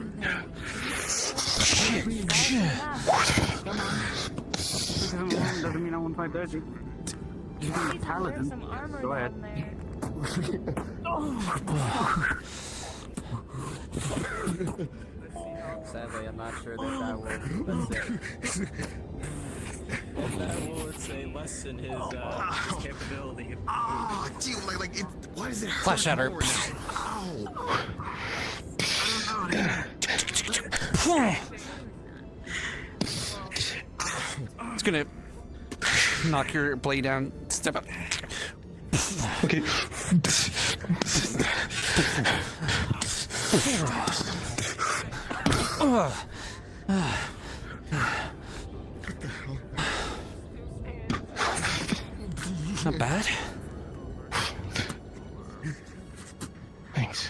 Doesn't mean I won't fight dirty. You're a paladin. Go ahead. Sadly, I'm not sure that will. That will say less than his capability. Oh, gee, like it. Why is it? Flash shatter. It's gonna knock your blade down. Step up. Okay. Not bad. Thanks.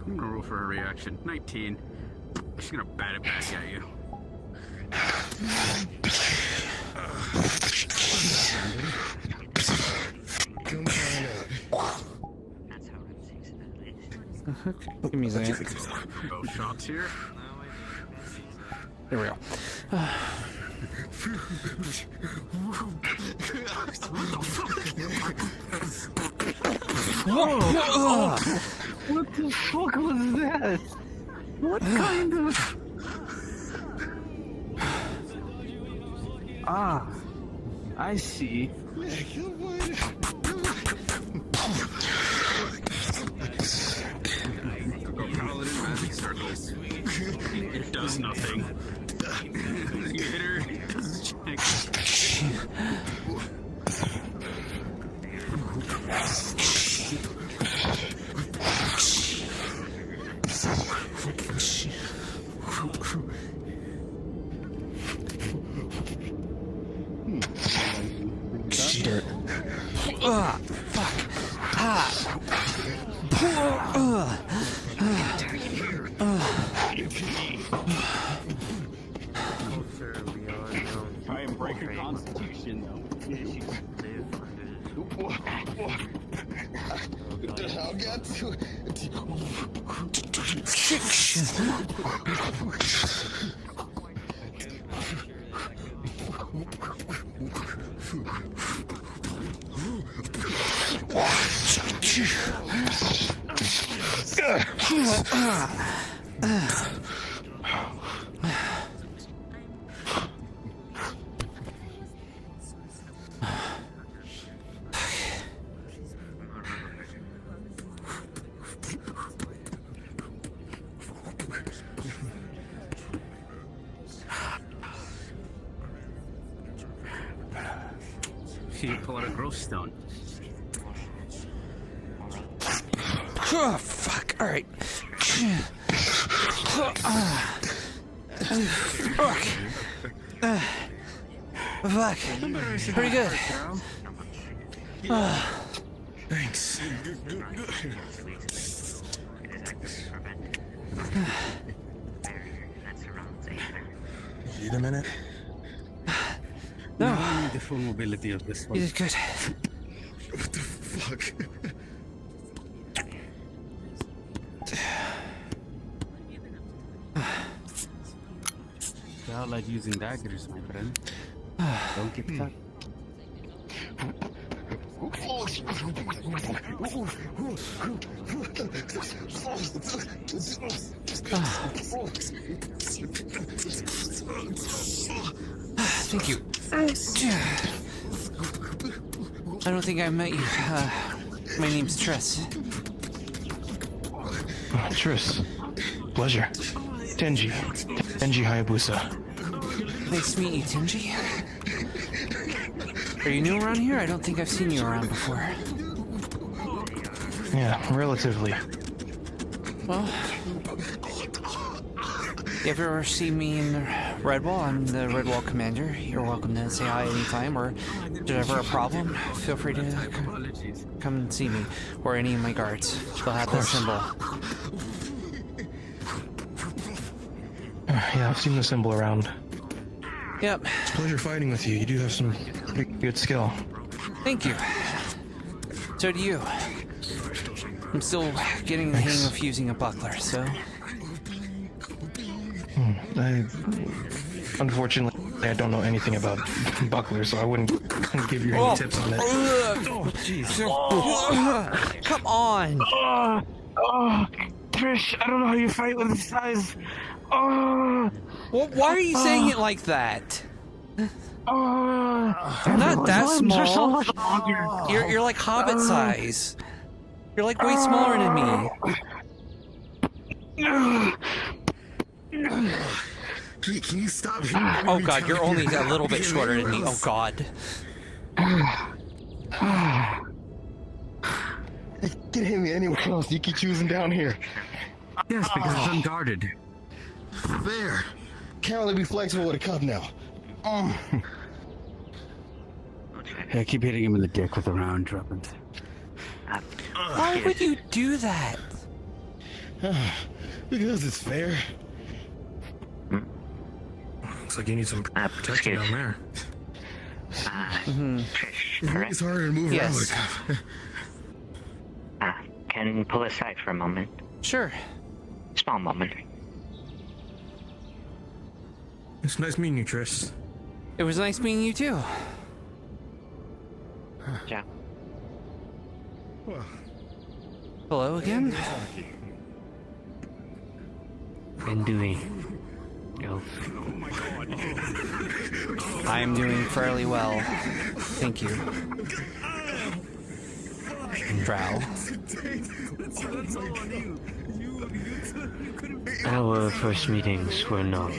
I'm gonna roll for a reaction. 19. She's gonna bat it back at you. Give me that. Both shots here. There we go. What the fuck was that? What kind of... Ah, I see. Paladin magic circles. It does nothing. You hit her, it does a check. Shit. Fuck. Ah. Try and break your constitution, though. I'll get to You pull out a growth stone. Oh, fuck. All right. Fuck. Fuck. Pretty good. Thanks. Need a minute? No. I need the full mobility of this one. You did good. What the fuck? I like using daggers, my friend. Don't get cut. Thank you. I don't think I met you. My name's Triss. Triss. Pleasure. Tenji. Tenji Hayabusa. Nice to meet you, Tenji. Are you new around here? I don't think I've seen you around before. Yeah, relatively. Well, if you ever see me in Redwall, I'm the Redwall commander. You're welcome to say hi anytime, or if there's ever a problem, feel free to come and see me, or any of my guards. They'll have that symbol. Yeah, I've seen the symbol around. Yep. It's a pleasure fighting with you. You do have some pretty good skill. Thank you. So do you. I'm still getting the hang of using a buckler, so... Unfortunately, I don't know anything about bucklers, so I wouldn't give you any tips on it. Oh, jeez. Come on! Trish, I don't know how you fight with this size. Oh! Well, why are you saying it like that? I'm not that small. You're like Hobbit size. You're like way smaller than me. Can you stop? Oh god, you're only a little bit shorter than me. Oh god. You can't hit me anywhere else. You keep choosing down here. Yes, because it's unguarded. There. Can't really be flexible with a cup now. Yeah, keep hitting him in the dick with the round weapons. Why would you do that? Because it's fair. Looks like you need some protection down there. It's harder to move around with a cup. Can pull aside for a moment? Sure. Small moment. It's nice meeting you, Triss. It was nice meeting you too. Yeah. Hello again? Been doing. I'm doing fairly well. Thank you. Drow. Our first meetings were not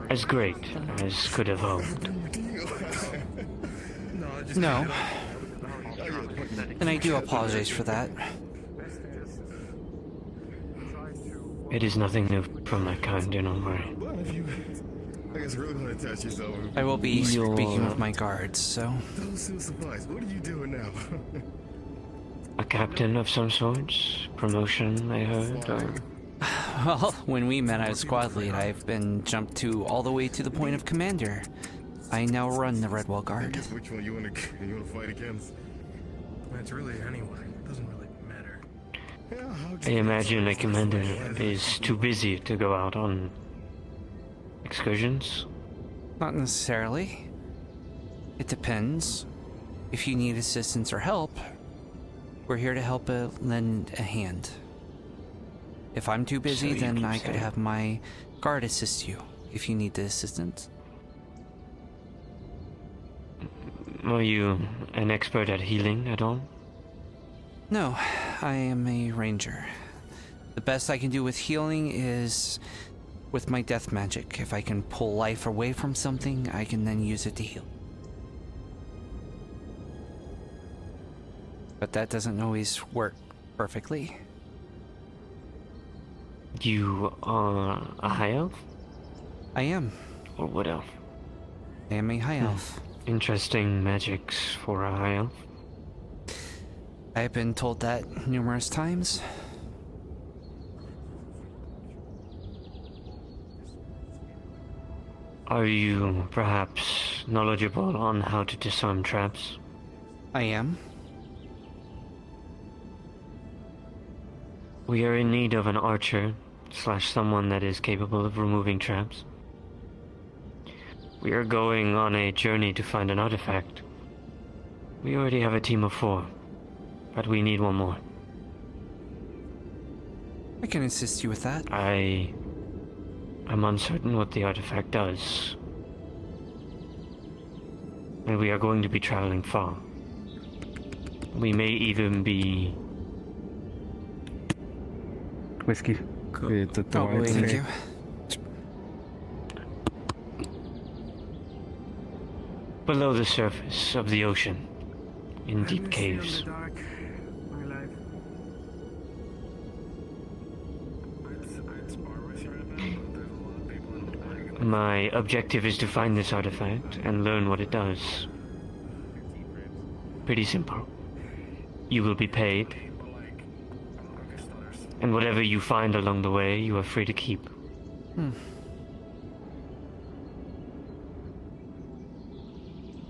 as great as could have hoped. No. And I do apologize for that. It is nothing new from my kind, do not worry. I guess really want to touch yourself. I will be speaking with my guards, so... Those two supplies, what are you doing now? A captain of some sorts? Promotion, I heard, or... Well, when we met, I was squad lead. I've been jumped to all the way to the point of commander. I now run the Redwall Guard. Guess which one you want to fight against? It's really anyone. It doesn't really matter. I imagine a commander is too busy to go out on excursions? Not necessarily. It depends. If you need assistance or help, we're here to help lend a hand. If I'm too busy, then I could have my guard assist you if you need the assistance. Are you an expert at healing at all? No, I am a ranger. The best I can do with healing is with my death magic. If I can pull life away from something, I can then use it to heal. But that doesn't always work perfectly. You are a high elf? I am. Or what elf? I am a high elf. Interesting magics for a high elf. I've been told that numerous times. Are you perhaps knowledgeable on how to disarm traps? I am. We are in need of an archer / someone that is capable of removing traps. We are going on a journey to find an artifact. We already have a team of 4, but we need one more. I can assist you with that. I'm uncertain what the artifact does. And we are going to be traveling far. We may even be... Whiskey. Thank you. below the surface of the ocean, in deep caves. My objective is to find this artifact and learn what it does. Pretty simple. You will be paid, and whatever you find along the way, you are free to keep.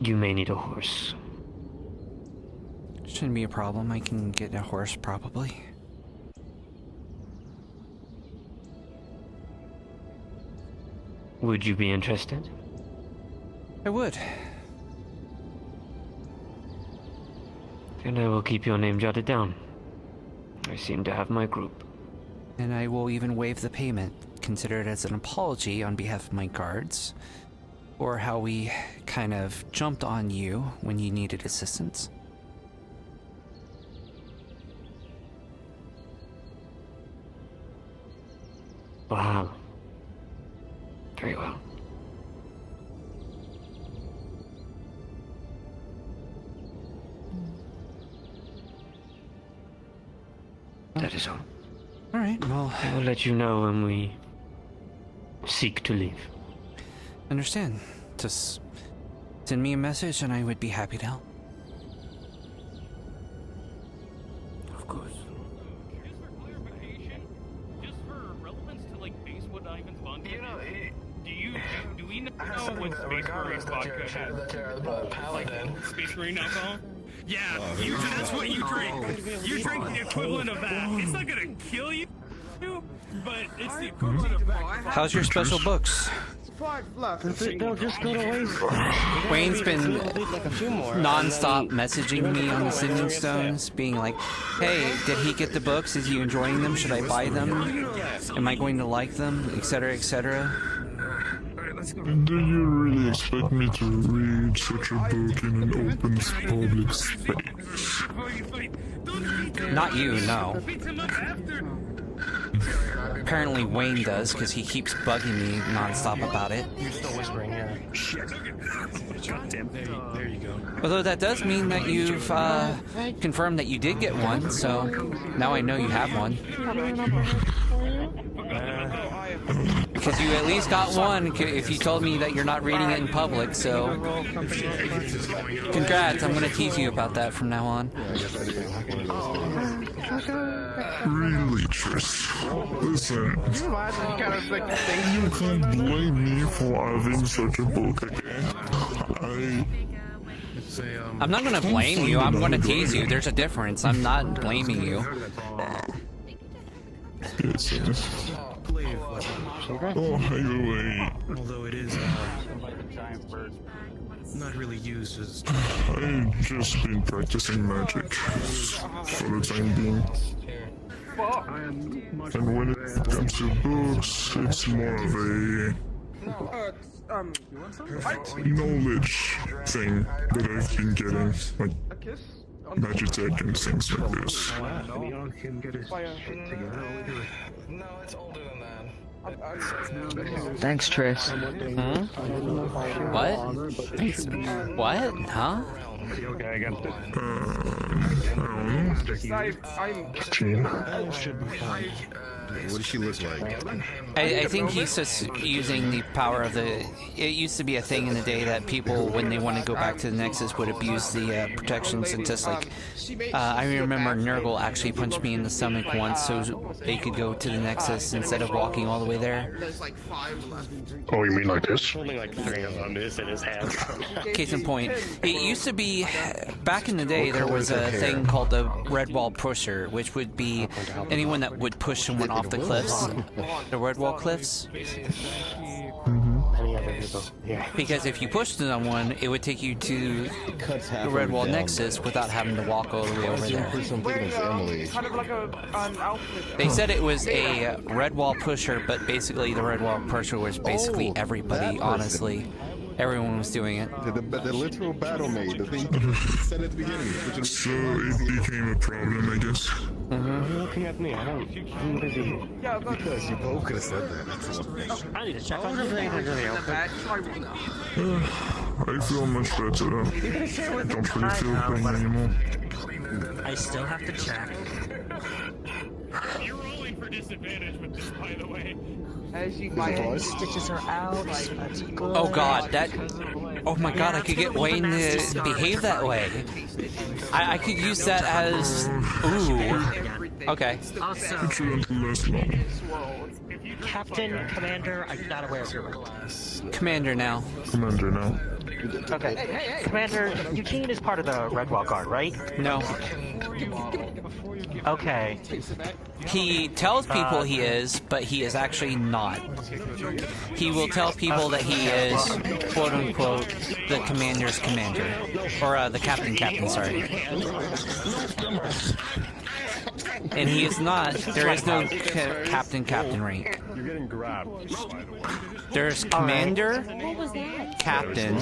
You may need a horse. Shouldn't be a problem. I can get a horse, probably. Would you be interested? I would. Then I will keep your name jotted down. I seem to have my group. And I will even waive the payment, consider it as an apology on behalf of my guards, or how we kind of jumped on you when you needed assistance. Wow. Very well. That is all. Alright, well... I will let you know when we seek to leave. Understand. Just send me a message and I would be happy to help. Of course. Just for clarification, just for relevance to like Basewood Ivan's vodka, do we know what Space Marine vodka is? Like Space Marine alcohol? Yeah, that's what you drink. You drink the equivalent of that. It's not gonna kill you, but it's the equivalent of that. How's your special books? They'll just go to waste. Wayne's been like a few more, non-stop messaging me on the Singing Stones, being like, hey, did he get the books? Is he enjoying them? Should I buy them? Am I going to like them? Etc., etc. And do you really expect me to read such a book in an open public space? Not you, no. Apparently Wayne does, because he keeps bugging me non-stop about it. You're still whispering, yeah. There you go. Although that does mean that you've confirmed that you did get one, so now I know you have one. Because you at least got one if you told me that you're not reading it in public, so... Congrats, I'm gonna tease you about that from now on. Really, Tris? Listen, you can't blame me for having such a book again. I'm not gonna blame you, I'm gonna tease you. There's a difference. I'm not blaming you. Oh, anyway. Although it is not really used as. I've just been practicing magic for the time being. And when it comes to books, it's more of a knowledge thing that I've been getting, like Magitech and things like this. No, it's older than that. Thanks, Tris. Huh? What? What? Huh? Okay, again. What does she look like? I think he's just using the power of the... It used to be a thing in the day that people, when they want to go back to the Nexus, would abuse the protections and just like... I remember Nurgle actually punched me in the stomach once so they could go to the Nexus instead of walking all the way there. Oh, you mean like this? Only like 3 of them is in his hand. Case in point, it used to be... Back in the day, there was a thing called the Red Wall Pusher, which would be anyone that would push someone off the cliffs. The Red Wall cliffs. Because if you pushed someone, it would take you to the Red Wall Nexus without having to walk all the way over there. They said it was a Red Wall Pusher, but basically the Red Wall Pusher was basically everybody, honestly. Everyone was doing it. The literal battle maid, the thing you said at the beginning. So it became a problem, I guess. You're looking at me. I'm busy. Because you both could have said that. That's all. I need to check on your thing. I feel much better. I don't really feel pain anymore. I still have to check. You're rolling for disadvantage with this, by the way. As you Stitches are out. That's good. Oh god, that... Oh my god, I could get Wayne to behave that way. I could use that as... Ooh. Okay. Also, Captain, Commander, I'm not aware of your class. Commander now. Commander now. Okay. Commander, Eugene is part of the Red Wall Guard, right? No. Okay. He tells people he is, but he is actually not. He will tell people that he is, quote unquote, the commander's commander. Or the captain, sorry. And he is not. There is no captain rank. You're getting grabbed. There's commander, captain,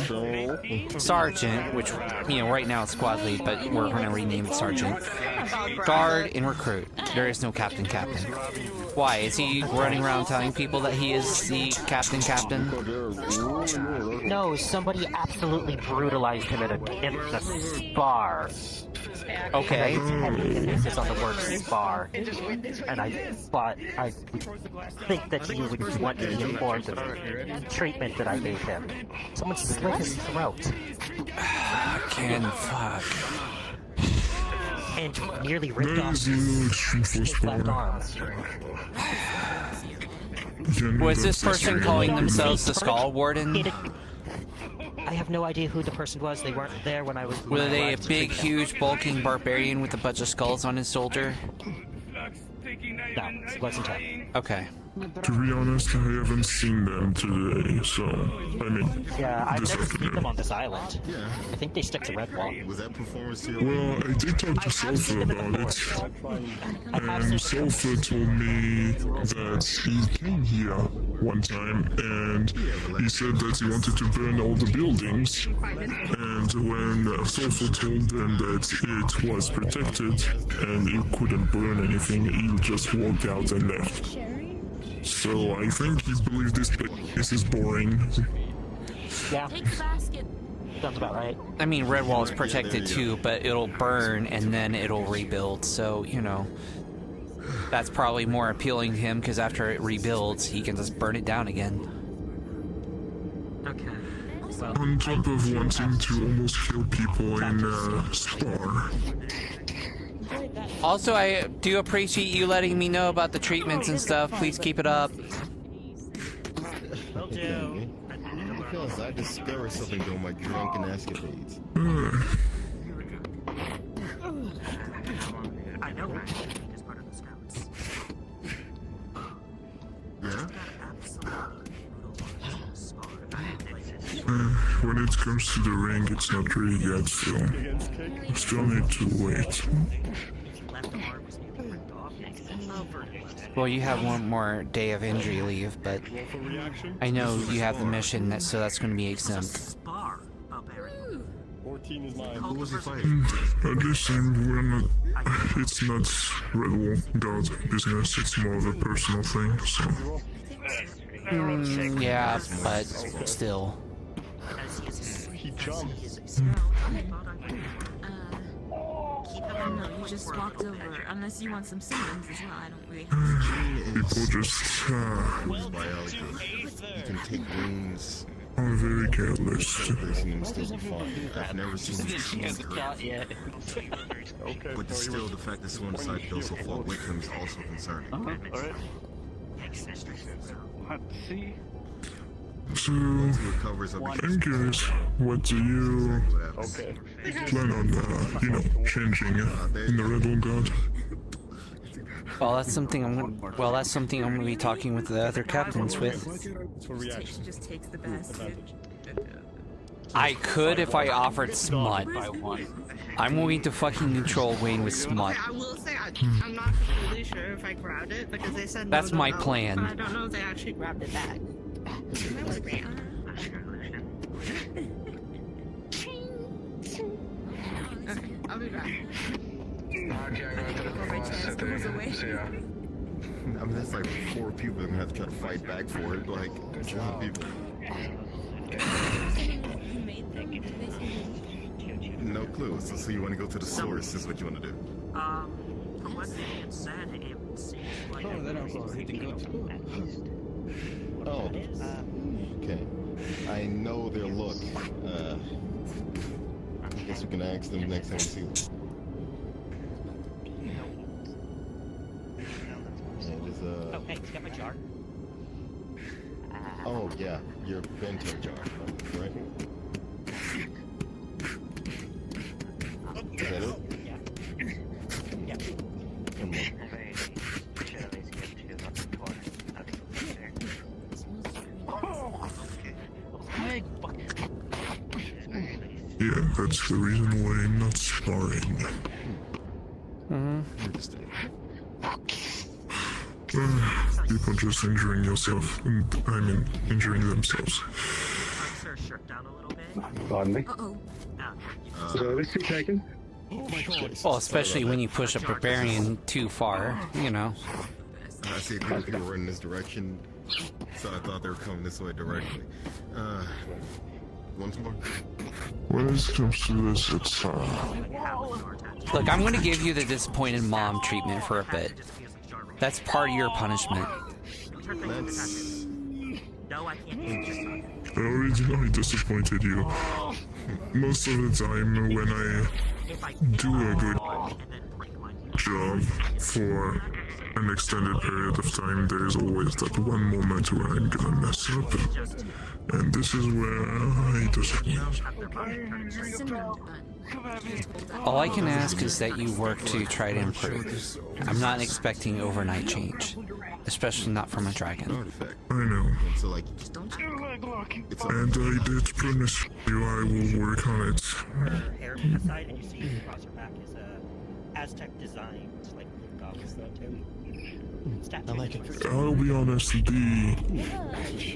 sergeant, which, you know, right now it's squad lead, but we're going to rename it sergeant, guard, and recruit. There is no captain. Why? Is he running around telling people that he is the captain? No, somebody absolutely brutalized him in the spar. Okay. Emphasis on the word spar, and I think that he would want to be informed of the treatment that I gave him. Someone slit his throat. Fuck. And nearly ripped off his left arm. Was this person calling themselves the Skull Warden? I have no idea who the person was. They weren't there when I was. Were they a big, huge, bulking barbarian with a bunch of skulls on his shoulder? No, it wasn't him. Okay. To be honest, I haven't seen them today, so, I mean... Yeah, I've never seen them on this island. Yeah. I think they stick to Red Wall. Was that performance here? Well, I did talk to Sulfur about it, and Sulfur told me that he came here one time, and he said that he wanted to burn all the buildings, and when Sulfur told them that it was protected, and you couldn't burn anything, he just walked out and left. So I think he believed this place is boring. Yeah. Sounds about right. I mean, Red Wall is protected too, but it'll burn and then it'll rebuild, so, you know. that's probably more appealing to him because after it rebuilds, he can just burn it down again. Okay. On top of wanting to almost kill people in Spar. Also, I do appreciate you letting me know about the treatments and stuff. Please keep it up. Because I discovered something during my drunken escapades. I know right as part of the scouts. Yeah? When it comes to the ring, it's not ready yet, so I still need to wait. Well, you have one more day of injury leave, but I know you have the mission, so that's going to be exempt. 14 is mine. Who was he fighting? Listen, we're not. It's not Red Wall God business, it's more of a personal thing, so. Yeah, but still. He jumped. No, you just walked over. Unless you want some Simmons as well, I don't really. People just. Biology. You can take wounds. I'm very careless. I've never seen this yet. But still, the fact that someone decided to go so far with him is also concerning. Alright. Let's see. So, I'm curious, what do you plan on, changing in the Red Wall God? Well, that's something I'm gonna be talking with the other captains with. Just takes the best. I could if I offered smut. I'm going to fucking control Wayne with smut. I will say I'm not completely sure if I grabbed it because they said That's no, my no, plan. But I don't know if they actually grabbed it back. Okay, I'll be back. I mean, that's like 4 people that are gonna have to try to fight back for it. Like, a lot of people. No clue. So you want to go to the source? Is what you want to do? From what they said, it seems like. Oh, then I'll go ahead and go to. Oh. Okay. I know their look. I guess we can ask them next time we see them. Oh, hey, you got my jar? Oh, yeah, your bento jar, right? Is that it? Yeah. Yeah. Come on. Yeah, that's the reason why I'm not sparring. People just injuring yourself, injuring themselves. Pardon me? Service you taken? Well, especially when you push a barbarian too far, you know. I see a group of people running this direction, so I thought they were coming this way directly. Once more. When it comes to this, it's Look, I'm gonna give you the disappointed mom treatment for a bit. That's part of your punishment. That's... I originally disappointed you. Most of the time when I do a good job for an extended period of time, there is always that one moment where I'm gonna mess up. And this is where I disappoint. All I can ask is that you work to try to improve. I'm not expecting overnight change, especially not from a dragon. I know. And I did promise you I will work on it. Hair side, and you see across her back is Aztec designed, like goggles that too. I'll be honest,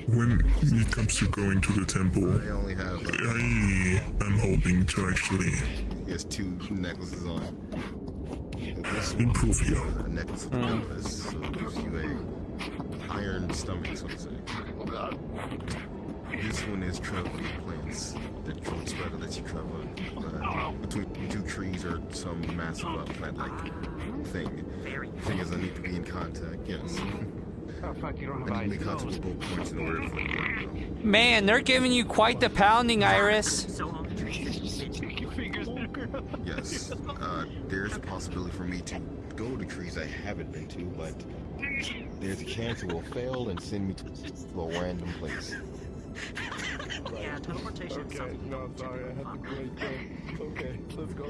when it comes to going to the temple, I am hoping to actually He has 2 necklaces on. improve you. A necklace with a compass, so it gives you a iron stomach, so to say. This one is traveling plants. The short spider lets you travel between two trees or some massive plant-like thing. The thing is, I need to be in contact. Yes. Oh fuck, you don't have I need to be eyes. in contact with both points in order for it to work. Man, they're giving you quite the pounding, Iris. Yes. There's a possibility for me to go to trees I haven't been to, but there's a chance it will fail and send me to a random place. Yeah, teleportation. Okay, no, sorry, I had to break down. Okay, let's go.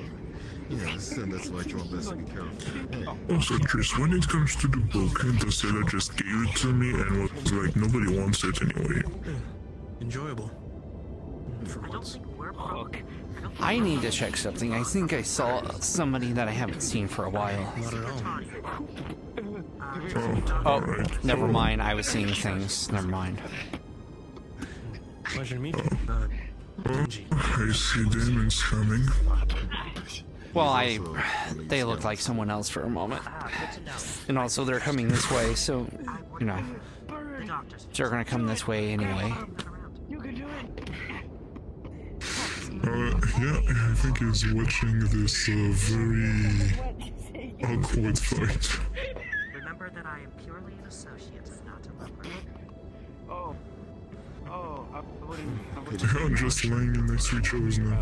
Yes, and that's why I try best to be careful. Also, Tris, when it comes to the book, the seller just gave it to me and was like, nobody wants it anyway. Enjoyable. For once. I need to check something. I think I saw somebody that I haven't seen for a while. Not at all. Oh, Alright. never mind. I was seeing things. Never mind. Pleasure to meet you. Genji. I see demons coming. Well, they look like someone else for a moment. And also they're coming this way, so, you know. They're gonna come this way anyway. Yeah, I think he's watching this very awkward fight. Remember that I am purely an associate, not a lover. I'm just lying next to each other's now.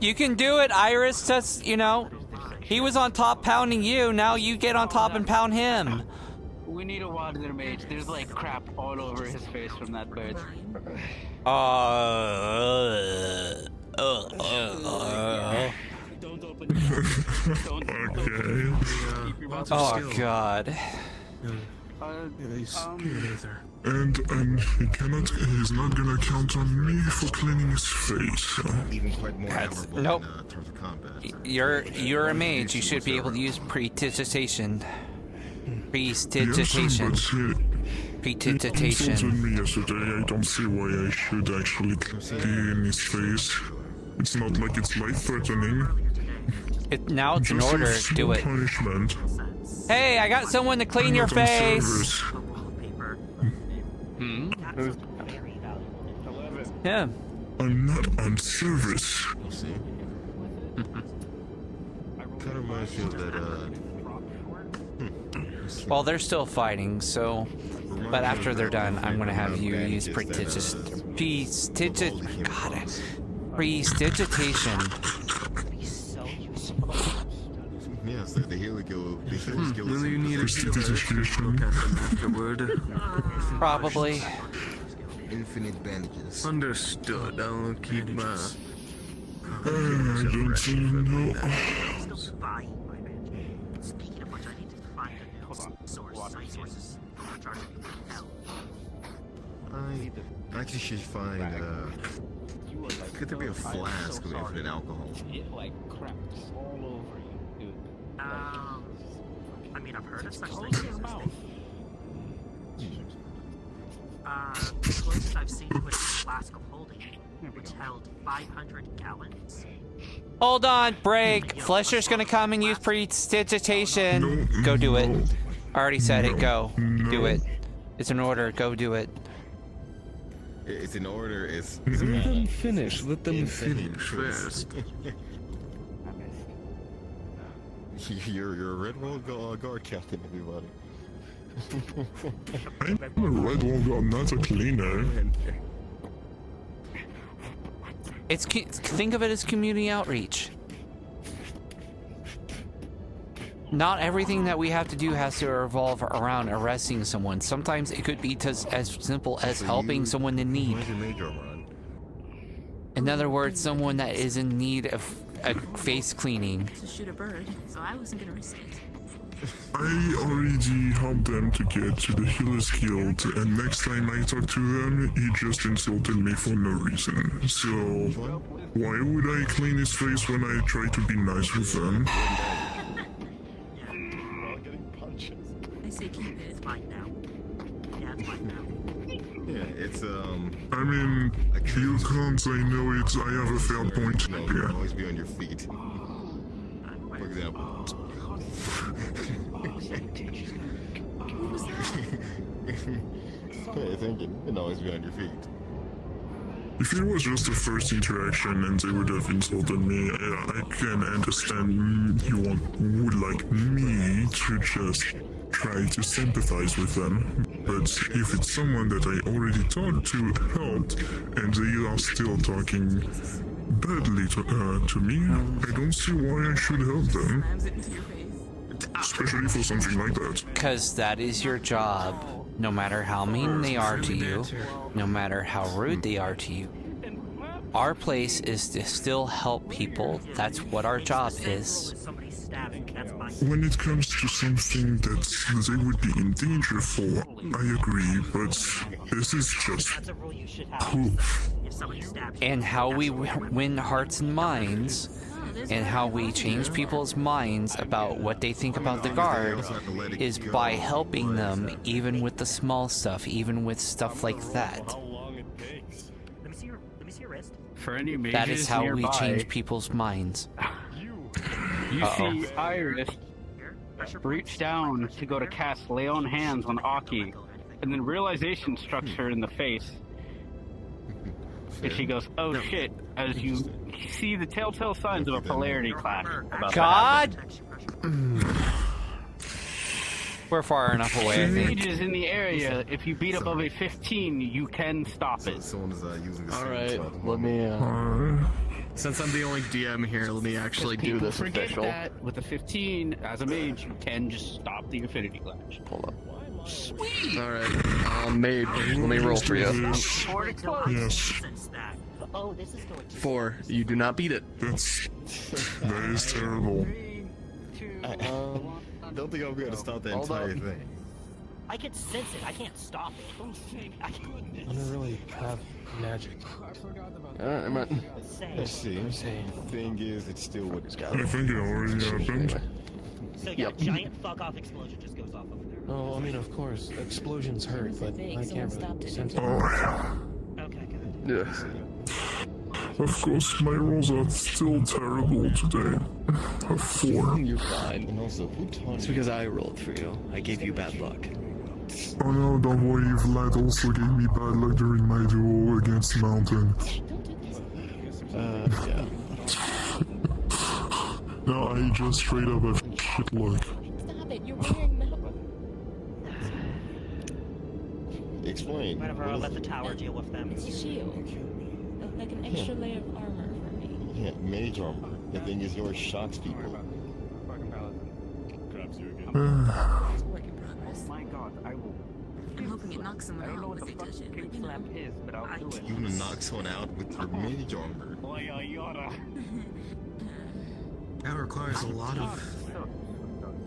You can do it, Iris. That's, you know, he was on top pounding you. Now you get on top and pound him. We need a water mage. There's like crap all over his face from that bird. Don't open Okay. Oh god. And he's not gonna count on me for cleaning his face. Nope. You're a mage. You should be able to use prestidigitation. Prestidigitation. Yes, but prestidigitation. he insulted me yesterday. I don't see why I should actually clean his face. It's not like it's life-threatening. Now it's an order. Do it. Punishment. Hey, I got someone to clean your face. Yeah. I'm not on service. Kind of reminds me of that, Well, they're still fighting, so. But after they're done, I'm gonna have you use prestidigitation. Yes, the healing skill. Will you need a afterward? Probably. Infinite bandages. Understood. I'll keep my. I don't even know. Speaking of which, I need to find a new sources. I actually should find, could there be a flask of infinite alcohol? Like crap all over you, dude. I mean, I've heard of such things existing. The closest I've seen was a flask of holding, which held 500 gallons. Hold on, break. Flesher's gonna come and use prestidigitation. Go do it. I already said it. Go. Do it. It's an order. Go do it. It's an order. It's. Let them finish. Let them finish first. You're a red wall guard captain, everybody. I'm a red wall guard, not a cleaner. It's think of it as community outreach. Not everything that we have to do has to revolve around arresting someone. Sometimes it could be as simple as helping someone in need. In other words, someone that is in need of a face cleaning. To shoot a bird, so I wasn't gonna risk it. I already helped them to get to the Healers Guild, and next time I talk to them, he just insulted me for no reason. So, why would I clean his face when I try to be nice with them? I say keep it. It's mine now. Yeah, it's mine now. Yeah, it's I mean, you can't, I know it, I have a fair point. No, Yeah. always be on your feet. For example. What was that? Pay attention and always be on your feet. If it was just the first interaction and they would have insulted me, I can understand you would like me to just try to sympathize with them. But if it's someone that I already talked to, helped, and they are still talking badly to me, I don't see why I should help them. Especially for something like that. Because that is your job. No matter how mean they are to you, no matter how rude they are to you, our place is to still help people. That's what our job is. When it comes to something that they would be in danger for, I agree, but this is just proof. And how we win hearts and minds, and how we change people's minds about what they think about the guard, is by helping them, even with the small stuff, even with stuff like that. For any mages That is how nearby, we change people's minds. You see Iris reach down to go to cast Lay on Hands on Aki, and then realization strikes her in the face. And she goes, "Oh shit," as you see the telltale signs of a polarity clash. God! We're far enough away, I think. Mages in the area, if you beat above a 15, you can stop it. Alright, let me, since I'm the only DM here, let me actually do this official. That with a 15, as a mage, you can just stop the Infinity Clash. Hold up. Sweet! Alright, mage, let me roll for you. Yes. Oh, this is going to 4, you do not beat it. That is terrible. I don't think I'm going to stop the entire thing. I can sense it. I can't stop it. I don't really have magic. Let's see. The thing is, it's still what it's got. I think it already happened. So yeah, giant fuck off explosion just goes off over there. Oh, I mean, of course, explosions hurt, but I can't really sense it. Okay, good. Yeah. Of course, my rolls are still terrible today. A 4. You're fine. And also, who taught It's because I rolled for you. I gave you bad luck. Oh no, don't worry, Vlad also gave me bad luck during my duel against Mountain. Yeah. No, I just straight up have shit luck. Stop it, you're wearing metal. Explain. Whatever, I'll let the tower deal with them. It's a shield. Like an extra layer of armor for me. Yeah, mage armor. The thing is, yours shocks people. It's a work in progress. My god, I will. I'm hoping it knocks someone out when they touch it. But, you know. His, but I'll do it. You wanna knock someone out with your mage armor. That requires a lot of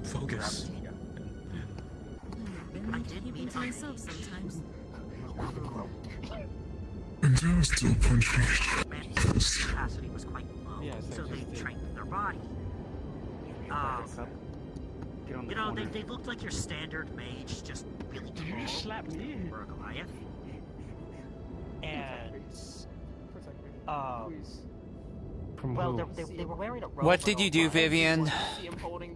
focus. I did keep to myself sometimes. And they're still punching. Man's capacity was quite low, so they trained their body. You know, they looked like your standard mage, just really tall for a Goliath. And well, they were wearing a robe. What did you do, Vivian?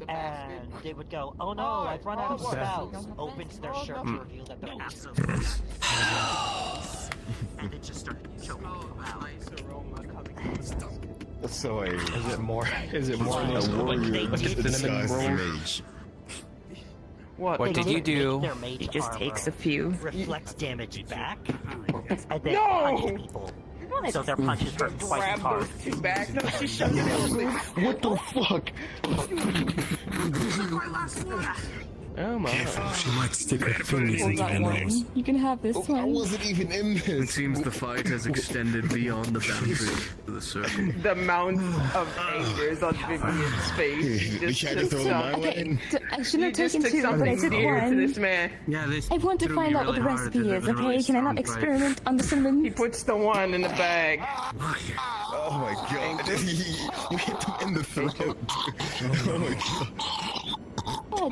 And they would go, "Oh no, I've run out of spells." Opens their shirt to reveal that they're absolutely and it just started choking people out. So Is it more than a warrior like a cinnamon roll? mage. What did you do? He just takes a few. Reflects damage back, and then No! punches people. So their punches hurt twice as hard. Back. No, she shoved it in. What the fuck? Oh my. She might stick her fingers into your nose. You can have this I wasn't even in this. It seems the fight has extended beyond the boundaries of the circle. The amount of angers on Vivian's face. You tried to throw them my way. I shouldn't have You just taken took two, but I something took dear to one. this man. Yeah, this I want to find out what the recipe is, okay? Can I not experiment on the cinnamon? He puts the one in the bag. Oh my god. You hit them in the throat. Oh my god.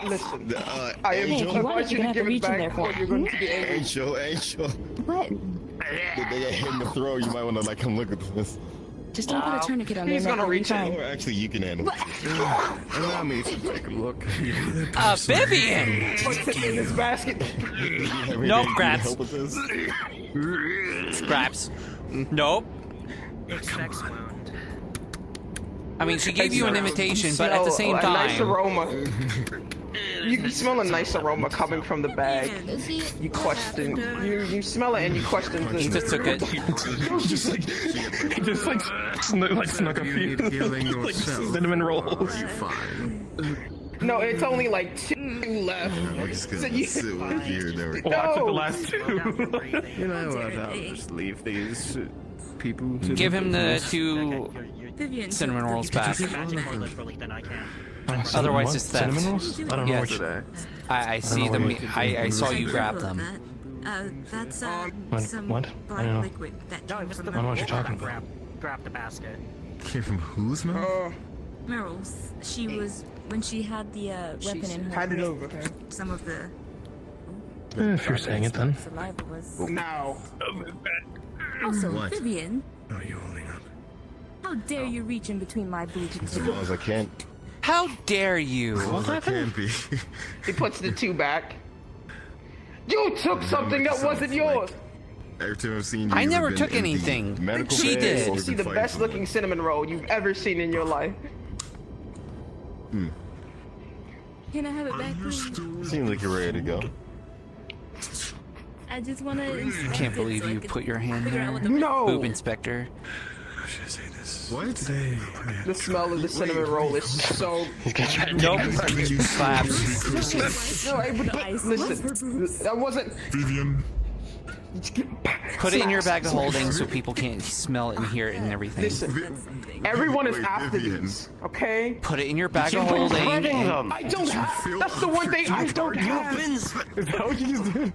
Listen, I I am Hey, if you want, you you can to have to give it reach in back there for or it. you're going to be angry. Angel. What? If they get hit in the throat, you might want to like come look at this. Just don't put a tourniquet on there. He's gonna reach in. Or actually, you can handle it. Allow me to take a look. Vivian! What's in this basket? Nope, Scraps. Scraps. Nope. Expects wound. I mean, she gave you an invitation, but at the same time... A nice aroma. You can smell a nice aroma coming from the bag. You question. You smell it and you question. He just took it. just like snuck a few like cinnamon rolls. No, it's only like 2 left. We're just gonna sit with you. There we go. Watch the last 2. You know what? I'll just leave these people to Give him the 2 cinnamon rolls back. Otherwise, it's theft. Cinnamon rolls? I don't know Yes. what I see them. I saw you grab them. That's some what? I black don't know. liquid that No, it was came the from I don't know what you're talking about. Grab the basket. Came from whose mouth? Meryl's. She was when she had the weapon in her. Hand it over. Some of the If you're saying it, then. saliva was. No. Also, What? Vivian, Are you holding up? how dare you reach in between my boobs? As long as I can. How dare you? As long as I can be. He puts the 2 back. You took something that wasn't yours. Every time I've seen you, I you've never been took in the anything. medical She bay did. or You see the been best fighting looking cinnamon roll you've ever seen in your life. Can I have it back, please? Seems like you're ready to go. I just want to. I can't believe you put your hand there. No. Boob inspector. What? The smell of the cinnamon roll is so. Nope. Slaps. No, but listen, that wasn't. Vivian. Put it in your bag of holding so people can't smell it and hear it and everything. Listen, everyone is after these, okay? Put it in your bag of holding. and- I don't have. That's the one thing I don't have. Is that what you just did?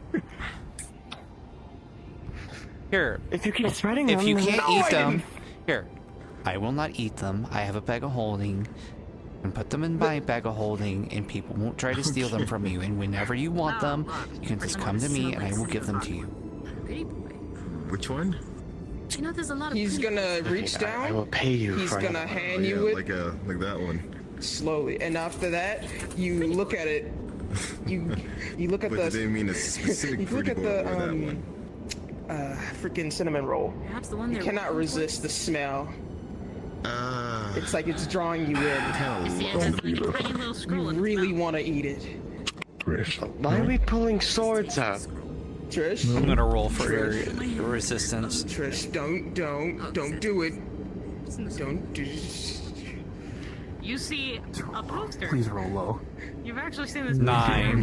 Here. If you keep spreading If them, you then- can't No, eat I them, didn't. here. I will not eat them. I have a bag of holding. And put them in my bag of holding, and people won't try to steal them from you. And whenever you want them, you can just come to me, and I will give them to you. Pretty boy. Which one? You know, there's a lot of. He's gonna reach down. I will pay you He's for gonna it. hand you it like that one. slowly, and after that, you look at it. You look at But the. they didn't mean a specific You look pretty at boy the or that one. freaking cinnamon roll. Perhaps the one You they're cannot working resist the smell. Ah. It's like it's drawing you in. You really want to eat it. Why are we pulling swords out? Trish? I'm gonna roll for your resistance. Trish, don't do it. Don't do. You see a poster. Please roll low. You've actually seen this. 9.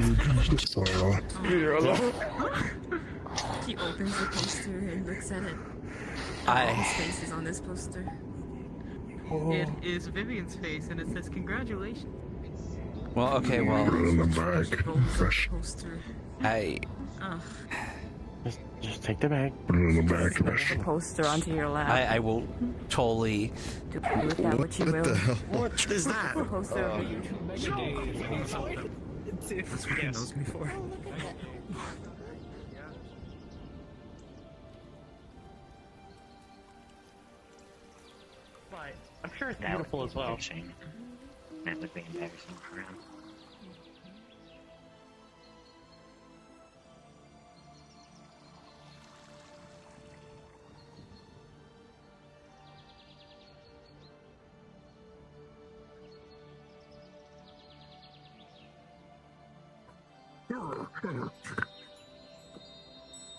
He opens the poster and looks at it. I- His face is on this poster. It is Vivian's face, and it says congratulations. Well, okay, well. Put it in the bag. Fresh. Poster. Ugh. Just take the bag. Put it in the bag. Put Fresh. the poster onto your lap. I will totally. Do with that what you will. What is that? The poster of you. knows me for. But I'm sure it's beautiful as well. That would be embarrassing for him.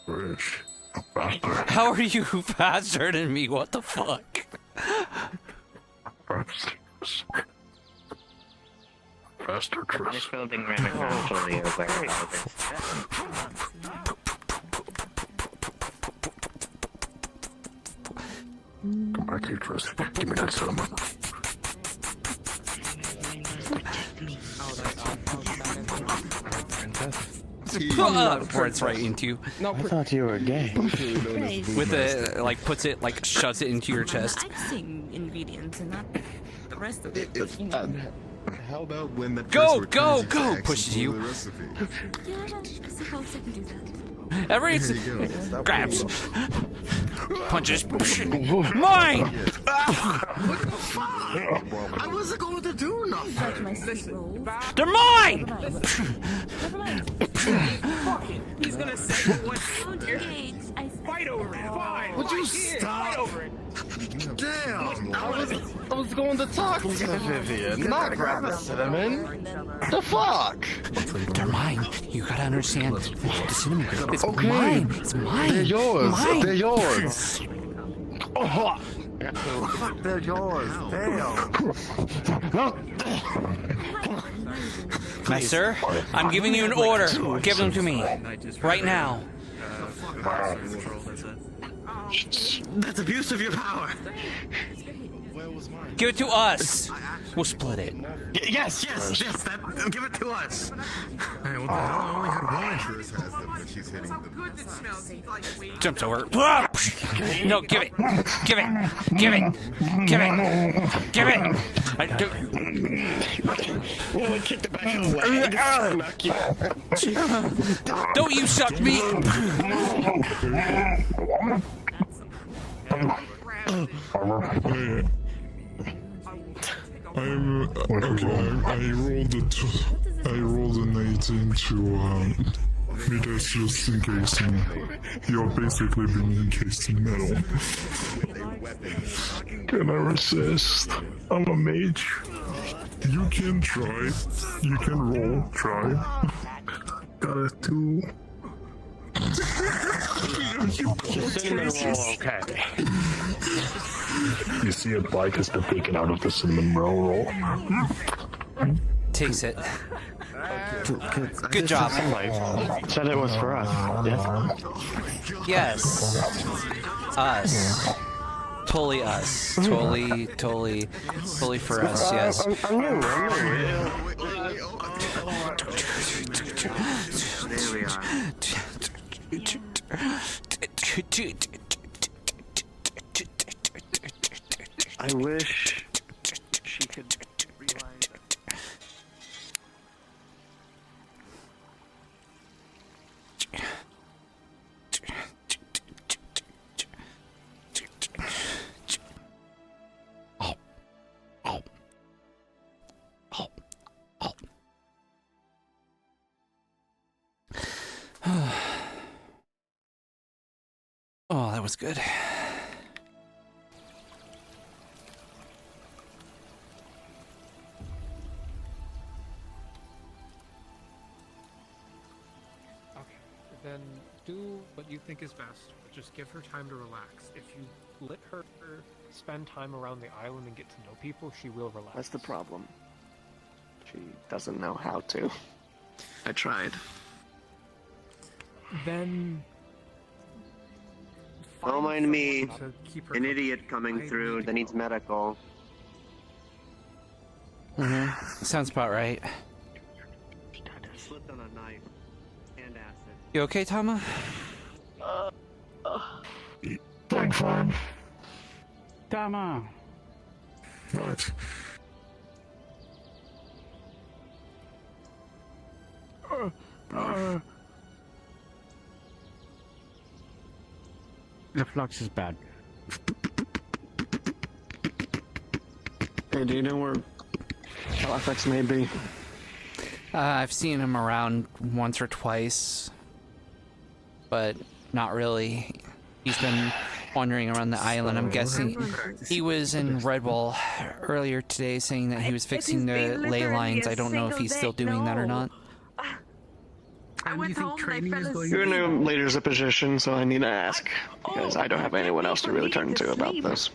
Fresh. Faster. How are you faster than me? What the fuck? Faster, Trish. This building ran across Julia warehouse. Come back here, Trish. Give me that cinnamon. Ports right into you. No, I thought you were gay. With the like, puts it like, shoves it into your chest. I'm seeing ingredients and not the rest of it. How about when that Go, person go, returns go! his Pushes ex you. and the recipe? Yeah, I suppose I can do that. Everybody's grabs, punches. Mine. I wasn't going to do nothing. They're mine. He's gonna say what's fight over it. Fine. Would you stop? Fight over it. Damn. I was going to talk to Vivian, not grab the cinnamon. The fuck? They're mine. You gotta understand. The cinnamon. It's Okay. mine. It's mine. They're yours. Mine. They're yours. Fuck, they're yours. Damn. Master, I'm giving you an order. Give them to me. Right now. That's abuse of your power. Give it to us. We'll split it. Yes. That, give it to us. Hey, what the hell? I only had one. Trish has them when she's hitting them. Jumps over. No, give it. Give it. Give it. Give it. Give it. Well, I kicked it back in the leg. Don't you suck me. I rolled an 18 to meet us just in case you're basically being encased in metal. Can I resist? I'm a mage. You can try. You can roll. Try. Got a 2. Cinnamon roll, okay. You see a bike has been taken out of the cinnamon roll. Takes it. Good job. Said it was for us. Yeah. Yes. Us. Totally us. Totally for us, yes. There we are. I wish she could realize that. Oh, that was good. Then do what you think is best. Just give her time to relax. If you let her spend time around the island and get to know people, she will relax. That's the problem. She doesn't know how to. I tried. Then... Don't mind me. An idiot coming through that needs medical. Sounds about right. Slipped on a knife and acid. You okay, Tama? I'm fine. Tama. What? The flux is bad. Hey, do you know where Halifax may be? I've seen him around once or twice, but not really. He's been wandering around the island. I'm guessing he was in Red Bull earlier today saying that he was fixing the ley lines. I don't know if he's still doing that or not. I went home and I fell asleep. You're in a leadership position, so I need to ask, because I don't have anyone else to really turn to about this.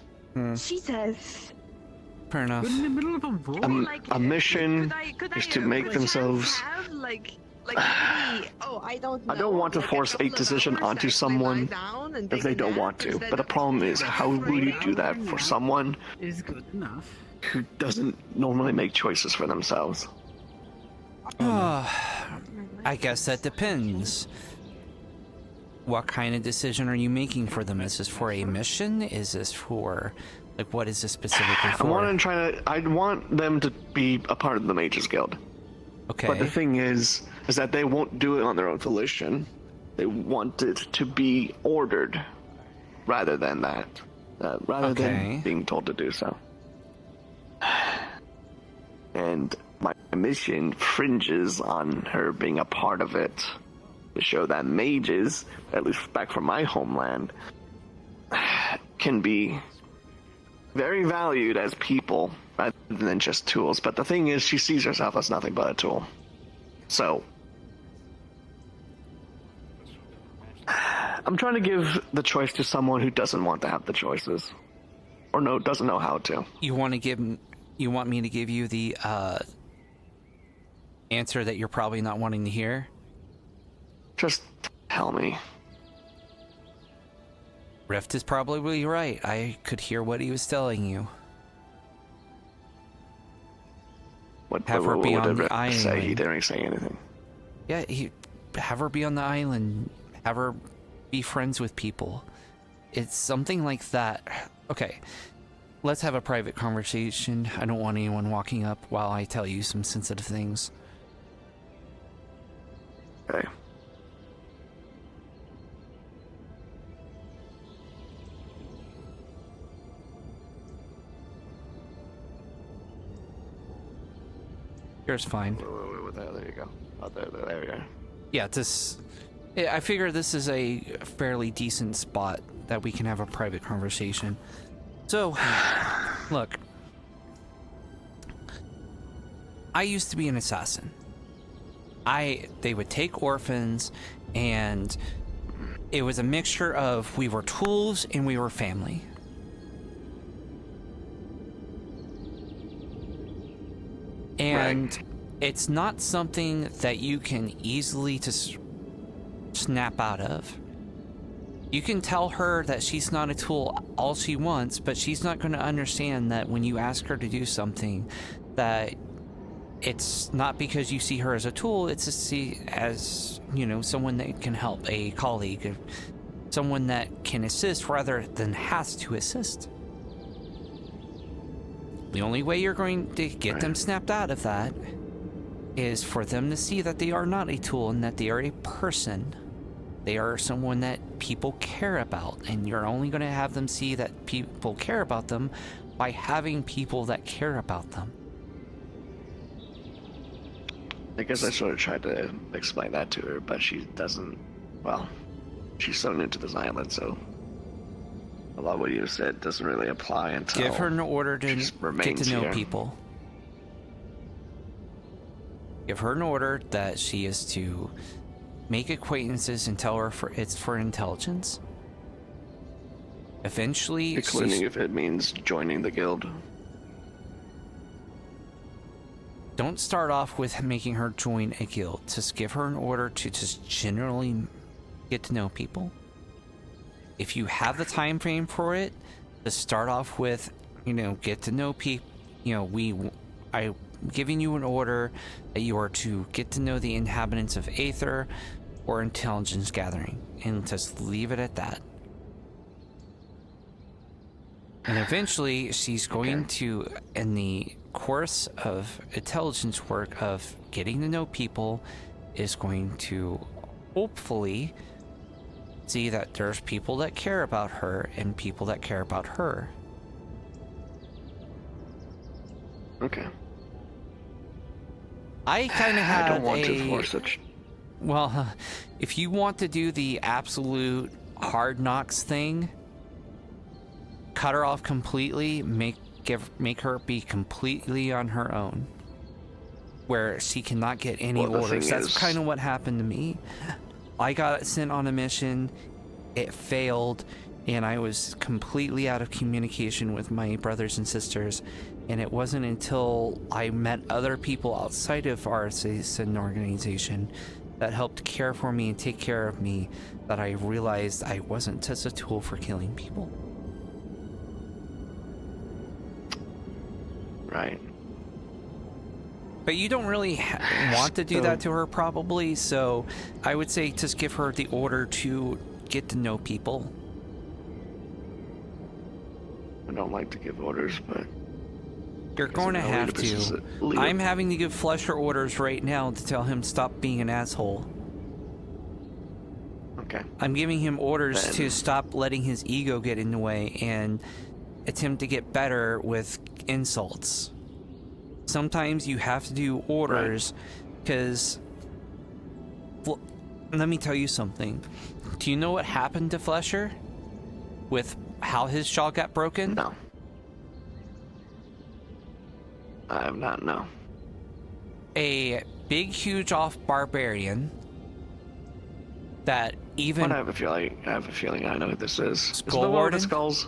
She says. Fair enough. In the middle of a war? A mission is to make themselves... I don't want to force a decision onto someone if they don't want to, but the problem is, how will you do that for someone Is good enough. who doesn't normally make choices for themselves? I guess that depends. What kind of decision are you making for them? Is this for a mission? Is this for, like, what is this specifically for? I want them to be a part of the Mages Guild. Okay. But the thing is that they won't do it on their own volition. They want it to be ordered rather than that. Rather than being told to do so. And my mission fringes on her being a part of it to show that mages, at least back from my homeland, can be very valued as people rather than just tools. But the thing is, she sees herself as nothing but a tool. So I'm trying to give the choice to someone who doesn't want to have the choices, or doesn't know how to. You want me to give you the answer that you're probably not wanting to hear? Just tell me. Rift is probably right. I could hear what he was telling you. Have her be on the island. Say? He didn't say anything. Yeah, have her be on the island. Have her be friends with people. It's something like that. Okay, let's have a private conversation. I don't want anyone walking up while I tell you some sensitive things. Okay. Here's fine. There you go. Oh, there you go. Yeah, I figure this is a fairly decent spot that we can have a private conversation. So, look. I used to be an assassin. They would take orphans, and it was a mixture of we were tools and we were family. And it's not something that you can easily just snap out of. You can tell her that she's not a tool all she wants, but she's not going to understand that when you ask her to do something, that it's not because you see her as a tool, it's to see as, someone that can help, a colleague, someone that can assist rather than has to assist. The only way you're going to get them snapped out of that is for them to see that they are not a tool and that they are a person. They are someone that people care about, and you're only going to have them see that people care about them by having people that care about them. I guess I sort of tried to explain that to her, but she doesn't. Well, she's so new to this island, so a lot of what you said doesn't really apply until give her an order to get to know here. People. Give her an order that she is to make acquaintances and tell her it's for intelligence. Eventually, including if it means joining the guild. Don't start off with making her join a guild. Just give her an order to just generally get to know people. If you have the time frame for it, to start off with, get to know people. I'm giving you an order that you are to get to know the inhabitants of Aether or intelligence gathering, and just leave it at that. And eventually, she's going to, in the course of intelligence work of getting to know people, is going to hopefully see that there's people that care about her and people that care about her. Okay. I kind of have I don't want to force it. Well, if you want to do the absolute hard knocks thing, cut her off completely, make her be completely on her own, where she cannot get any orders. That's kind of what happened to me. I got sent on a mission, it failed, and I was completely out of communication with my brothers and sisters. And it wasn't until I met other people outside of our citizen organization that helped care for me and take care of me that I realized I wasn't just a tool for killing people. Right. But you don't really want to do that to her, probably, so I would say just give her the order to get to know people. I don't like to give orders, but you're going to have to. I'm having to give Fletcher orders right now to tell him stop being an asshole. Okay. I'm giving him orders to stop letting his ego get in the way and attempt to get better with insults. Sometimes you have to do orders because... Well, let me tell you something. Do you know what happened to Flesher? With how his jaw got broken? No. I have not, no. A big, huge off barbarian that even... I have a feeling I know who this is. Skull is the Warden? With the skulls?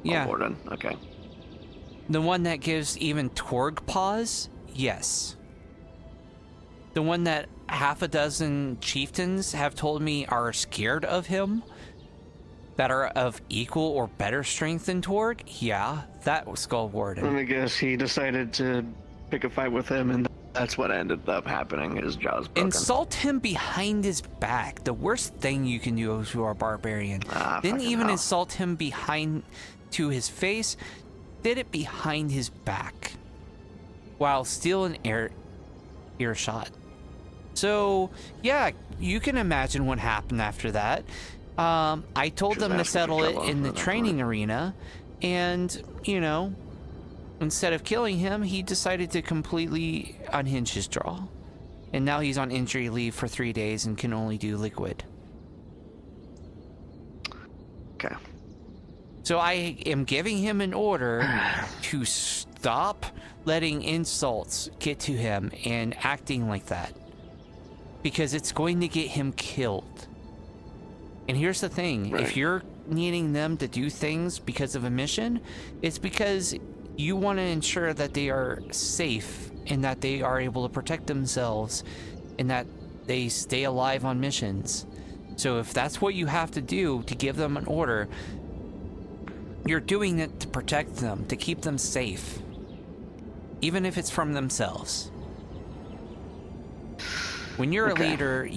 Yeah. Oh, Warden, okay. The one that gives even Torg pause? Yes. The one that half a dozen chieftains have told me are scared of him, that are of equal or better strength than Torg? Yeah, that was Skull Warden. Let me guess, he decided to pick a fight with him, and that's what ended up happening. His jaw's broken. Insult him behind his back. The worst thing you can do to a barbarian. Didn't even insult him behind to his face. Did it behind his back while still in earshot. So yeah, you can imagine what happened after that. I told them to settle it in the training arena, and you know, instead of killing him, he decided to completely unhinge his jaw, and now he's on injury leave for 3 days and can only do liquid. Okay. So I am giving him an order to stop letting insults get to him and acting like that, because it's going to get him killed. And here's the thing, if you're needing them to do things because of a mission, it's because you want to ensure that they are safe and that they are able to protect themselves and that they stay alive on missions. So if that's what you have to do to give them an order, you're doing it to protect them, to keep them safe, even if it's from themselves. When you're a leader,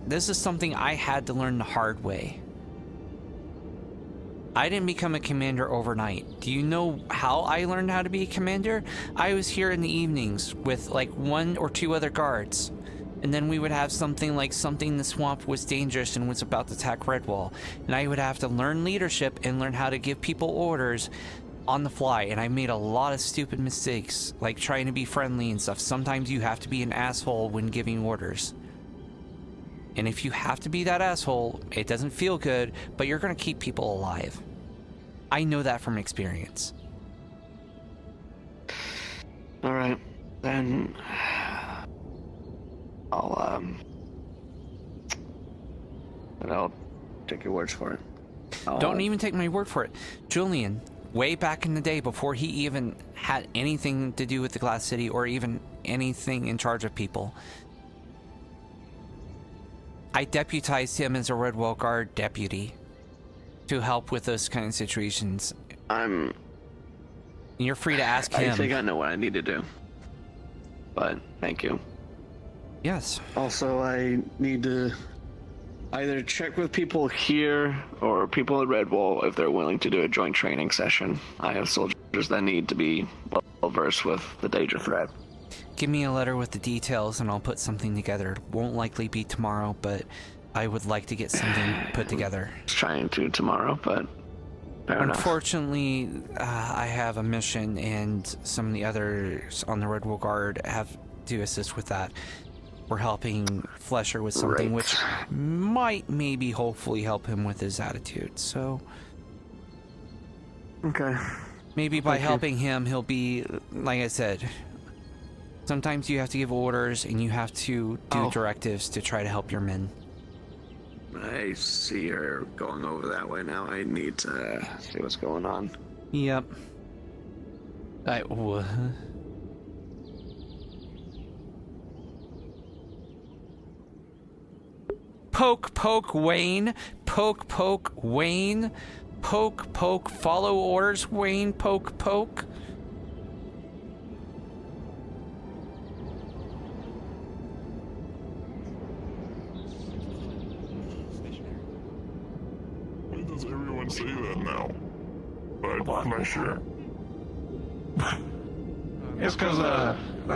this is something I had to learn the hard way. I didn't become a commander overnight. Do you know how I learned how to be a commander? I was here in the evenings with like 1 or 2 other guards. And then we would have something in the swamp was dangerous and was about to attack Redwall. And I would have to learn leadership and learn how to give people orders on the fly. And I made a lot of stupid mistakes, like trying to be friendly and stuff. Sometimes you have to be an asshole when giving orders. And if you have to be that asshole, it doesn't feel good, but you're going to keep people alive. I know that from experience. All right, then I'll take your words for it. Don't even take my word for it. Julian, way back in the day, before he even had anything to do with the Glass City or even anything in charge of people, I deputized him as a Redwall Guard deputy to help with those kind of situations. You're free to ask him. I think I know what I need to do, but thank you. Yes. Also, I need to either check with people here or people at Redwall if they're willing to do a joint training session. I have soldiers that need to be well versed with the Daedra threat. Give me a letter with the details and I'll put something together. Won't likely be tomorrow, but I would like to get something put together. Trying to tomorrow, but fair enough. Unfortunately, I have a mission and some of the others on the Redwall Guard have to assist with that. We're helping Flesher with something which might maybe hopefully help him with his attitude, so... Okay. Maybe by helping him, he'll be, like I said, sometimes you have to give orders and you have to do directives to try to help your men. I see her going over that way now. I need to see what's going on. Yep. Poke, poke, Wayne. Poke, poke, Wayne. Poke, poke, follow orders, Wayne. Poke, poke. Why does everyone say that now? By pleasure. It's because,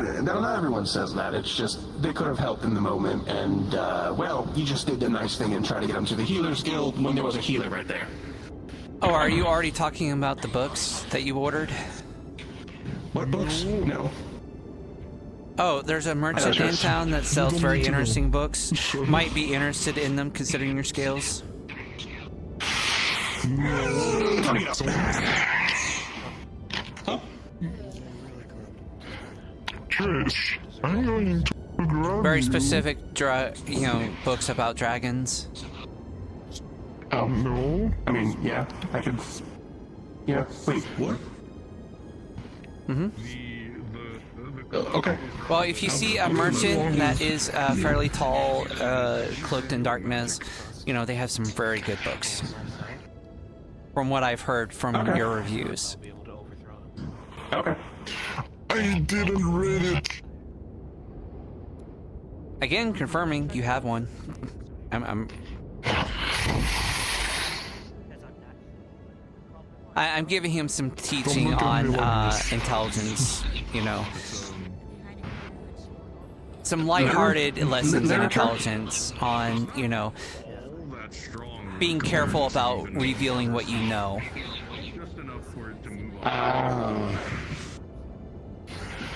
not everyone says that. It's just they could have helped in the moment, and well, you just did the nice thing and tried to get them to the Healers Guild when there was a healer right there. Oh, are you already talking about the books that you ordered? What books? No. Oh, there's a merchant in town that sells very interesting books. Might be interested in them considering your scales. Trish, I'm going to grab Very you. specific, books about dragons. Oh no. I mean, yeah, I could. Yeah. Wait. What? Mm-hmm. Okay. Well, if you see a merchant that is fairly tall, cloaked in darkness, they have some very good books. From what I've heard from your reviews. Okay. I didn't read it. Again, confirming you have one. I'm giving him some teaching on intelligence, some lighthearted lessons in intelligence on, being careful about revealing what you know.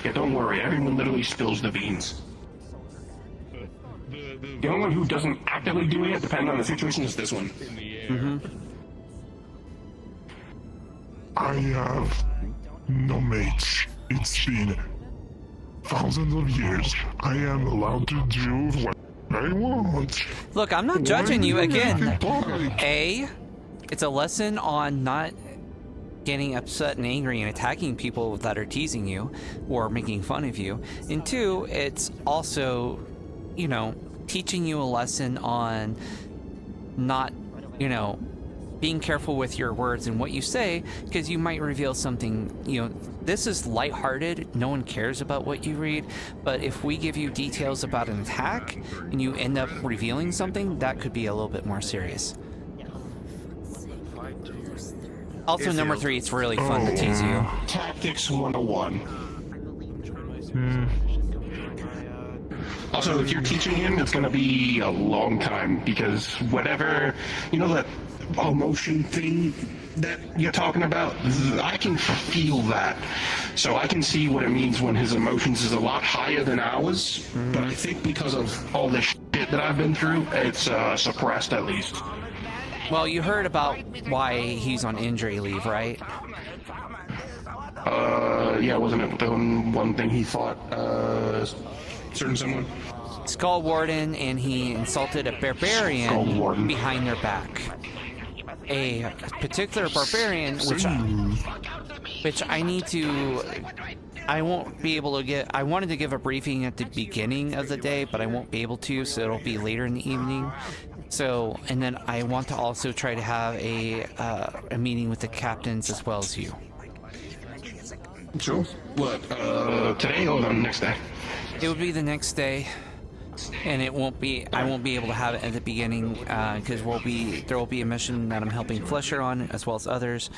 Yeah, don't worry. Everyone literally spills the beans. The only one who doesn't actively do it, depending on the situation, is this one. Mm-hmm. I have no mates. It's been thousands of years. I am allowed to do what I want. Look, I'm not judging you again. A, it's a lesson on not getting upset and angry and attacking people that are teasing you or making fun of you. And two, it's also, teaching you a lesson on not, being careful with your words and what you say, because you might reveal something, this is lighthearted, no one cares about what you read, but if we give you details about an attack and you end up revealing something, that could be a little bit more serious. Also, number 3, it's really fun to tease you. Tactics 101. Also, if you're teaching him, it's going to be a long time, because whatever, that emotion thing that you're talking about, I can feel that. So I can see what it means when his emotions is a lot higher than ours, but I think because of all this shit that I've been through, it's suppressed at least. Well, you heard about why he's on injury leave, right? Yeah, wasn't it the one thing he fought, certain someone? Skull Warden, and he insulted a barbarian behind their back. A particular barbarian, which I won't be able to get. I wanted to give a briefing at the beginning of the day, but I won't be able to, so it'll be later in the evening. So, and then I want to also try to have a meeting with the captains as well as you. Sure. What, today or the next day? It would be the next day, and I won't be able to have it at the beginning, because there will be a mission that I'm helping Flesher on, as well as others,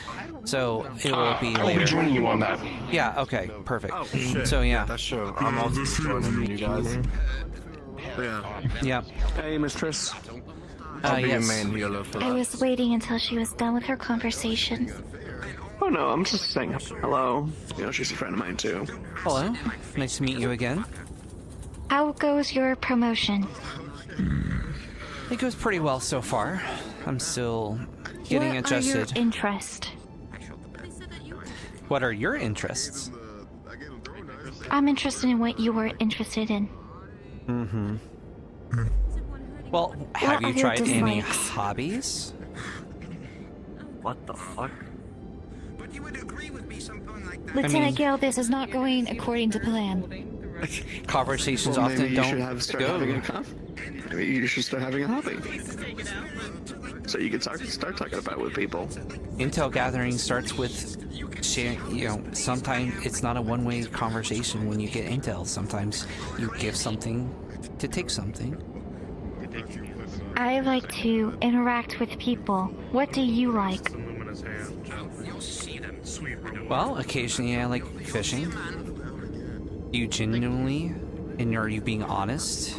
so it will be later. I will be joining you on that. Yeah, okay, perfect. Oh, shit. So, yeah. That's true. I'm also joining you guys. Yeah. Hey, Mistress. I'll be your main healer for that. I was waiting until she was done with her conversation. Oh no, I'm just saying hello. She's a friend of mine too. Hello. Nice to meet you again. How goes your promotion? It goes pretty well so far. I'm still getting adjusted. What are your interests? What are your interests? I'm interested in what you were interested in. Mm-hmm. Well, have you tried any hobbies? What the fuck? Lieutenant Gale, this is not going according to plan. Conversations Well, often maybe don't you should start having a hobby. Maybe you should start having a hobby. So you can start talking about it with people. Intel gathering starts with sharing, sometimes it's not a one-way conversation when you get intel. Sometimes you give something to take something. I like to interact with people. What do you like? Well, occasionally I like fishing. You genuinely, and are you being honest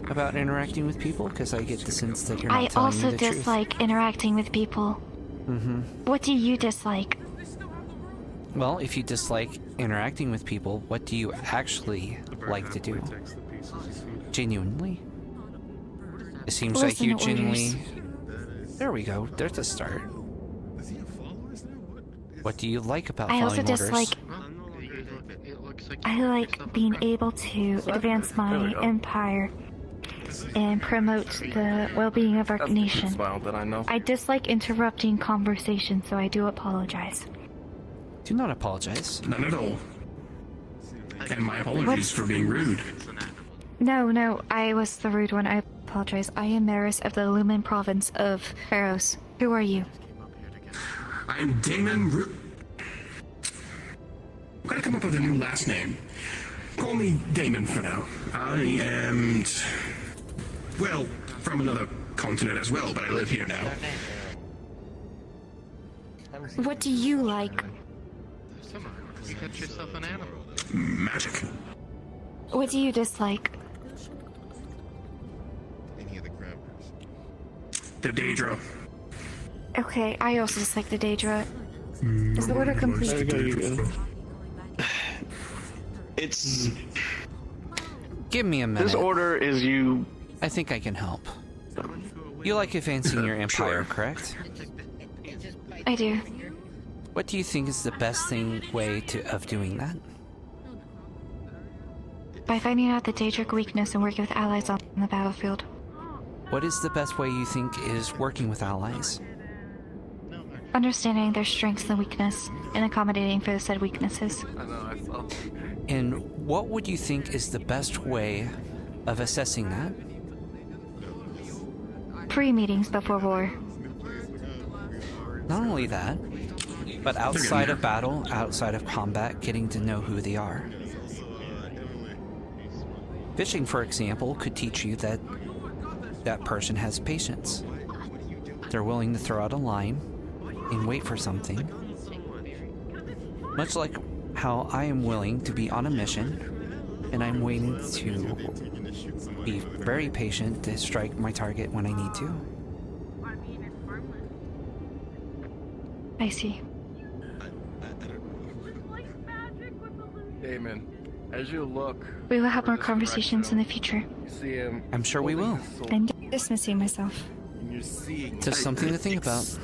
about interacting with people? Because I get the sense that you're not I telling also me the truth. dislike interacting with people. Mm-hmm. What do you dislike? Well, if you dislike interacting with people, what do you actually like to do? Genuinely? It seems like you genuinely... There we go. There's a start. What do you like about I following also orders? dislike... I like being able to advance my empire and promote the well-being of our nation. I dislike interrupting conversation, so I do apologize. Do not apologize. None at all. And my apologies for being rude. No, I was the rude one. I apologize. I am Maris of the Lumen province of Pharos. Who are you? I'm Damon I'm gonna come up with a new last name. Call me Damon for now. I am... well, from another continent as well, but I live here now. What do you like? You got yourself an animal. Magic. What do you dislike? Any of the grabbers. The Daedra. Okay, I also dislike the Daedra. Is the order complete? It's... Give me a minute. This order is you... I think I can help. You like advancing your empire, correct? I do. What do you think is the best way of doing that? By finding out the Daedric weakness and working with allies on the battlefield. What is the best way you think is working with allies? Understanding their strengths and weakness, and accommodating for the said weaknesses. And what would you think is the best way of assessing that? Pre-meetings before war. Not only that, but outside of battle, outside of combat, getting to know who they are. Fishing, for example, could teach you that that person has patience. They're willing to throw out a line and wait for something. Much like how I am willing to be on a mission, and I'm waiting to be very patient to strike my target when I need to. I see. Damon, as you look... We will have more conversations in the future. You see him... I'm sure we will. I'm dismissing myself. Just something to think about.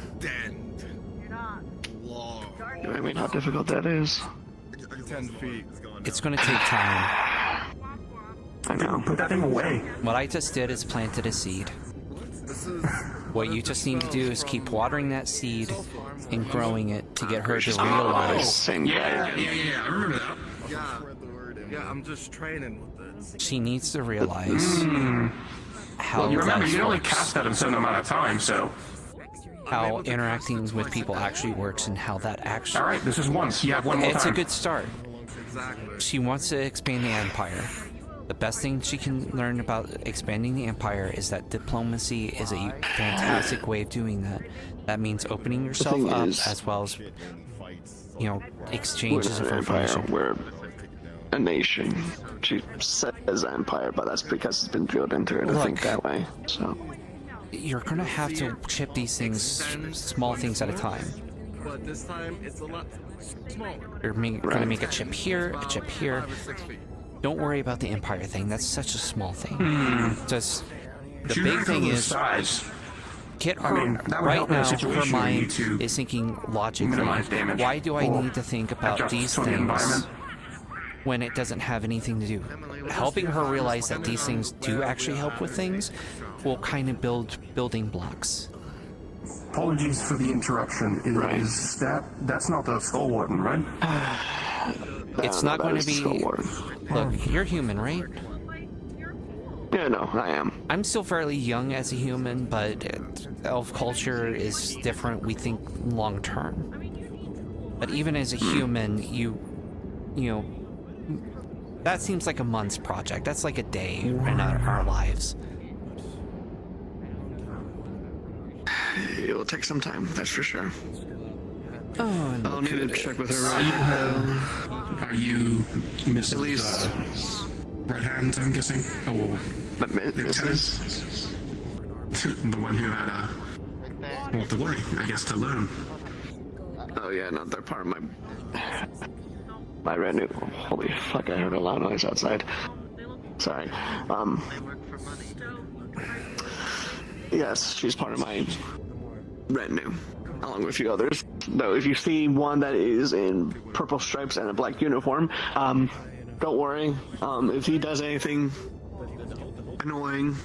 I mean, how difficult that is. 10 feet. It's going to take time. I know. Put that thing away. What I just did is planted a seed. What you just need to do is keep watering that seed and growing it to get her to realize. Yeah, I remember that. Yeah, I'm just training with it. She needs to realize how well, you remember, life you can only works. cast that in a certain amount of time, so... How interacting with people actually works and how that actually... Alright, this is once. You have one more time. It's a good start. She wants to expand the empire. The best thing she can learn about expanding the empire is that diplomacy is a fantastic way of doing that. That means opening yourself up as well as, you know, exchanges of information. We're a nation. She says empire, but that's because it's been drilled into her to think that way. So you're gonna have to chip these things, small things at a time. But this time it's a lot smaller. You're gonna make a chip here, a chip here. Don't worry about the empire thing. That's such a small thing. Just the big thing is get her right now. Her mind is thinking logically. Why do I need to think about these things when it doesn't have anything to do? Helping her realize that these things do actually help with things will kind of build building blocks. Apologies for the interruption. Is that's not the Skull Warden, right? It's not going to be... Look, you're human, right? Yeah, no, I am. I'm still fairly young as a human, but elf culture is different. We think long term. But even as a human, you know, that seems like a month's project. That's like a day in our lives. It will take some time, that's for sure. Oh, no. I'll need to check with her right now. Are you Mrs. At least Red Hands, I'm guessing? Oh, Mrs. The one who had well, to worry, I guess, to learn. Oh yeah, no, they're part of my retinue. Holy fuck! I heard a loud noise outside. Sorry. Yes, she's part of my retinue, along with a few others. Though, if you see one that is in purple stripes and a black uniform, don't worry. If he does anything annoying,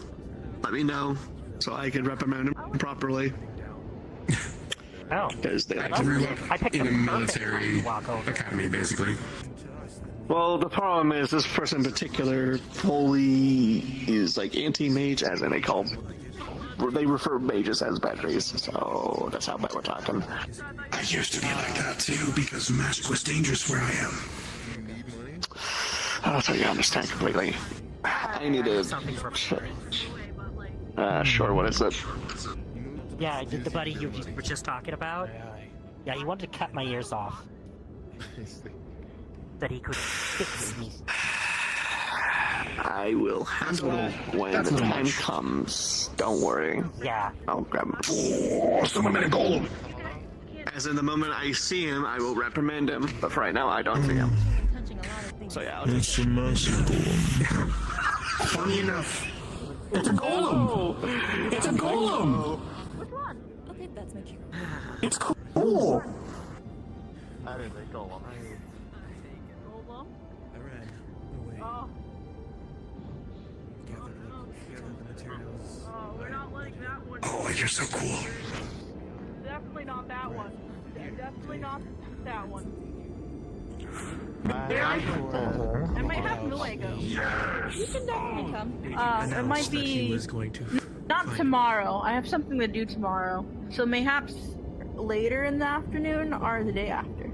let me know so I can reprimand him properly. Oh, because I grew up in a military academy, basically. Well, the problem is this person in particular fully is like anti-mage, as in they refer mages as batteries, so that's how bad we're talking. I used to be like that too, because magic was dangerous where I am. Oh, so you understand completely. I need to... Sure, what is it? Yeah, the buddy you were just talking about? Yeah, he wanted to cut my ears off. That he could fix me. I will handle it when the time comes. Don't worry. Yeah. I'll grab him. Oh, someone made a golem! As in the moment I see him, I will reprimand him. But for right now, I don't see him. So yeah, I'll just... It's a massive golem. Funny enough, it's a golem! It's a golem! Which one? Okay, that's my cue. It's cool! That is a golem. Golem? I ran away. Oh. Gather the materials. Oh, we're not letting that one. Oh, you're so cool. Definitely not that one. Definitely not that one. I might have Nuego. Yes. You can definitely come. It might be not tomorrow. I have something to do tomorrow, so mayhaps later in the afternoon or the day after.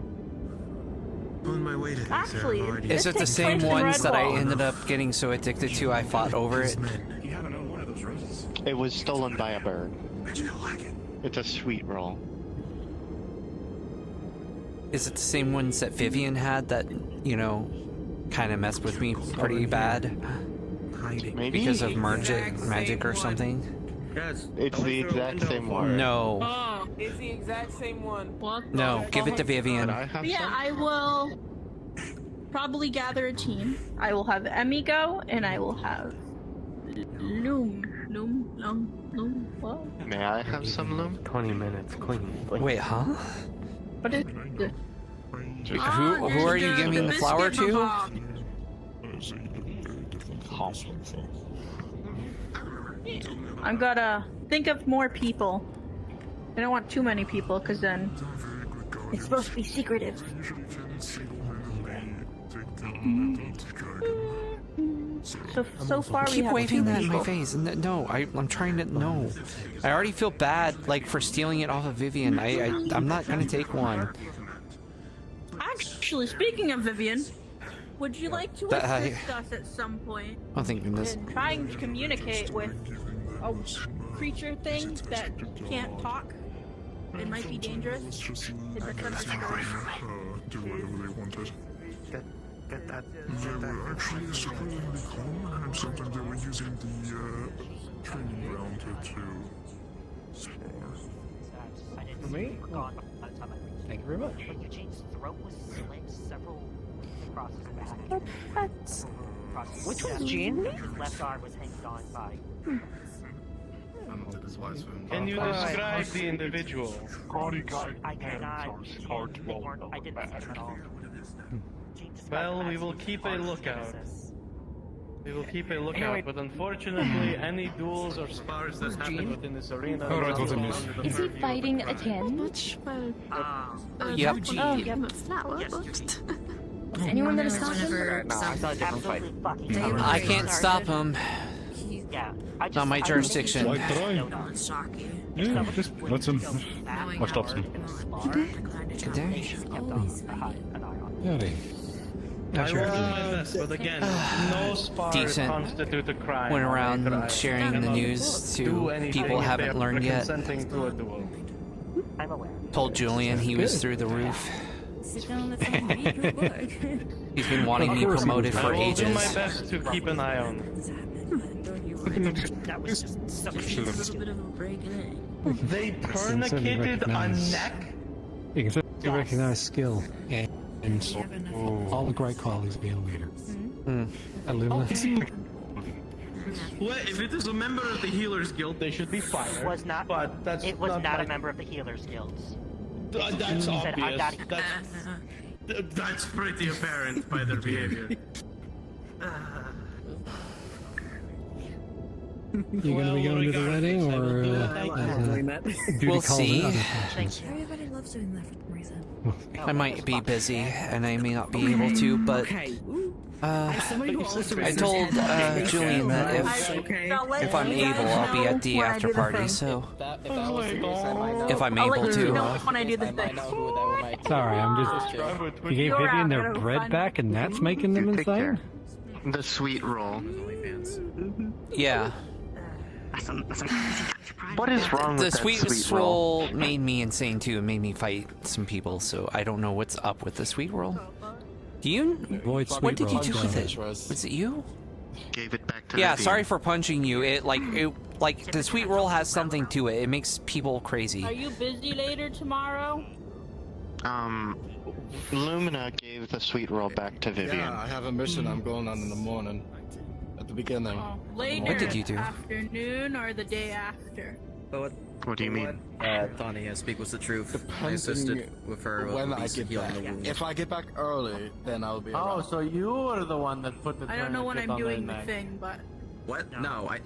On my way to Actually, is it the same ones that I ended up getting so addicted to I fought over it? You haven't owned one of those roses. It was stolen by a bird. Bet you don't like it. It's a sweet roll. Is it the same ones that Vivian had that, you know, kind of messed with me pretty bad? Maybe. Because of magic or something? Yes. It's the exact same one. No. Oh, it's the exact same one. What? No, give it to Vivian. Yeah, I will probably gather a team. I will have Emmy go, and I will have Loom. What? May I have some loom? 20 minutes, clean. Wait, huh? What is the... Who are you giving the flower to? I'm gonna think of more people. I don't want too many people, because then it's supposed to be secretive. So far we keep have waving two that in people. my face. No, I'm trying to. No, I already feel bad, like for stealing it off of Vivian. I'm not gonna take one. Actually, speaking of Vivian, would you like to assist us at some point Oh, thank goodness. in trying to communicate with a creature thing that can't talk? It might be dangerous. Do whatever they wanted. Get that. They were actually surprisingly calm, and sometimes they were using the training ground to spar. For me? Thank you very much. Eugene's throat was slit several across his back. Which one's Gene? His left arm was hanging on by. Can you describe the individual? I cannot. I didn't see him at all. Well, we will keep a lookout. We will keep a lookout, but unfortunately, any duels or spars that happen within this arena... Is he fighting again? Yep. Oh, yep. Is anyone gonna stop him? No, I saw a different fight. I can't stop him. Yeah, Not my jurisdiction. Yeah, just let him. What stops him? I will do my best, but again, no spars Decent. constitute a crime. Went around Right? sharing the Cannot news do to anything people if haven't they are learned yet. consenting to a duel. I'm aware. Told Julian he was through the roof. Sit down, let's read your book. He's been wanting me promoted for I will do my ages. best to keep an eye on. That was just such a little bit of a break in it. They tourniqueted a neck? You can recognize skill and all the great qualities of being a leader. Illumina. Well, if it is a member of the Healers Guild, they should be fired. It was not. But that's it was not my... a member of the Healers Guilds. That's He obvious. said, I gotta... That's pretty apparent by their behavior. You gonna be going to the wedding, or We'll see. Everybody loves doing that for some reason. I might be busy, and I may not be able to, but I told Julian that if I'm able, I'll be at the after party. So if I'm able to. When I do the thing. Sorry, I'm just. You gave Vivian their bread back, and that's making them insane. The sweet roll. Yeah. What is wrong with The that sweet roll made me insane too. It made me fight some people, so I don't know what's up with the sweet roll. Do you? What did you do with it? Was it you? Gave it back to Yeah, Vivian. sorry for punching you. It like the sweet roll has something to it. It makes people crazy. Are you busy later tomorrow? Lumina gave the sweet roll back to Vivian. Yeah, I have a mission I'm going on in the morning. At the beginning. Later. What did you do? Afternoon or the day after? What do you mean? Tony, speak was the truth. I assisted with her when I get back. If I get back early, then I'll be around. Oh, so you are the one that put the I don't know when I'm tourniquet on doing their the neck. thing, but What? No. I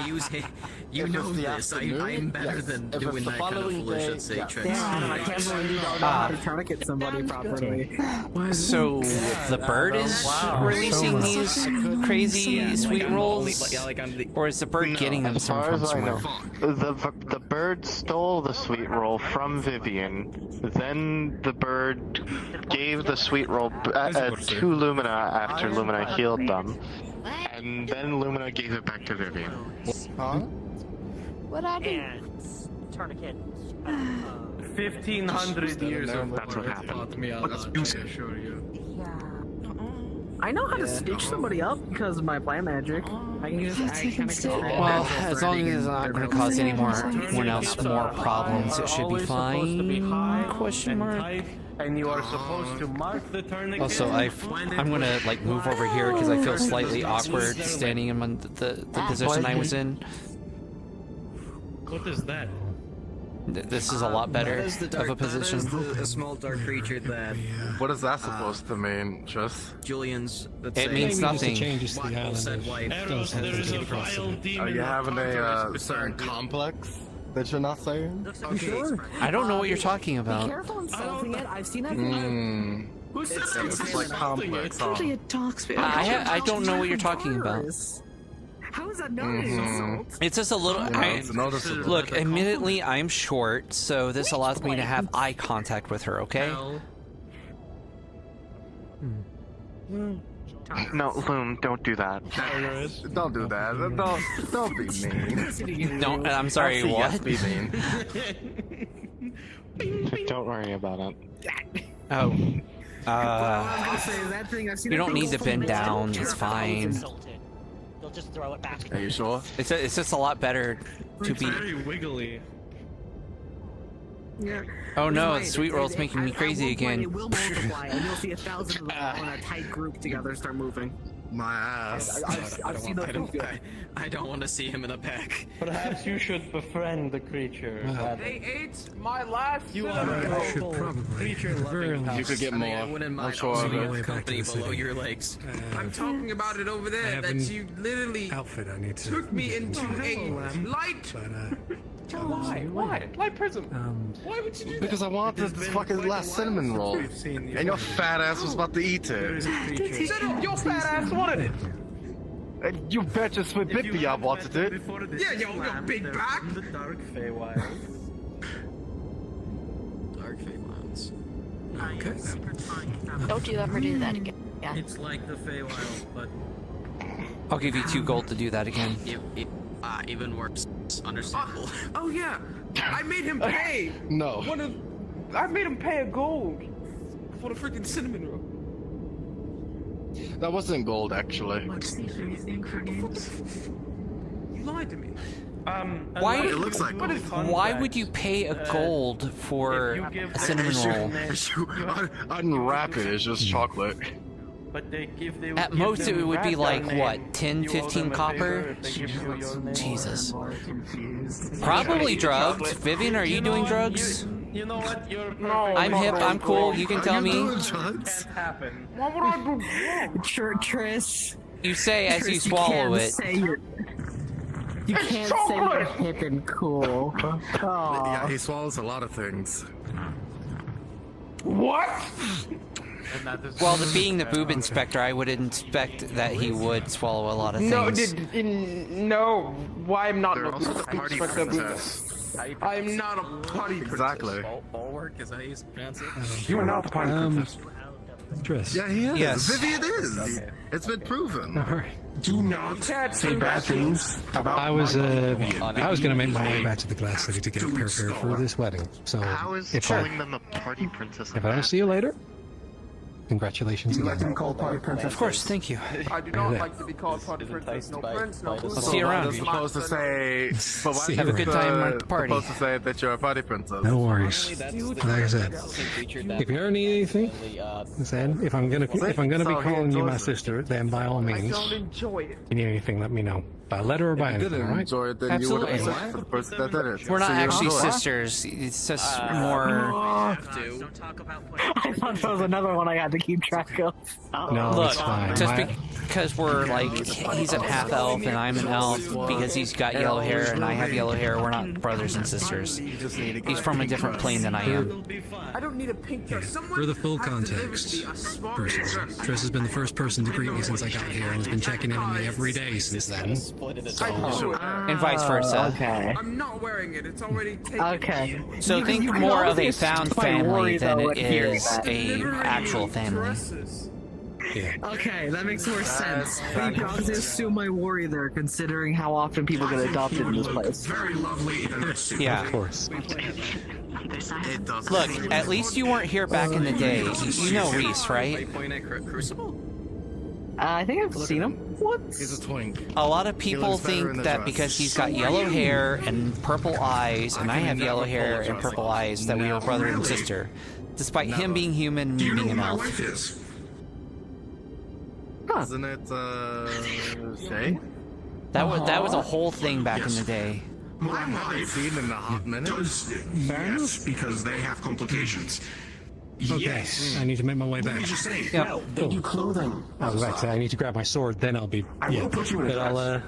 use You know this. I'm better than doing that kind of foolish say tricks. I can't believe you don't know how to tourniquet somebody properly. So the bird is releasing these crazy sweet rolls, or is the bird getting them As far from as I know, somewhere? the bird stole the sweet roll from Vivian. Then the bird gave the sweet roll to Lumina after Lumina healed them. And then Lumina gave it back to Vivian. Huh? What I do? And tourniquet. 1,500 years of That's what happened. I know how to stitch somebody up because of my plant magic. I can just Well, as long as it's not going to cause anyone else more problems, it should be fine. Question mark. And you are supposed to mark the tourniquet. Also, I'm gonna like move over here because I feel slightly awkward standing in the position I was in. What is that? This is a lot better of a position. A small dark creature that. What is that supposed to mean, Just? Julian's. It means nothing. Are you having a certain complex that you're not saying? I don't know what you're talking about. Be careful insulting it. I've seen that. Who said it's like complex? Usually it talks. I don't know what you're talking about. How is that not an insult? It's just a little. Look, admittedly, I'm short, so this allows me to have eye contact with her. Okay. No, Loom, don't do that. Don't do that. Don't be mean. Don't. I'm sorry. What? Be mean. Don't worry about it. Oh. You don't need to bend down. It's fine. They'll just throw it back. Are you sure? It's just a lot better to be. Very wiggly. Yeah. Oh no, the sweet roll's making me crazy again. It will multiply, and you'll see 1,000 of them all in a tight group together start moving. My ass. I've seen those move. I don't want to see him in a pack. Perhaps you should befriend the creature. They ate my last You are a noble creature loving. You could get more. I wouldn't mind sure also of with it. company below your legs. I'm talking about it over there. That you literally took me into a light. Why? Light prism. Why would you do that? Because I wanted this fucking last cinnamon roll. And your fat ass was about to eat it. Your fat ass wanted it. And you bet your sweet bippy I wanted it. Yeah, your big back. The dark Feywild. Dark Feywilds. Okay. Don't you ever do that again. It's like the Feywild, but I'll give you 2 gold to do that again. Even worse. Understandable. Oh yeah, I made him pay. No. I made him pay a gold for the freaking cinnamon roll. That wasn't gold, actually. You lied to me. Why? It looks like gold. Why would you pay a gold for a cinnamon roll? Unwrap it, it's just chocolate. But they At give most, them it would be wrap like, their what, name. 10, You owe 15 them a copper? favor if they give you your name. Jesus. Probably drugs. Vivian, are you doing drugs? You know what? I'm hip, I'm cool, you can tell me. Can't happen. Why would I do drugs? Triss. You say as Triss, you swallow can't it. say you're- You can't say you're hip and cool. Yeah, he swallows a lot of things. What? Well, being the boob inspector, I would expect that he would swallow a lot of things. No. Why I'm not They're a also the party princess. I'm not a party Exactly. Bulwark, is that how you pronounce it? You are not the party princess. Triss. Yeah, he is. Yes. Vivian is. Okay. It's been proven. Alright. Do not say bad things about I was gonna make my way back to the Glass City to get prepared for this wedding. So How is if calling them a party princess? I don't see you later, congratulations you like again. them called party princess? Of course, thank you. I do not like to be called party princess. No prince, no I'll see you around. You're supposed to say, but why Have a good time at the party. Supposed to say that you're a party princess. No worries. Like I said, if you ever need anything, then if I'm gonna be calling you my sister, then by all I means, don't enjoy it. if you need anything, let me know. By letter or by If you anything, didn't alright? enjoy it, then Absolutely. you would have the person that did it. We're not So you actually enjoy it. sisters. It's just more. Don't talk about I thought there was another one I had to keep track of. No, Look, it's fine. just because we're like, he's a half elf and I'm an elf, because he's got yellow hair and I have yellow hair, we're not brothers and sisters. He's from a different plane than I am. I don't need a pink dress. Someone For the full has to deliver context, me a small Triss dress. has been the first person to greet me since I got here and has been checking in on me every day since then. And vice versa. Okay. I'm not wearing it. It's already taken. Okay. So You think can more of a obviously found my family worry, than though, it at hearing is that. a actual family. Dresses. Yeah. Okay, that makes more sense. You can obviously assume my worry there, considering how often people get adopted in this place. Very lovely. Yeah. Of course. It does. Look, at least you weren't here back in the day. You know Reese, right? Crucible? I think I've seen him. What? He's a twink. A lot of people looks better in think the that dress. because he's got yellow hair and purple eyes, and I have yellow hair and purple eyes, that we are brother and sister. Despite him being human and Do me you know being who an my elf. wife is? Isn't it, Shay? That was a whole thing back in the day. My wife Seen in a hot minute? does yes, because they have complications. Okay, Yes. I need to make my way Let back. me just say, Yep. well, they do clothing. I was about to say I need to grab my sword, then I'll be. I will put you in a But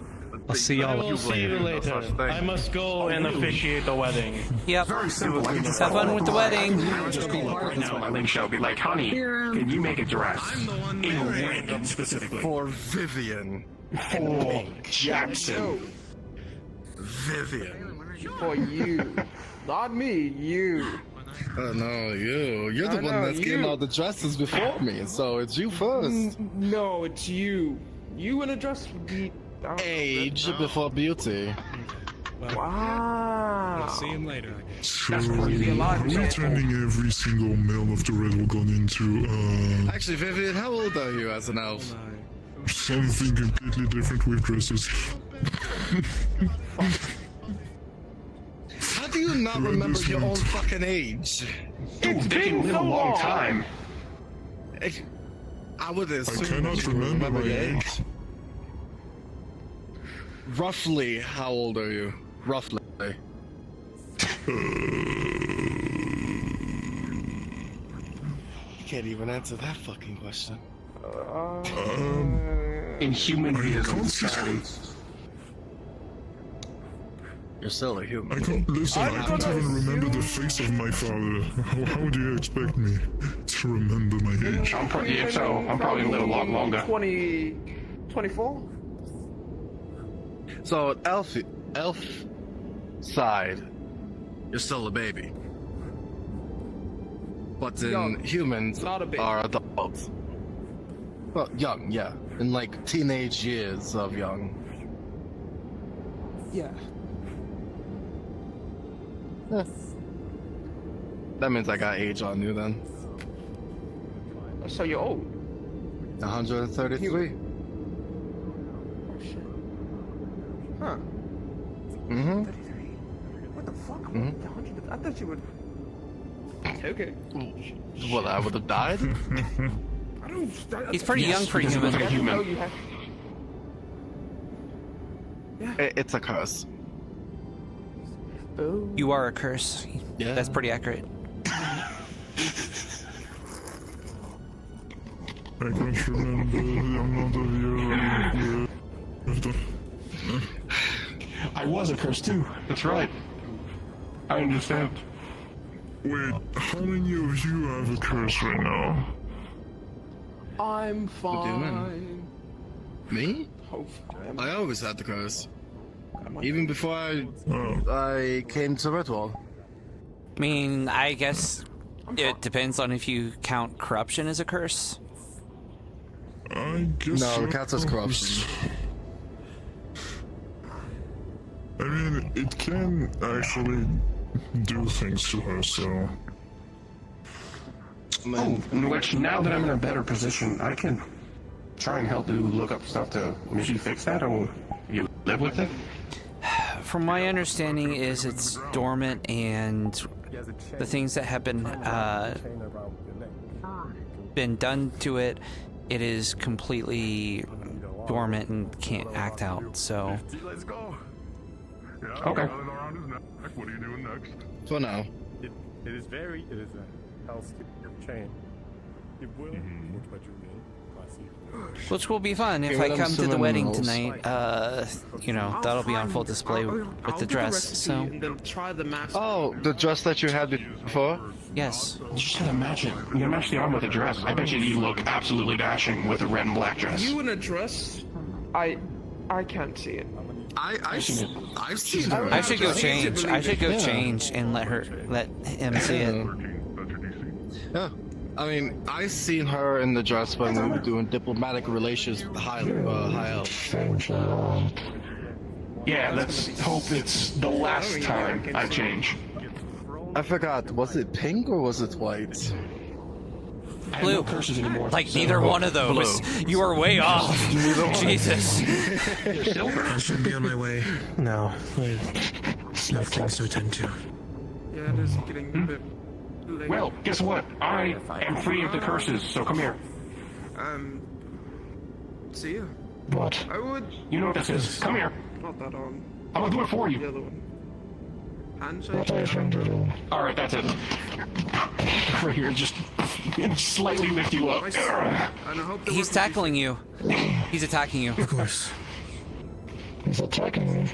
I'll see I y'all. will see you later. I must go and officiate the wedding. Yep. Very simple. I can just Have fun with the wedding. I would just call up right now. My link shall be like, honey, can you make a dress in red specifically For Vivian. for Jackson? Vivian. For you. Not me, you. Oh no, you. You're the I one know, that's getting you. all the dresses before me, so it's you first. No, it's you. You in a dress would be. Age before beauty. Wow. We'll see him later. So, returning every single mail of the riddle gone into, Actually, Vivian, how old are you as an elf? something completely different with dresses. How do you not remember your own fucking age? It's been a long time. I would assume cannot you remember my your age. Roughly, how old are you? Roughly. You can't even answer that fucking question. In human vehicles. You're still a human. I can't even remember the face of my father. How do you expect me to remember my age? I'm probably a little lot longer. 24? So, elf side, you're still a baby. But in Young. humans Not a baby. are adults. Well, young, yeah. In like teenage years of young. Yeah. That means I got age on you then. So you're old. 133. Huh. Mm-hmm. 33. What the fuck? Mm-hmm. I thought you would. Okay. Well, I would have died. I don't. He's pretty young for a human. Oh, you have. It's a curse. You are a curse. Yeah. That's pretty accurate. I can't remember the amount of years. I was a curse too. That's right. I understand. Wait, how many of you have a curse right now? I'm fine. Me? I always had the curse. Even before I came to Redwall. I mean, I guess it depends on if you count corruption as a curse. I guess no, it counts as corruption. I mean, it can actually do things to her, so... Oh, in which, now that I'm in a better position, I can try and help you look up stuff to maybe fix that, or you live with it? From my understanding is it's dormant, and the things that have been done to it, it is completely dormant and can't act out, so... Let's go. Okay. What are you doing next? For now. It is a hellscape chain. It will put you in. Which will be fun if I come to the wedding tonight. You know, that'll be on full display with the dress. So. And then try the mask. Oh, the dress that you had before? Yes. You just gotta match it. You gotta match the arm with the dress. I bet you look absolutely dashing with a red and black dress. You in a dress? I can't see it. I've seen her. I should go change. I should go change and let him see it. Yeah. I mean, I've seen her in the dress when we were doing diplomatic relations with the high elf. Yeah, let's hope it's the last time I change. I forgot, was it pink or was it white? Blue. No curses anymore, like so neither one of those. Blue. You are way off. Jesus. I should be on my way. No, I have things to attend to. Yeah, it is getting a bit late. Well, guess what? I am free of the curses, so come here. See ya. What? I would. You know what this is. Come here. Not that on. I'm gonna do it for The you. other one. What I can do. Alright, that's it. Right here, just slightly lift you up. He's tackling you. He's attacking you. Of course. He's attacking me.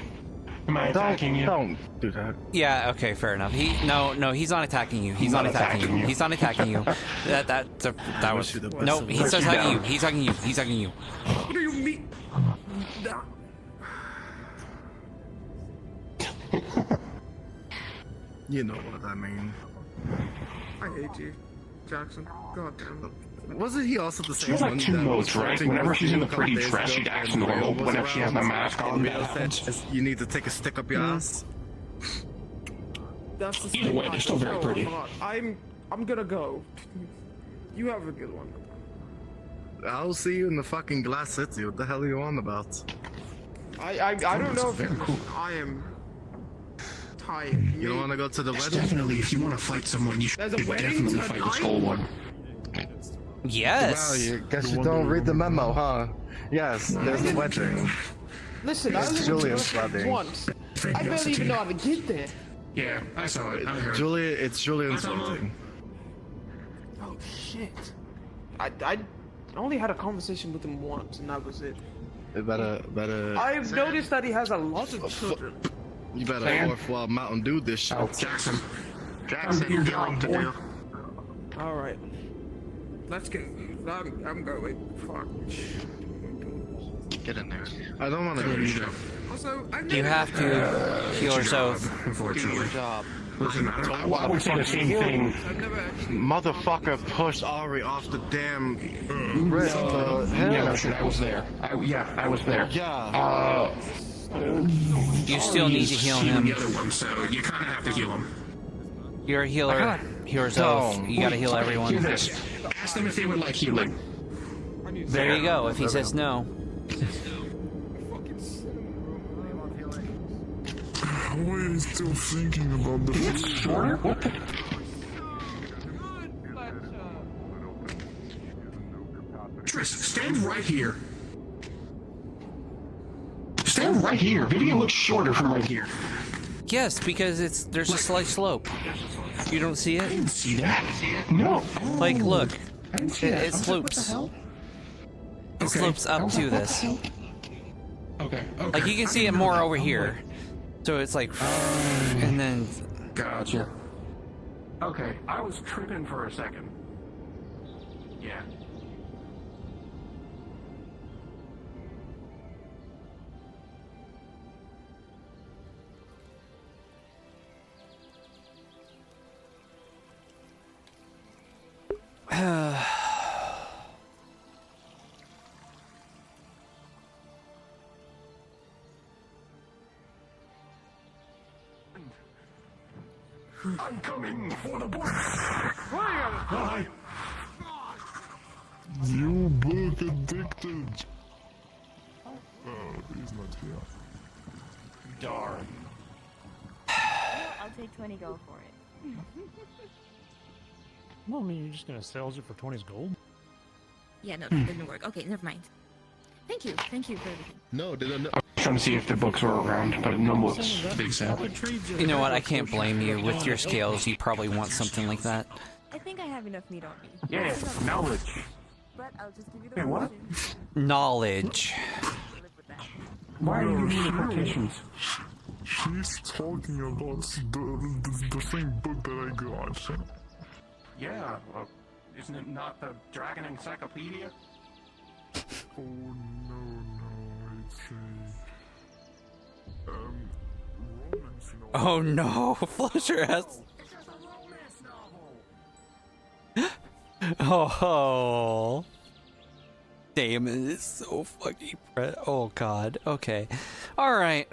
Am I attacking you? Don't do that. Yeah, okay, fair enough. No, he's not attacking you. He's not attacking you. He's not attacking you. That was no. He's attacking you. He's attacking you. He's attacking you. What do you mean? You know what I mean. I hate you, Jackson. God damn it. Wasn't he also the She same has like one two that modes, was right? fighting Whenever she's in the a couple pretty days dress, ago she acts when the normal. girl was Whenever she has the around mask on, and that they said, happens. you need to take a stick up your ass. That's the Either way, they're still very pretty. I'm gonna go. You have a good one. I'll see you in the fucking Glass City. What the hell are you on about? I don't know if very cool. I am tired. You don't want to go to the Yes, wedding? definitely. If you want to fight someone, you should There's a wedding definitely fight the Skull one. Yes. Wow, you guess you don't read the memo, huh? Yes, there's a wedding. Listen, I It's was Julian's in wedding. once. I barely even know how to get there. Yeah, I saw it. I heard. It's Julian's wedding. Oh shit. I only had a conversation with him once, and that was it. You better. I've noticed that he has a lot of children. You better Sam? worthwhile Mountain Dew this shit. Oh, Jackson. Jackson, Your tell job, him to boy. do. All right, let's go. I'm going. Fuck. Get in there. I don't want to go either. Also, You have to heal yourself. Unfortunately. job. Listen, I would say the same thing. I've never actually. Motherfucker pushed Ari off the damn Yeah, no shit, I was there. I was there. Yeah. You still need to heal him. The other one, so you kind of have to heal him. You're a healer. Hero's Oath. You gotta heal everyone. Hear this. Ask them if they would like healing. There you go. If he says no. Why are you still thinking about the future? What the? Tris, stand right here. Stand right here. Vivian looks shorter from right here. Yes, because there's a slight slope. You don't see it? I didn't see that. No. Like, look. It What slopes. the hell? It slopes up to this. Okay. Like, you can see it more over here. So it's like, and then. Gotcha. Okay, I was tripping for a second. Yeah. I'm coming for the boy. Why? You book addicted. Oh, he's not here. Darn. I'll take 20 gold for it. Well, I mean, you're just gonna sell it for 20's gold? Yeah, no, that didn't work. Okay, never mind. Thank you for everything. No, did I know? I was trying to see if the books were around, but no books. Big sale. You know what? I can't blame you. With your scales, you probably want something like that. I think I have enough meat on me. Yeah, knowledge. But I'll just give you the Hey, what? Knowledge. Why are you using quotations? She's talking about the same book that I got. Yeah, well, isn't it not the Dragon Encyclopedia? Oh no, it's a romance novel. Oh no, Flusher has. Oh, Damon is so fucking. Oh god. Okay. All right.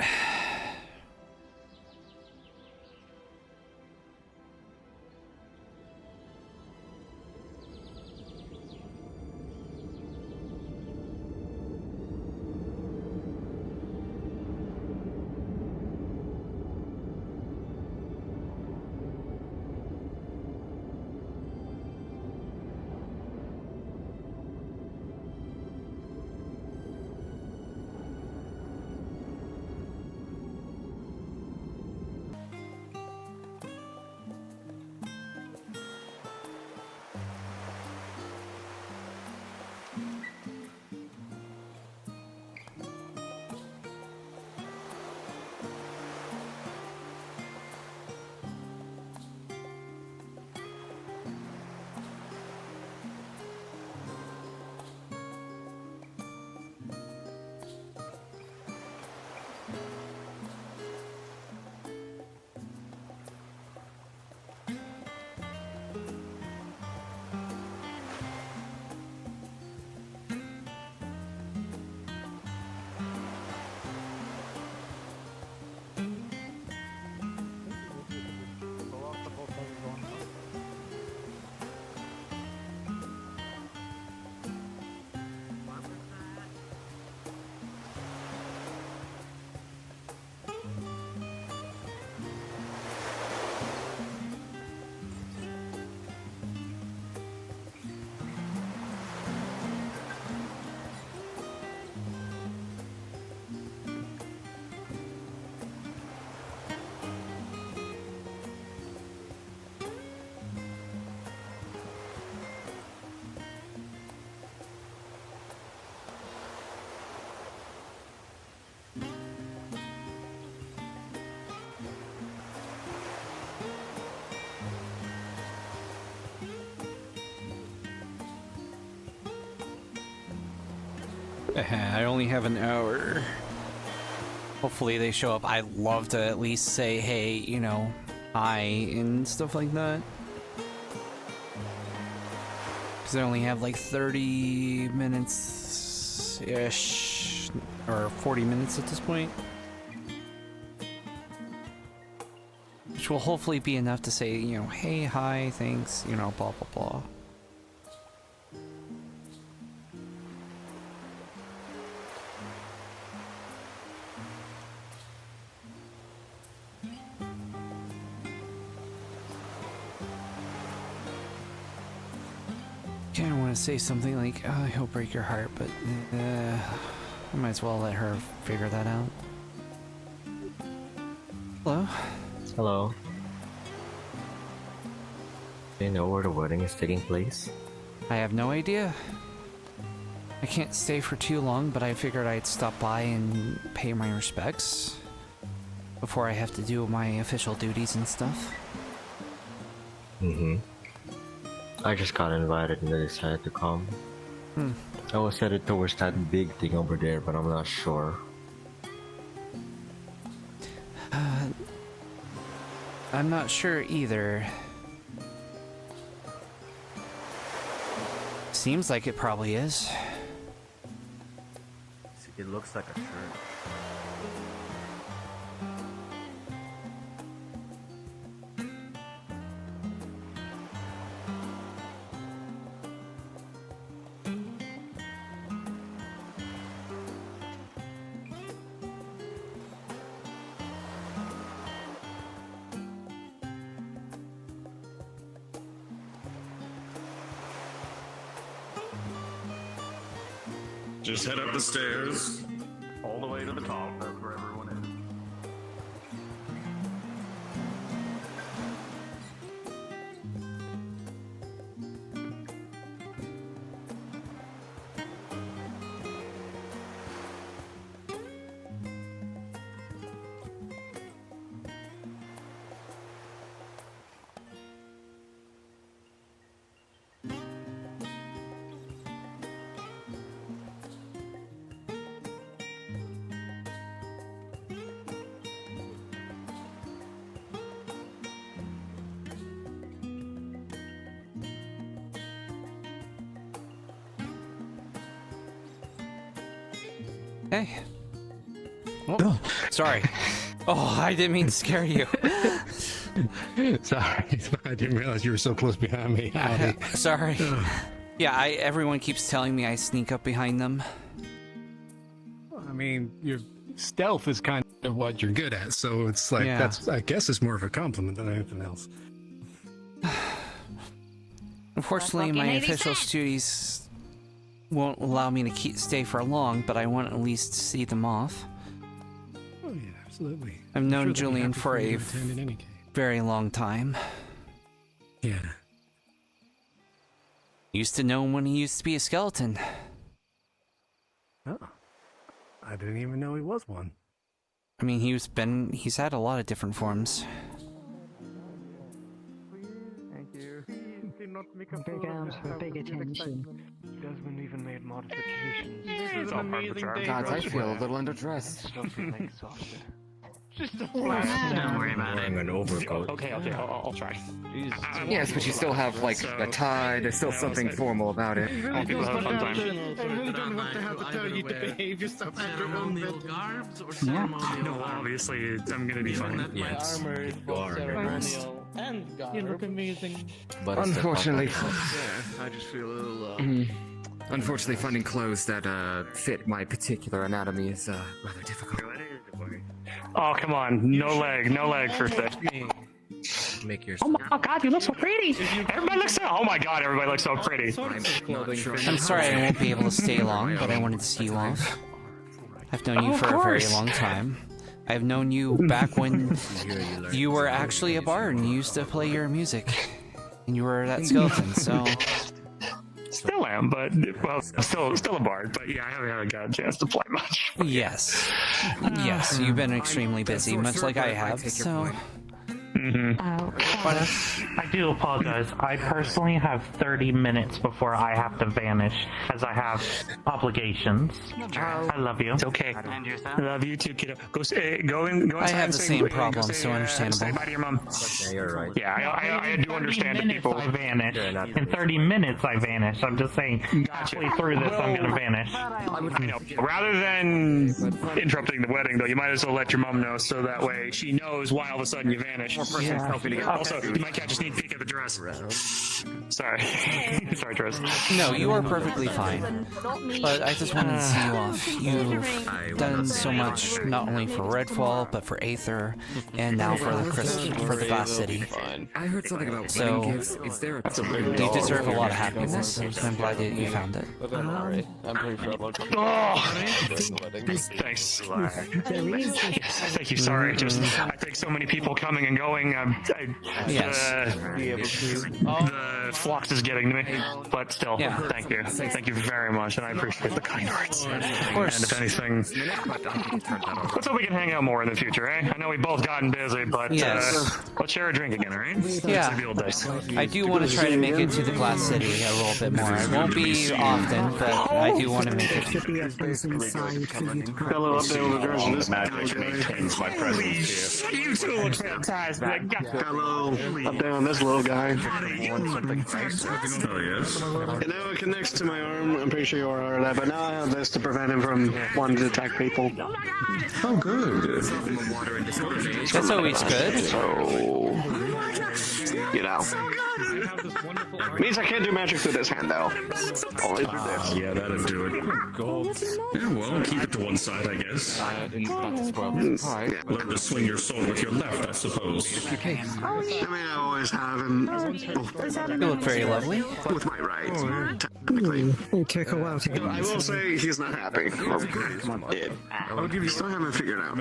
I only have an hour. Hopefully they show up. I'd love to at least say, hey, you know, hi and stuff like that. Because I only have like 30 minutes-ish, or 40 minutes at this point. will hopefully be enough to say, you know, hey, hi, thanks, you know, blah, blah, blah. I kind of want to say something like, oh, he'll break your heart, but I might as well let her figure that out. Hello? Hello. Do you know where the wedding is taking place? I have no idea. I can't stay for too long, but I figured I'd stop by and pay my respects before I have to do my official duties and stuff. Mm-hmm. I just got invited and I decided to come. I was headed towards that big thing over there, but I'm not sure. I'm not sure either. Seems like it probably is. It looks like a shirt. Just head up the stairs. All the way to the top. That's where everyone is. Hey. Oh, sorry. Oh, I didn't mean to scare you. Sorry, I didn't realize you were so close behind me. Sorry. Yeah, everyone keeps telling me I sneak up behind them. I mean, your stealth is kind of what you're good at, so it's like, that's, I guess it's more of a compliment than anything else. Unfortunately, my official duties won't allow me to stay for long, but I want to at least see them off. Oh yeah, absolutely. I've known sure Julian for a in any case. very long time. Yeah. Used to know him when he used to be a skeleton. Oh, I didn't even know he was one. I mean, he's had a lot of different forms. Thank you. Big arms for big attention. Desmond even made modifications. This is an amazing day. God, I feel a little underdressed. Just Don't worry about it. An overcoat. Okay, I'll try. Yes, but you still have, like, a tie. There's still something formal about it. I people have a fun time. really don't want to have to tell you to behave yourself at your own bed. Garbs or ceremonial No, obviously, I'm gonna be fine. Yes. My armor is both ceremonial and garb. You look amazing. But unfortunately, Yeah, I just feel a little, unfortunately, finding clothes that fit my particular anatomy is rather difficult. Oh, come on. No leg for fit. Make your. Oh my god, you look so pretty! Everybody looks so. Oh my god, everybody looks so pretty. I'm sorry I won't be able to stay long, but I wanted to see you off. I've known you for a very long time. I've known you back when you were actually a bard and you used to play your music. And you were that skeleton, so... Still am, but, well, still a bard, but yeah, I haven't got a chance to play much. Yes. Yes, you've been extremely busy, much like I have, so... But I do apologize. I personally have 30 minutes before I have to vanish, as I have obligations. I love you. It's okay. I love you too, kiddo. Go inside. I have the same problem, so understandable. Say bye to your mom. Yeah, you're right. Yeah, I do understand that people. I vanish. In 30 minutes, I vanish. I'm just saying, halfway through this, I'm gonna vanish. I know. Rather than interrupting the wedding, though, you might as well let your mom know so that way she knows why all of a sudden you vanish. Also, you might just need to peek at the dress. Sorry. Sorry, Tris. No, you are perfectly fine. But I just wanted to see you off. You've done so much, not only for Redfall, but for Aether, and now for the Glass City. I heard something about So, wedding gifts. Is there a you deserve a lot of happiness, and I'm glad that you found it. I'm pretty sure Thanks. Thank you. Sorry, I think so many people coming and going. The flux is getting to me, but still, thank you. Thank you very much, and I appreciate the kind words. Of course. And if anything, let's hope we can hang out more in the future, eh? I know we've both gotten busy, but let's share a drink again, alright? Yeah. Like the old days. I do want to try to make it to the Glass City a little bit more. It won't be often, but I do want to make it. Hello, up there with the girls. This magic maintains my presence here. You two look fantastic. Hello, up there on this little guy. Oh, yes. And now it connects to my arm. I'm pretty sure you are aware of that, but now I have this to prevent him from wanting to attack people. Oh, good. That's always good. So, you know. Means I can't do magic through this hand, though. Only through this. Yeah, that'll do it. Yeah, well, keep it to one side, I guess. Learn to swing your sword with your left, I suppose. I mean, I always have, and You look very lovely. with my right, technically. Kick out. I will say he's not happy. Or did. Still haven't figured out.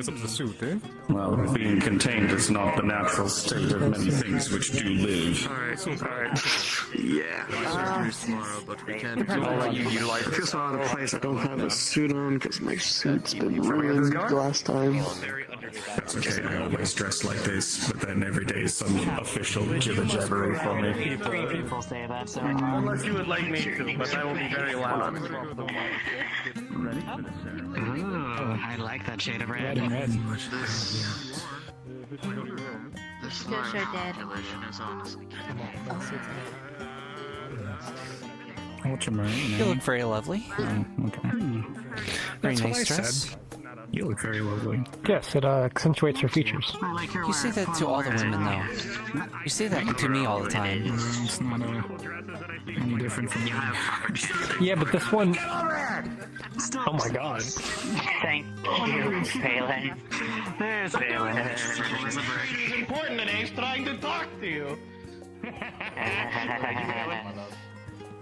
Well, being contained is not the natural state of many things which do live. Alright. Yeah. I feel so out of place. I don't have a suit on because my suit's been ruined the last time. That's okay, I always dress like this, but then every day is some official jibber-jabbery for me. People say that, so... Unless you would like me to, but I will be very loud. Ooh, I like that shade of red. This Go show Dad. is honestly What's your marine? You look very lovely. Very That's nice what I dress. said. You look very lovely. Yes, it accentuates your features. You say that to all the women, though. You say that to me all the time. It's not any different from you. Yeah, but this one... Oh my god. Thank you, Phelan. There's Phelan. It's important that he's trying to talk to you.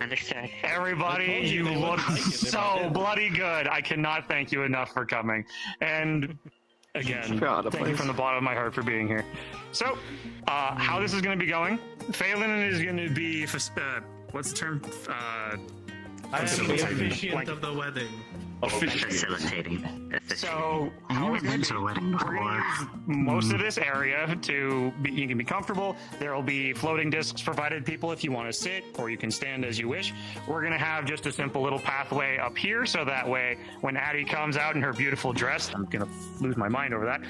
Understood. Everybody, you look so bloody good. I cannot thank you enough for coming. And again, thank you from the bottom of my heart for being here. So, how this is going to be going? Phelan is going to be, what's the term? I am the officiant of the wedding. Facilitating. So, how it's going to be most of this area to be, you can be comfortable. There will be floating discs provided people if you want to sit, or you can stand as you wish. We're going to have just a simple little pathway up here, so that way when Addie comes out in her beautiful dress, I'm going to lose my mind over that,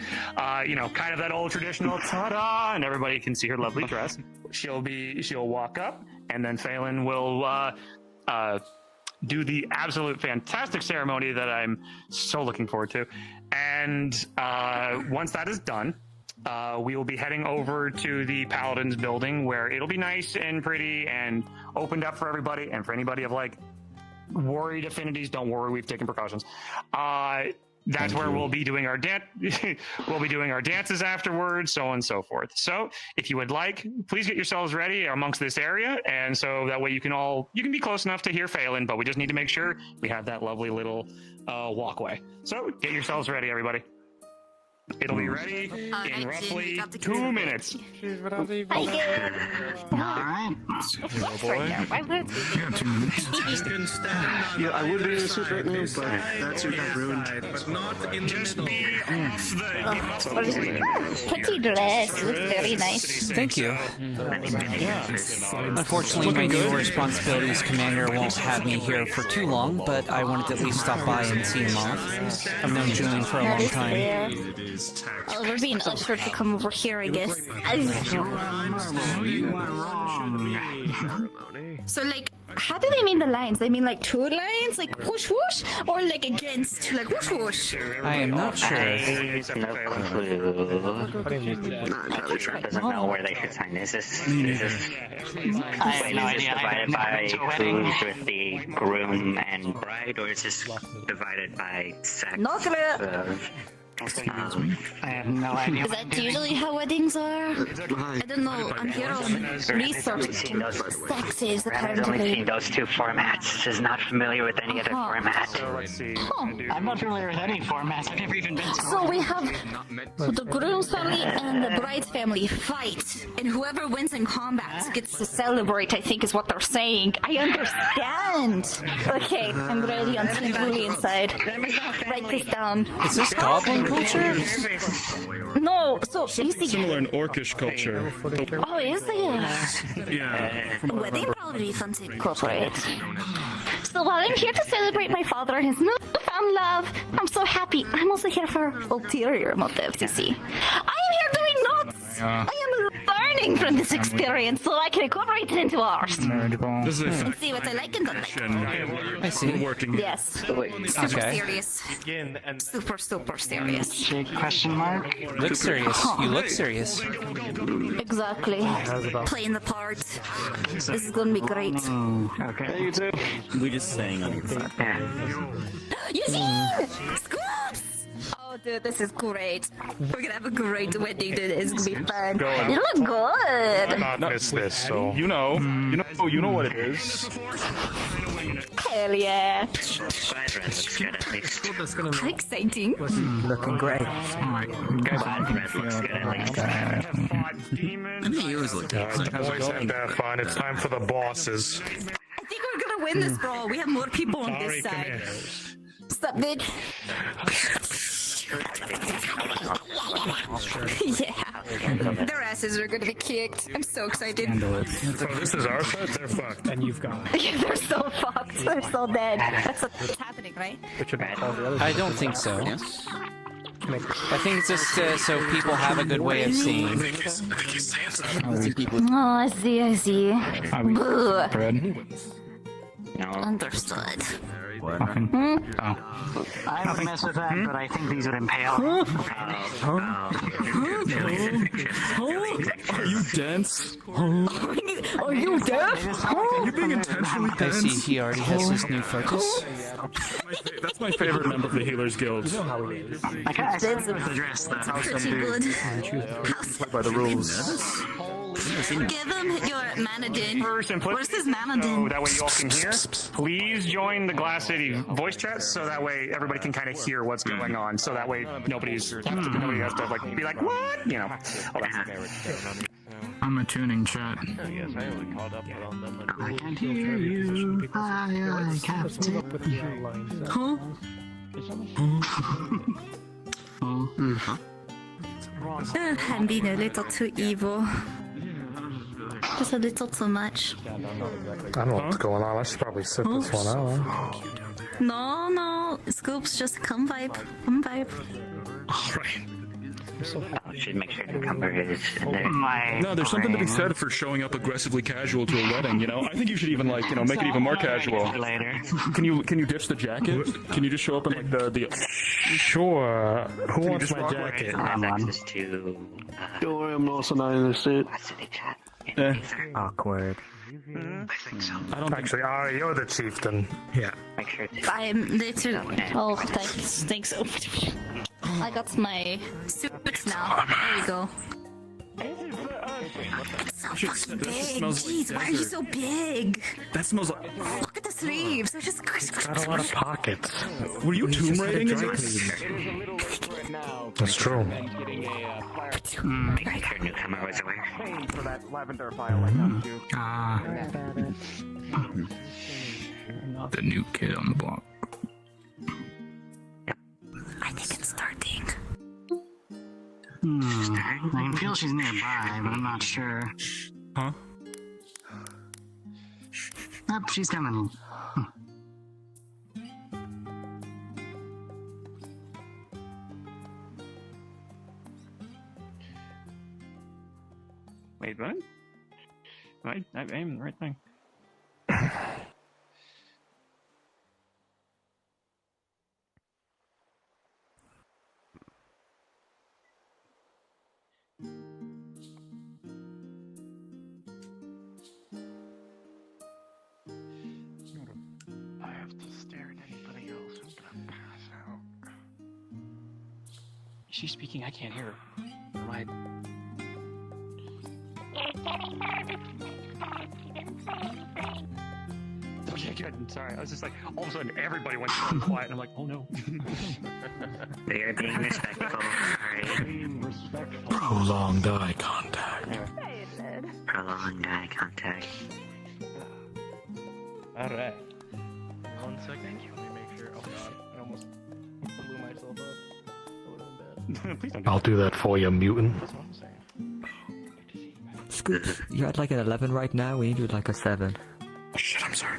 you know, kind of that old traditional ta-da, and everybody can see her lovely dress. She'll walk up, and then Phelan will do the absolute fantastic ceremony that I'm so looking forward to. And once that is done, we will be heading over to the Paladins building, where it'll be nice and pretty and opened up for everybody. And for anybody of like worried affinities, don't worry, we've taken precautions. That's where we'll be doing our we'll be doing our dances afterwards, so on and so forth. So if you would like, please get yourselves ready amongst this area, and so that way you can be close enough to hear Phelan, but we just need to make sure we have that lovely little walkway. So get yourselves ready, everybody. It'll be ready in roughly 2 minutes. Alright. Yeah, I would be in a suit right now, but that suit got ruined. But not in the middle. Pretty dress. Looks very nice. Thank you. Unfortunately, my new responsibilities commander won't have me here for too long, but I wanted to at least stop by and see him off. I've known Julian for a long time. is tax. Oh, we're being ushered to come over here, I guess. So, like, how do they mean the lines? They mean like two lines, like whoosh whoosh, or like against, like whoosh whoosh? I am not sure. No clue. Doesn't know where they should sign. Is this I have no idea. divided by who's with the groom and bride, or is this divided by sex? No clue. I have no idea. Is that usually how weddings are? I don't know. I'm here on research. Sexes, I've only apparently. seen those two formats. Is not familiar with any other format. I'm not familiar with any formats. I've never even been to So we have the groom's family and the bride's family fight, and whoever wins in combat gets to celebrate, I think is what they're saying. I understand. Okay, I'm ready on Team Julian side. Write this down. Is this goblin culture? No, so you see. Similar in orcish culture. Oh, is there? Yeah. Well, they probably be fun to incorporate. So while I'm here to celebrate my father and his newfound love, I'm so happy. I'm also here for ulterior motives, you see. I am here doing notes. I am learning from this experience so I can incorporate it into ours. This is And see what I like and don't like. I see. Working. Yes. Super Okay. serious. Super, super serious. Question mark? Look serious. You look serious. Exactly. Playing the part. This is gonna be great. Okay. You too. We just sang on your side. Eugene! Scoops! Oh, dude, this is great. We're gonna have a great wedding, dude. It's gonna be fun. Going. You look good. Not miss this, so you know what it is. Hell yeah. Bride red looks good at least. How exciting. Looking great. Bride red looks good at least. I think yours look good. Boys have that fun. It's time for the bosses. I think we're gonna win this, bro. We have more people on this side. Stop, dude. Yeah. Their asses are gonna be kicked. I'm so excited. So this is our side. They're fucked. And you've got. Yeah, they're so fucked. They're so dead. That's what's happening, right? I don't think so. I think it's just so people have a good way of seeing. Oh, I see, I see. Boo. No. Understood. I would mess with that, but I think these would impale. Are you dense? Are you deaf? Are you being intentionally I dense? see he already has his new focus. That's my favorite member of the Healers Guild. I can't say with the dress, though. Pretty good. By the rules. Give him your manadin. For simplicity, Where's his so manadin? that way you all can hear. Please join the Glass City voice chat, so that way everybody can kind of hear what's going on. So that way nobody has to like be like, what? You know. All that. I'm a tuning chat. I can't hear you. I can't hear I'm being a little too evil. Just a little too much. I don't know what's going on. I should probably sit this one out. No. Scoops, just come vibe. Come vibe. Should make sure to cover his. No, there's something to be said for showing up aggressively casual to a wedding. You know, I think you should even make it even more casual. Later. Can you ditch the jacket? Can you just show up in like the? Sure. Who wants my jacket? Access to. Don't worry, I'm also not in the suit. Awkward. I think so. I don't actually. You're the chieftain. Yeah. Make sure to. I'm literally. Oh, thanks. I got my suit now. There we go. It's so fucking big. Jeez, why are you so big? That smells like. Look at the sleeves. They're just. Got a lot of pockets. Were you tomb raiding? That's true. Make sure newcomer was aware. For that lavender file I got you. The new kid on the block. I think it's starting. I can feel she's nearby, but I'm not sure. Huh? Oh, she's coming. Wait, what? I aimed the right thing. I have to stare at anybody else. I'm gonna pass out. She's speaking. I can't hear her. Right. Okay, good. I'm sorry. I was just like, all of a sudden, everybody went so quiet, and I'm like, oh no. They are being respectful. Alright. Prolonged eye contact. Prolonged eye contact. Alright. 1 second. Let me make sure. Oh god. I almost blew myself up. That would've been bad. Please don't I'll do that for you, mutant. That's what I'm saying. Scoot, you're at like an 11 right now, we need to do like a 7. Oh shit, I'm sorry.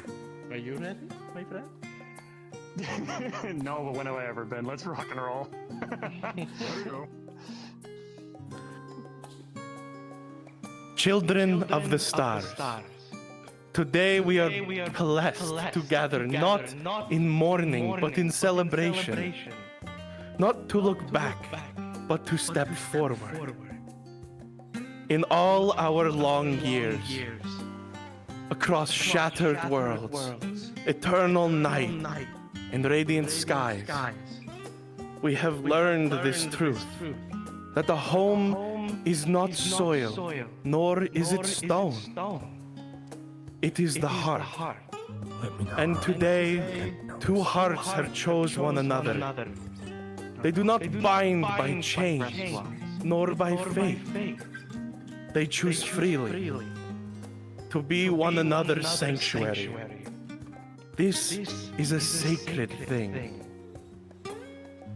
Are you ready, my friend? No, but when have I ever been? Let's rock and roll. There we go. Children of the stars, today we are blessed to gather not in mourning but in celebration, not to look back but to step forward. In all our long years, across shattered worlds, eternal night, and radiant skies, we have learned this truth, that the home is not soil, nor is it stone. It is the heart. And today, two hearts have chose one another. They do not bind by chains, nor by faith. They choose freely to be one another's sanctuary. This is a sacred thing.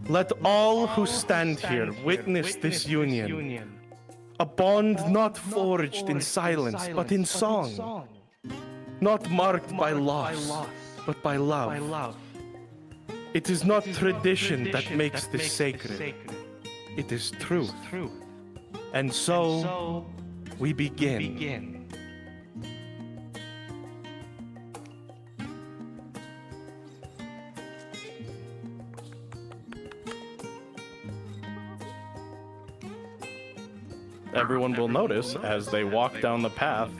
Let all who stand here witness this union, a bond not forged in silence, but in song, not marked by loss, but by love. It is not tradition that makes this sacred, it is truth. And so, we begin. Everyone will notice as they walk down the path,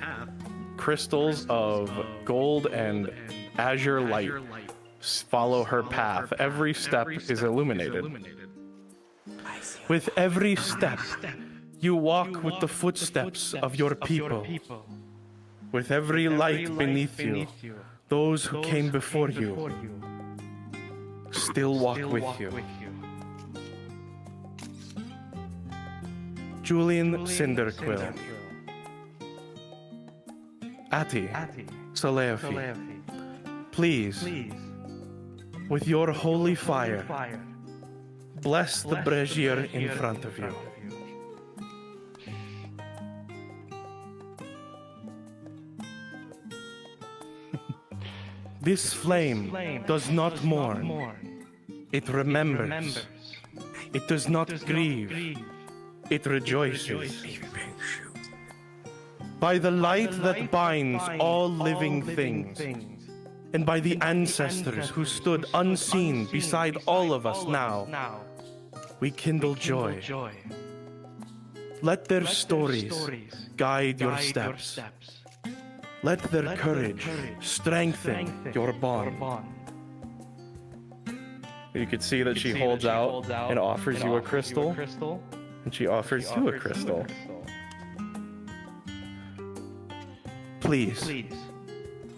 crystals of gold and azure light follow her path. Every step is illuminated. With every step, you walk with the footsteps of your people. With every light beneath you, those who came before you still walk with you. Julian Cinderquill, Ati Saleofi, please, with your holy fire, bless the brazier in front of you. This flame does not mourn, it remembers. It does not grieve, it rejoices. By the light that binds all living things, and by the ancestors who stood unseen beside all of us now, we kindle joy. Let their stories guide your steps. Let their courage strengthen your bond. You can see that she holds out and offers you a crystal, and she offers you a crystal. Please,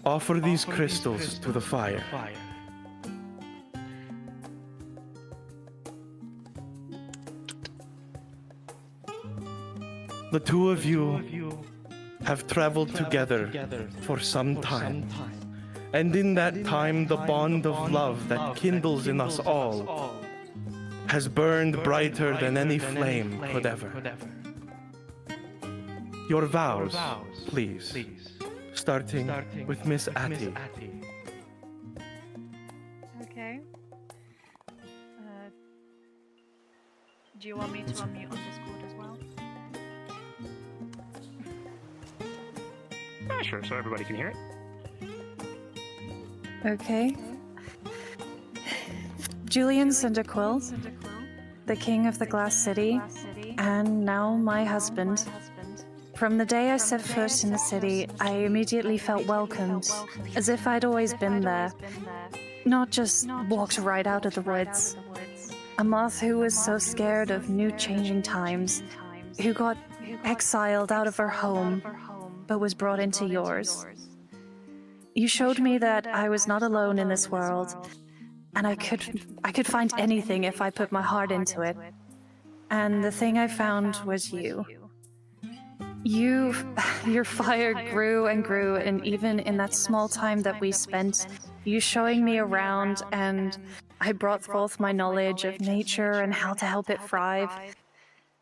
offer these crystals to the fire. The two of you have traveled together for some time. And in that time, the bond of love that kindles in us all has burned brighter than any flame could ever. Your vows, please, starting with Miss Ati. Okay. Do you want me to unmute on Discord as well? Sure, so everybody can hear it. Okay. Julian Cyndaquil, the king of the Glass City, and now my husband. From the day I set foot in the city, I immediately felt welcomed, as if I'd always been there, not just walked right out of the woods. A moth who was so scared of new changing times, who got exiled out of her home, but was brought into yours. You showed me that I was not alone in this world, and I could find anything if I put my heart into it. And the thing I found was you. Your fire grew and grew, and even in that small time that we spent, you showing me around, and I brought forth my knowledge of nature and how to help it thrive.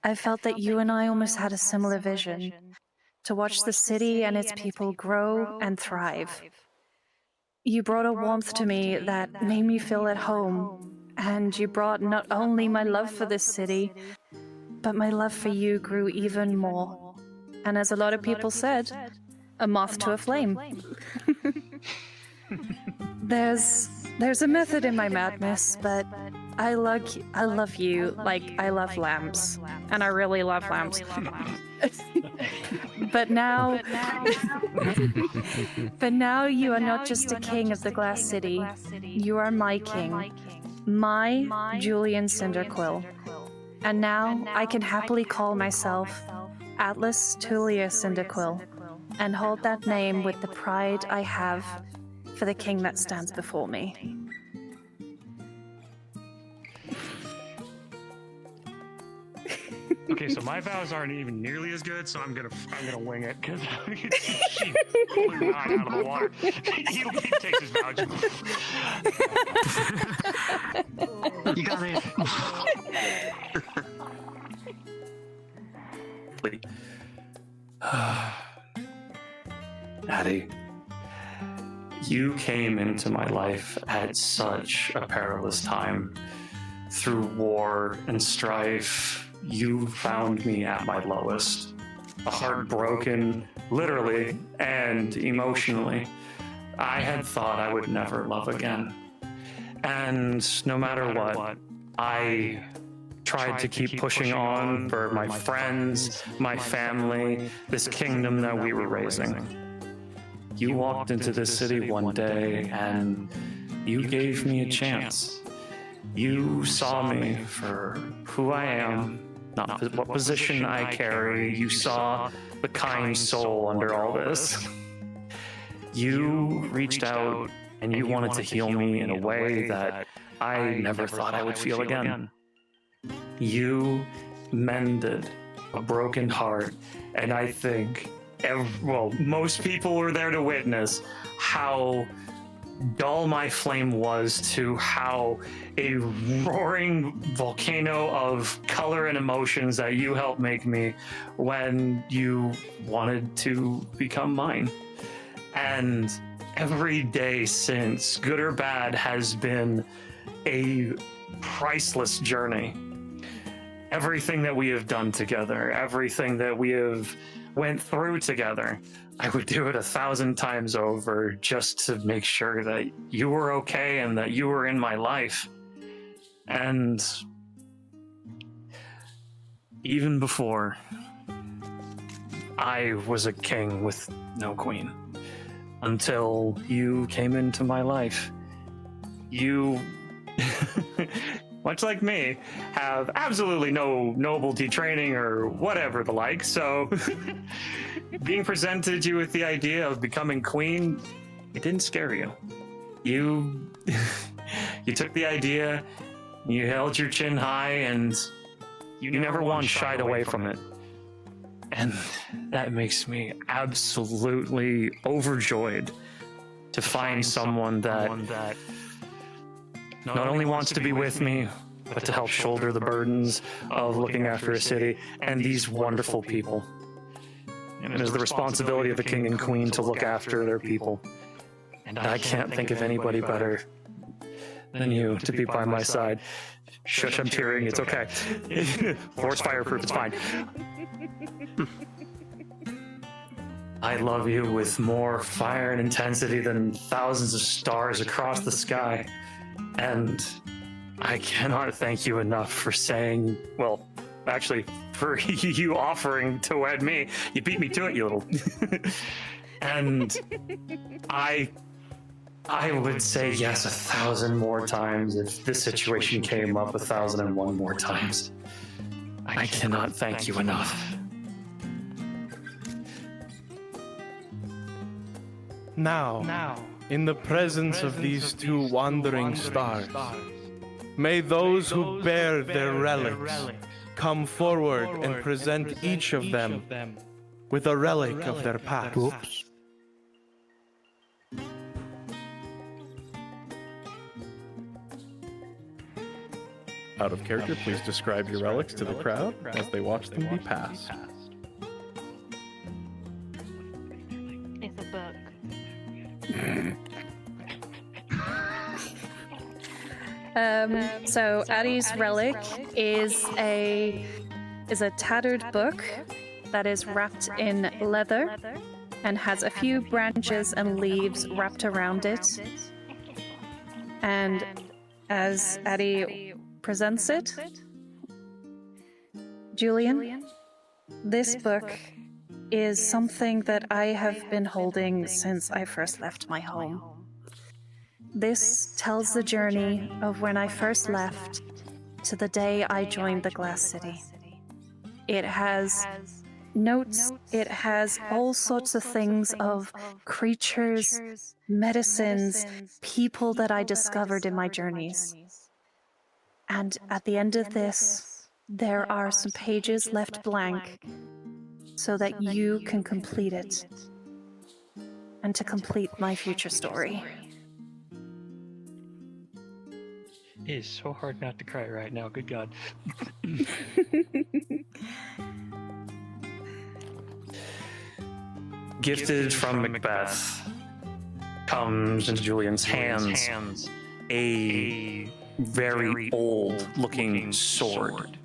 I felt that you and I almost had a similar vision, to watch the city and its people grow and thrive. You brought a warmth to me that made me feel at home, and you brought not only my love for this city, but my love for you grew even more. And as a lot of people said, a moth to a flame. There's a method in my madness, but I love you like I love lamps, and I really love lamps. But now you are not just a king of the Glass City. You are my king, my Julian Cyndaquil. And now I can happily call myself Atlas Tulia Cyndaquil, and hold that name with the pride I have for the king that stands before me. Okay, so my vows aren't even nearly as good, so I'm gonna wing it because she blew mine out of the water. He takes his vow. You got it. Addie, you came into my life at such a perilous time. Through war and strife, you found me at my lowest. Heartbroken, literally and emotionally. I had thought I would never love again. And no matter what, I tried to keep pushing on for my friends, my family, this kingdom that we were raising. You walked into this city one day and you gave me a chance. You saw me for who I am, not what position I carry. You saw the kind soul under all this. You reached out and you wanted to heal me in a way that I never thought I would feel again. You mended a broken heart, and I think, most people were there to witness how dull my flame was to how a roaring volcano of color and emotions that you helped make me when you wanted to become mine. And every day since, good or bad, has been a priceless journey. Everything that we have done together, everything that we have went through together, I would do it 1,000 times over just to make sure that you were okay and that you were in my life. And even before, I was a king with no queen. Until you came into my life. You, much like me, have absolutely no nobility training or whatever the like, so being presented to you with the idea of becoming queen, it didn't scare you. You took the idea, you held your chin high, and you never once shied away from it. And that makes me absolutely overjoyed to find someone that not only wants to be with me, but to help shoulder the burdens of looking after a city and these wonderful people. And it is the responsibility of the king and queen to look after their people. And I can't think of anybody better than you to be by my side. Shush, I'm tearing, it's okay. Floor's fireproof, it's fine. I love you with more fire and intensity than thousands of stars across the sky. And I cannot thank you enough for saying, well, actually, for you offering to wed me. You beat me to it, you little... And I would say yes 1,000 more times if this situation came up 1,001 more times. I cannot thank you enough. Now, in the presence of these two wandering stars, may those who bear their relics come forward and present each of them with a relic of their past. Oops. Out of character, please describe your relics to the crowd as they watch them be passed. It's a book. So Addie's relic is a tattered book that is wrapped in leather and has a few branches and leaves wrapped around it. And as Addie presents it, Julian, this book is something that I have been holding since I first left my home. This tells the journey of when I first left to the day I joined the Glass City. It has notes, it has all sorts of things of creatures, medicines, people that I discovered in my journeys. And at the end of this, there are some pages left blank so that you can complete it and to complete my future story. It is so hard not to cry right now, good God. Gifted from Macbeth comes into Julian's hands a very old-looking sword.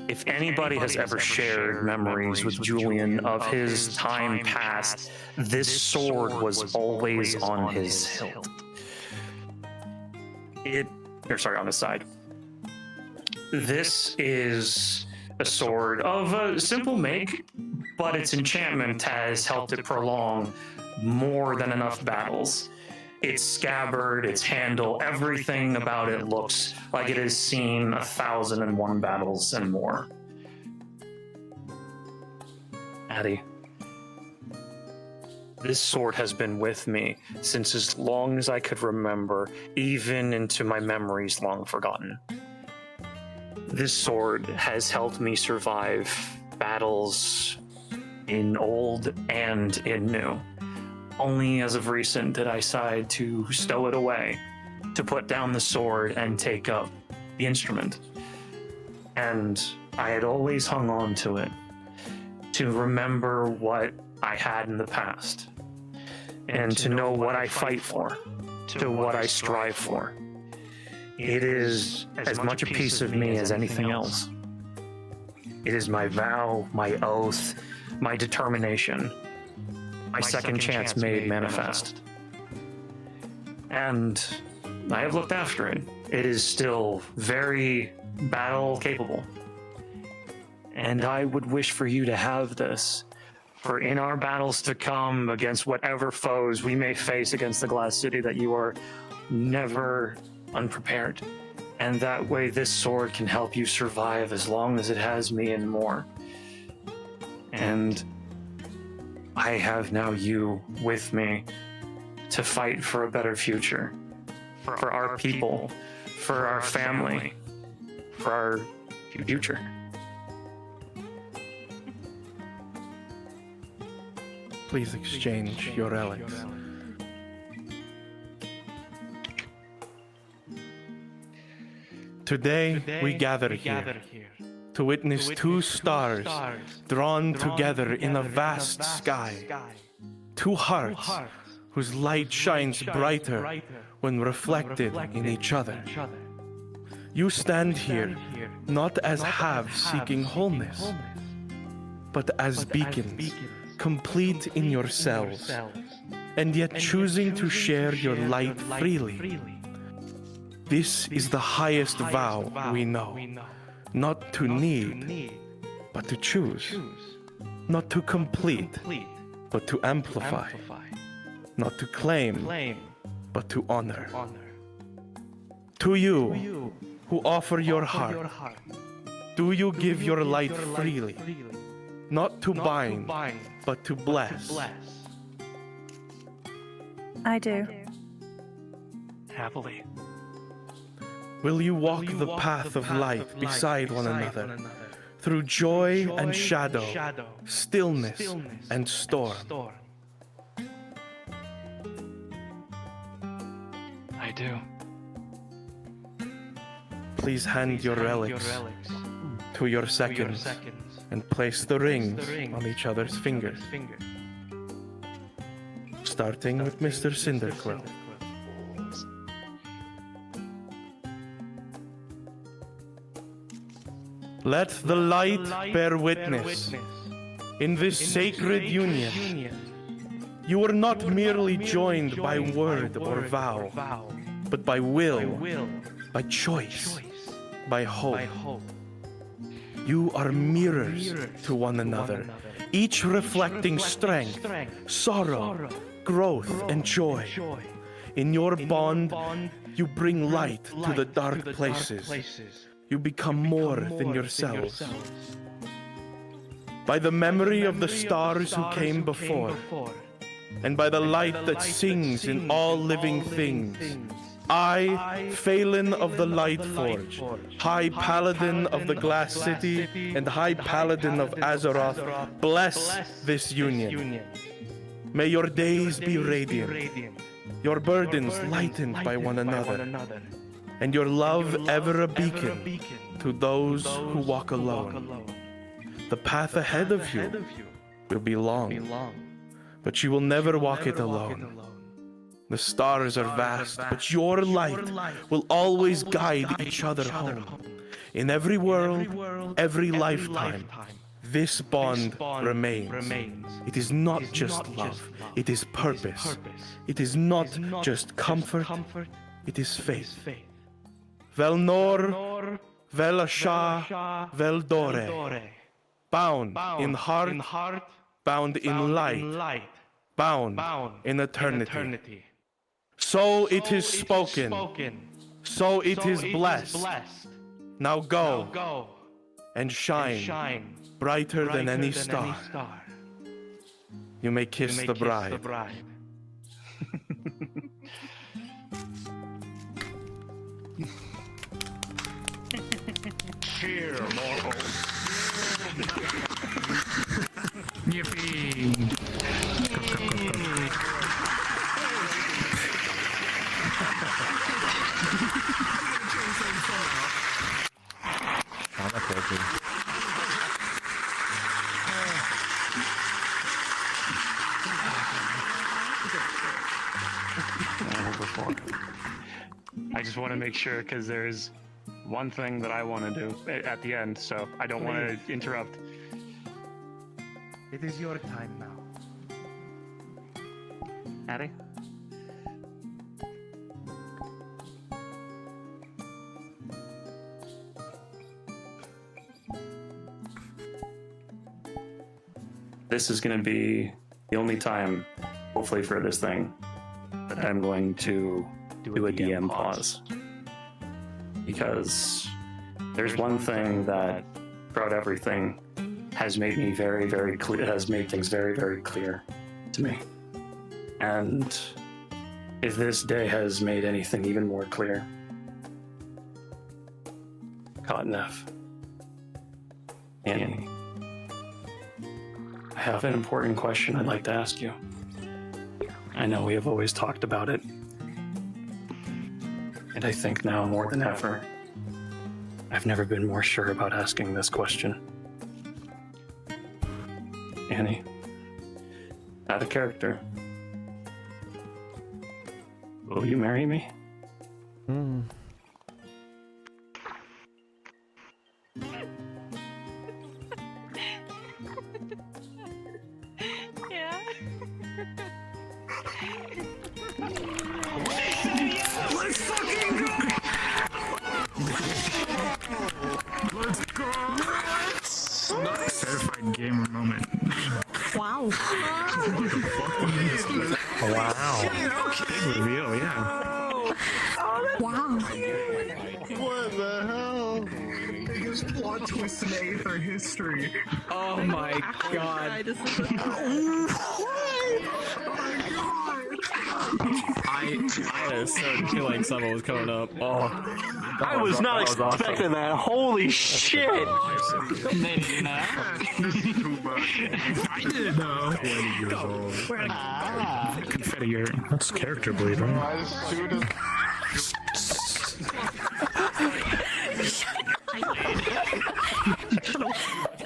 If anybody has ever shared memories with Julian of his time past, this sword was always on his hilt. On his side. This is a sword of a simple make, but its enchantment has helped it prolong more than enough battles. Its scabbard, its handle, everything about it looks like it has seen 1,001 battles and more. Addie, this sword has been with me since as long as I could remember, even into my memories long forgotten. This sword has helped me survive battles in old and in new. Only as of recent did I decide to stow it away, to put down the sword and take up the instrument. And I had always hung on to it, to remember what I had in the past, and to know what I fight for, to what I strive for. It is as much a piece of me as anything else. It is my vow, my oath, my determination, my second chance made manifest. And I have looked after it. It is still very battle capable. And I would wish for you to have this, for in our battles to come against whatever foes we may face against the Glass City, that you are never unprepared. And that way this sword can help you survive as long as it has me and more. And I have now you with me to fight for a better future, for our people, for our family, for our future. Please exchange your relics. Today we gather here to witness two stars drawn together in a vast sky. Two hearts whose light shines brighter when reflected in each other. You stand here not as halves seeking wholeness, but as beacons complete in yourselves, and yet choosing to share your light freely. This is the highest vow we know. Not to need, but to choose. Not to complete, but to amplify. Not to claim, but to honor. To you, who offer your heart, do you give your light freely? Not to bind, but to bless. I do. Happily. Will you walk the path of light beside one another, through joy and shadow, stillness and storm? I do. Please hand your relics to your seconds and place the rings on each other's fingers. Starting with Mr. Cinderquill. Let the light bear witness. In this sacred union, you are not merely joined by word or vow, but by will, by choice, by hope. You are mirrors to one another, each reflecting strength, sorrow, growth, and joy. In your bond, you bring light to the dark places. You become more than yourselves. By the memory of the stars who came before, and by the light that sings in all living things, I, Phelan of the Light Forge, High Paladin of the Glass City, and High Paladin of Azeroth, bless this union. May your days be radiant, your burdens lightened by one another, and your love ever a beacon to those who walk alone. The path ahead of you will be long, but you will never walk it alone. The stars are vast, but your light will always guide each other home. In every world, every lifetime, this bond remains. It is not just love, it is purpose. It is not just comfort, it is faith. Vel Nor, Vel Asha, Vel Dore. Bound in heart, bound in light, bound in eternity. So it is spoken, so it is blessed. Now go and shine brighter than any star. You may kiss the bride. Here, mortals. Yippee! I just want to make sure because there's one thing that I want to do at the end, so I don't want to interrupt. It is your time now. Addie? This is going to be the only time, hopefully for this thing, that I'm going to do a DM pause. Because there's one thing that throughout everything has made me very, very clear, has made things very, very clear to me. And if this day has made anything even more clear, Cotton F. Annie, I have an important question I'd like to ask you. I know we have always talked about it, and I think now more than ever, I've never been more sure about asking this question. Annie, out of character, will you marry me? Certified gamer moment. Wow. Wow. Big reveal, yeah. Wow. What the hell? Biggest plot twist in Aether history. Oh my god. I started feeling something was coming up. Oh, I was not expecting that. Holy shit! They didn't know. I didn't know. 20 years old. Confetti, that's character bleed, right?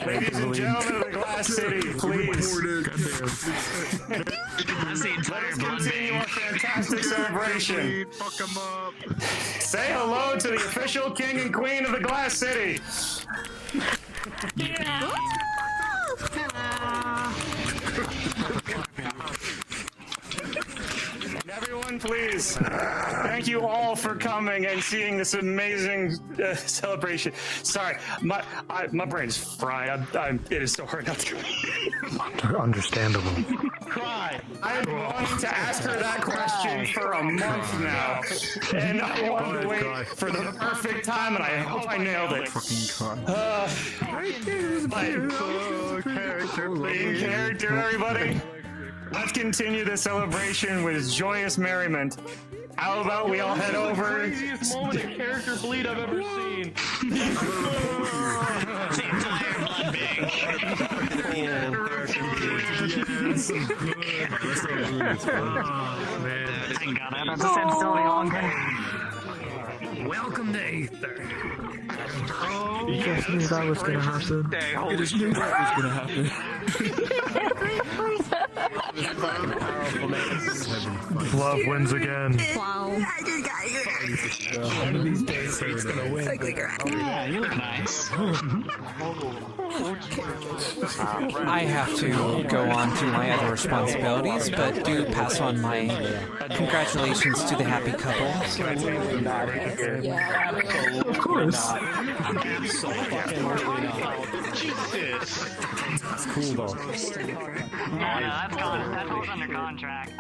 Ladies and gentlemen of the Glass City, please. Let's continue our fantastic celebration. Fuck 'em up. Say hello to the official king and queen of the Glass City. And everyone, please, thank you all for coming and seeing this amazing celebration. Sorry, my brain's fried. It is so hard not to. Understandable. Cry. I've been wanting to ask her that question for a month now, and I wanted to wait for the perfect time, and I hope I nailed it. Character, everybody. Let's continue the celebration with joyous merriment. How about we all head over? Easiest moment of character bleed I've ever seen. The entire blood bank. Thank God I don't have to stand still any longer. Welcome to Aether. You just knew that was gonna happen. You just knew that was gonna happen. Love wins again. Wow. One of these days, it's gonna win. Yeah, you look nice. I have to go on to my other responsibilities, but do pass on my congratulations to the happy couple. Of course. It's cool though. Yeah, that goes under contract.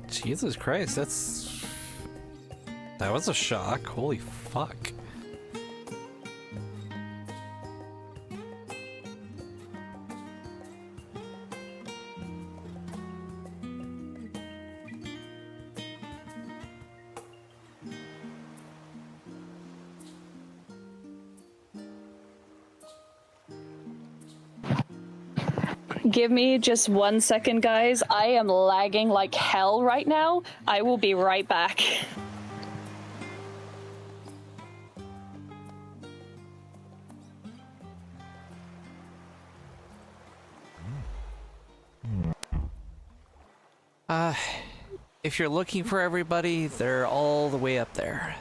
Jesus Christ, that was a shock. Holy fuck. Give me just 1 second, guys. I am lagging like hell right now. I will be right back. If you're looking for everybody, they're all the way up there.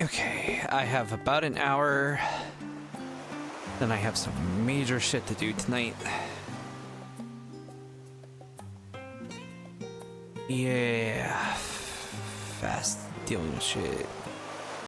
Okay, I have about an hour. Then I have some major shit to do tonight. Yeah, fast dealing with shit.